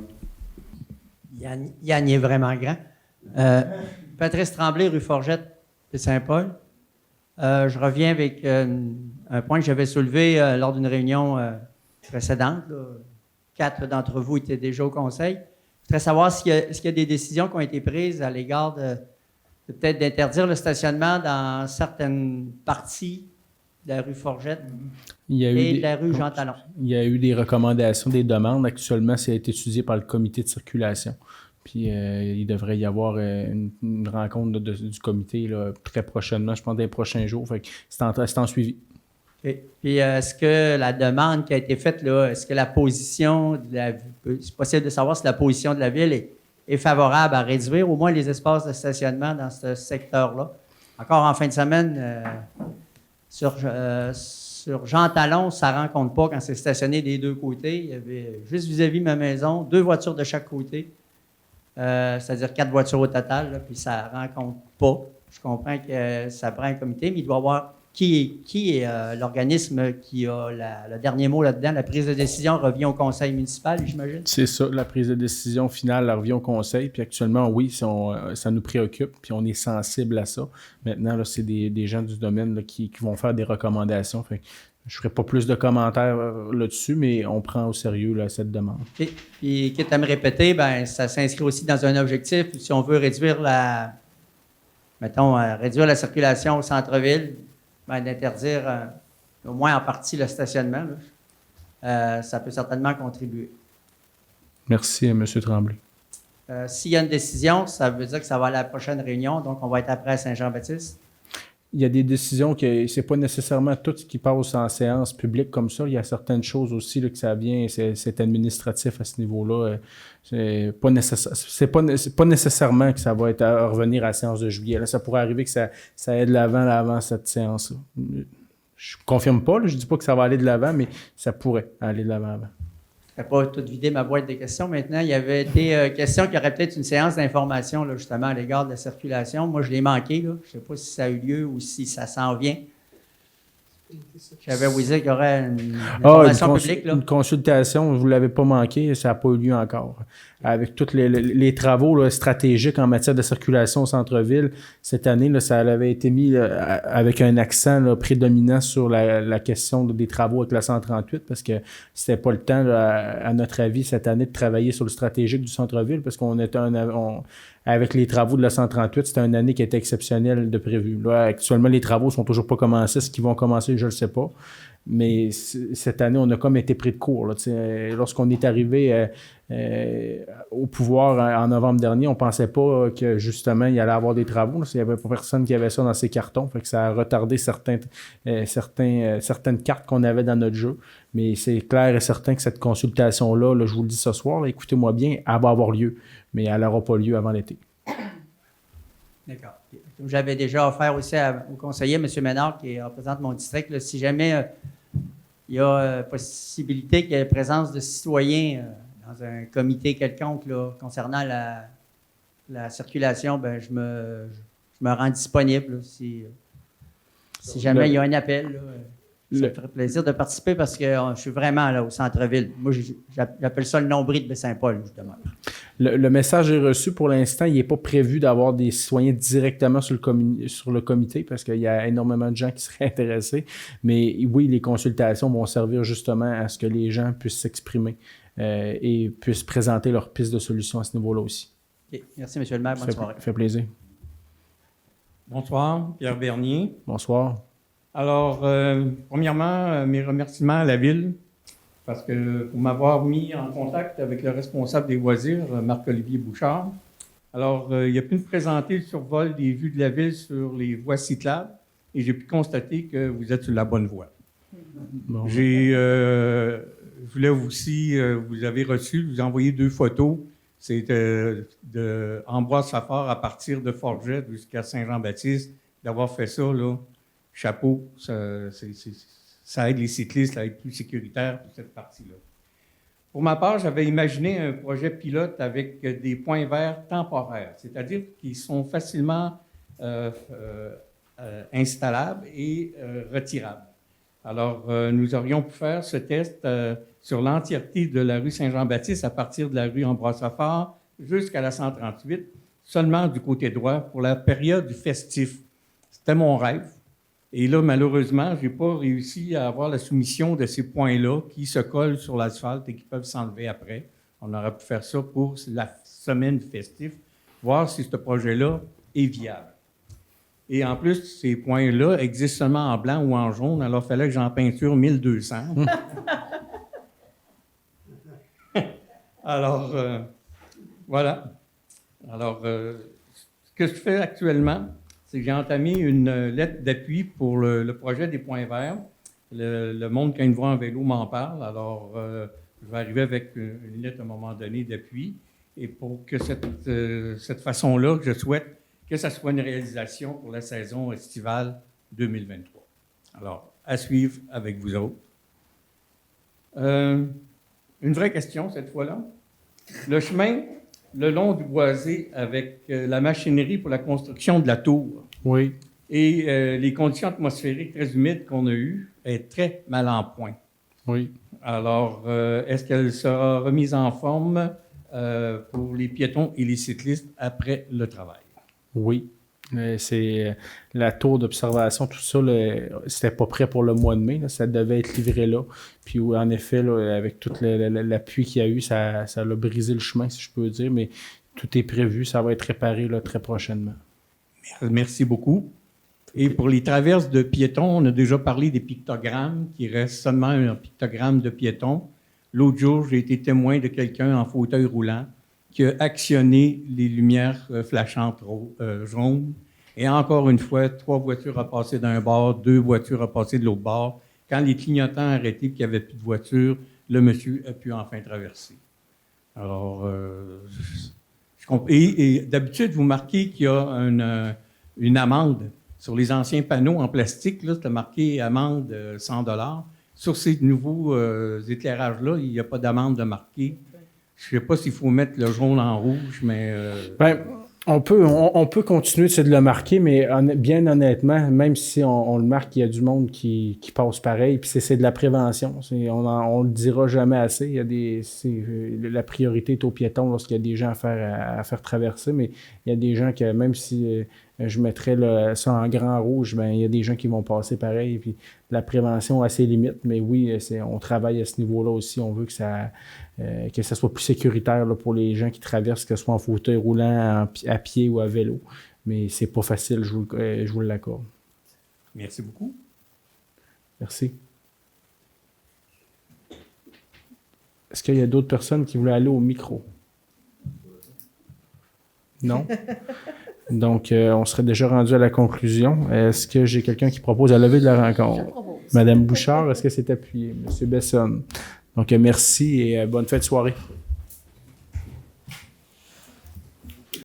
Yann est vraiment grand. Patrice Tremblay, rue Forgette de Saint-Paul. Je reviens avec un point que j'avais soulevé lors d'une réunion précédente. Là. 4 d'entre vous étaient déjà au conseil. Je voudrais savoir s'il y a des décisions qui ont été prises à l'égard C'est peut-être d'interdire le stationnement dans certaines parties de la rue Forgette et de la rue Jean Talon. Il y a eu des recommandations, des demandes. Actuellement, ça a été étudié par le comité de circulation. Puis il devrait y avoir une rencontre du comité là, très prochainement, je pense, dans les prochains jours. Fait que c'est en suivi. Okay. Puis est-ce que la demande qui a été faite, là, est-ce que la position de la c'est possible de savoir si la position de la ville est favorable à réduire au moins les espaces de stationnement dans ce secteur-là? Encore en fin de semaine, sur Jean Talon, ça ne rencontre pas quand c'est stationné des deux côtés. Il y avait juste vis-à-vis de ma maison, 2 voitures de chaque côté. C'est-à-dire 4 voitures au total, là, puis ça ne rencontre pas. Je comprends que ça prend un comité, mais il doit y avoir qui est l'organisme qui a le dernier mot là-dedans. La prise de décision revient au conseil municipal, j'imagine? C'est ça, la prise de décision finale elle revient au conseil. Puis actuellement, oui, ça nous préoccupe, puis on est sensible à ça. Maintenant, là, c'est des gens du domaine là, qui vont faire des recommandations. Fait que je ne ferai pas plus de commentaires là-dessus, mais on prend au sérieux là, cette demande. Okay. Puis, quitte à me répéter, ben, ça s'inscrit aussi dans un objectif. Si on veut réduire réduire la circulation au centre-ville, ben, d'interdire au moins en partie le stationnement, là, ça peut certainement contribuer. Merci, M. Tremblay. S'il y a une décision, ça veut dire que ça va aller à la prochaine réunion, donc on va être après à Saint-Jean-Baptiste. Il y a des décisions que c'est pas nécessairement tout ce qui passe en séance publique comme ça. Il y a certaines choses aussi là, que ça vient, c'est administratif à ce niveau-là. C'est pas nécessairement que ça va être à revenir à la séance de juillet. Là, ça pourrait arriver que ça aille de l'avant avant cette séance-là. Je ne confirme pas, là, je ne dis pas que ça va aller de l'avant, mais ça pourrait aller de l'avant avant. Je ne vais pas tout vider ma boîte de questions. Maintenant, il y avait des questions qui auraient peut-être une séance d'information là, justement à l'égard de la circulation. Moi, je l'ai manqué. Là. Je ne sais pas si ça a eu lieu ou si ça s'en vient. J'avais oublié qu'il y aurait une information publique. Là. Une consultation, vous ne l'avez pas manqué, ça n'a pas eu lieu encore. Avec tous les travaux là, stratégiques en matière de circulation au centre-ville, cette année, là, ça avait été mis là, avec un accent là, prédominant sur la question des travaux avec la 138, parce que c'était pas le temps, là, à notre avis, cette année, de travailler sur le stratégique du centre-ville, parce qu'on était avec les travaux de la 138, c'était une année qui était exceptionnelle de prévu. Là, actuellement, les travaux sont toujours pas commencés. Ce qu'ils vont commencer, je ne le sais pas. Mais cette année, on a comme été pris de court. Là, lorsqu'on est arrivé au pouvoir en novembre dernier, on ne pensait pas que justement, il allait y avoir des travaux. Là. Il n'y avait pas personne qui avait ça dans ses cartons. Fait que ça a retardé certaines cartes qu'on avait dans notre jeu. Mais c'est clair et certain que cette consultation-là, là, je vous le dis ce soir, là, écoutez-moi bien, elle va avoir lieu. Mais elle n'aura pas lieu avant l'été. D'accord. Comme j'avais déjà offert aussi au conseiller, M. Ménard, qui représente mon district, là, si jamais il y a possibilité qu'il y ait présence de citoyens dans un comité quelconque là, concernant la circulation, ben, je me rends disponible là, si jamais il y a un appel. Là, ça me ferait plaisir de participer parce que je suis vraiment là, au centre-ville. Moi, j'appelle ça le nombril de Baie-Saint-Paul, justement. Le message est reçu pour l'instant. Il n'est pas prévu d'avoir des citoyens directement sur le comité parce qu'il y a énormément de gens qui seraient intéressés. Mais oui, les consultations vont servir justement à ce que les gens puissent s'exprimer et puissent présenter leurs pistes de solutions à ce niveau-là aussi. Okay. Merci, M. le maire. Bonne soirée. Ça fait plaisir. Bonsoir, Pierre Bernier. Bonsoir. Alors, premièrement, mes remerciements à la Ville, parce que pour m'avoir mis en contact avec le responsable des loisirs, Marc-Olivier Bouchard. Alors, il a pu me présenter le survol des vues de la Ville sur les voies cyclables et j'ai pu constater que vous êtes sur la bonne voie. Bon. Je voulais aussi, vous avez reçu, vous envoyer 2 photos. C'est de Ambroise Fafard à partir de Forgette jusqu'à Saint-Jean-Baptiste, d'avoir fait ça, là. Chapeau, ça aide les cyclistes à être plus sécuritaires pour cette partie-là. Pour ma part, j'avais imaginé un projet pilote avec des points verts temporaires, c'est-à-dire qui sont facilement installables et retirables. Alors, nous aurions pu faire ce test sur l'entièreté de la rue Saint-Jean-Baptiste à partir de la rue Ambroise-Fafard jusqu'à la 138, seulement du côté droit pour la période du festif. C'était mon rêve. Et là, malheureusement, je n'ai pas réussi à avoir la soumission de ces points-là qui se collent sur l'asphalte et qui peuvent s'enlever après. On aurait pu faire ça pour la semaine festive, voir si ce projet-là est viable. Et en plus, ces points-là existent seulement en blanc ou en jaune, alors il fallait que j'en peinture 1200. Alors, voilà. Alors, ce que je fais actuellement, c'est que j'ai entamé une lettre d'appui pour le projet des points verts. Le monde, quand il me voit en vélo, m'en parle. Alors, je vais arriver avec une lettre à un moment donné d'appui. Et pour que cette façon-là, je souhaite que ça soit une réalisation pour la saison estivale 2023. Alors, à suivre avec vous autres. Une vraie question cette fois-là. Le chemin le long du boisé avec la machinerie pour la construction de la tour. Oui. Et les conditions atmosphériques très humides qu'on a eues est très mal en point. Oui. Alors, est-ce qu'elle sera remise en forme pour les piétons et les cyclistes après le travail? Oui. C'est la tour d'observation, tout ça, c'était pas prêt pour le mois de mai. Là, ça devait être livré là. Puis en effet, là, avec tout l'appui qu'il y a eu, ça a brisé le chemin, si je peux dire. Mais tout est prévu, ça va être réparé là, très prochainement. Merci beaucoup. Et pour les traverses de piétons, on a déjà parlé des pictogrammes, qui reste seulement un pictogramme de piétons. L'autre jour, j'ai été témoin de quelqu'un en fauteuil roulant qui a actionné les lumières flashantes jaunes. Et encore une fois, 3 voitures à passer d'un bord, 2 voitures à passer de l'autre bord. Quand les clignotants ont arrêté et qu'il n'y avait plus de voitures, le monsieur a pu enfin traverser. Alors, et d'habitude, vous marquez qu'il y a une amende. Sur les anciens panneaux en plastique, là, c'était marqué amende 100 $. Sur ces nouveaux éclairages-là, il n'y a pas d'amende de marqué. Je ne sais pas s'il faut mettre le jaune en rouge, mais... On peut continuer de le marquer, mais bien honnêtement, même si on le marque, il y a du monde qui passe pareil, puis c'est de la prévention. On le dira jamais assez. La priorité est aux piétons lorsqu'il y a des gens à faire traverser, mais il y a des gens que, même si je mettrais ça en grand rouge, il y a des gens qui vont passer pareil. Puis la prévention a ses limites, mais oui, on travaille à ce niveau-là aussi. On veut que ça soit plus sécuritaire là, pour les gens qui traversent, que ce soit en fauteuil roulant, à pied ou à vélo. Mais c'est pas facile, je vous l'accorde. Merci beaucoup. Merci. Est-ce qu'il y a d'autres personnes qui voulaient aller au micro? Non? Donc, on serait déjà rendu à la conclusion. Est-ce que j'ai quelqu'un qui propose la levée de la rencontre? Madame Bouchard, est-ce que c'est appuyé? Monsieur Besson. Donc, merci et bonne fête de soirée.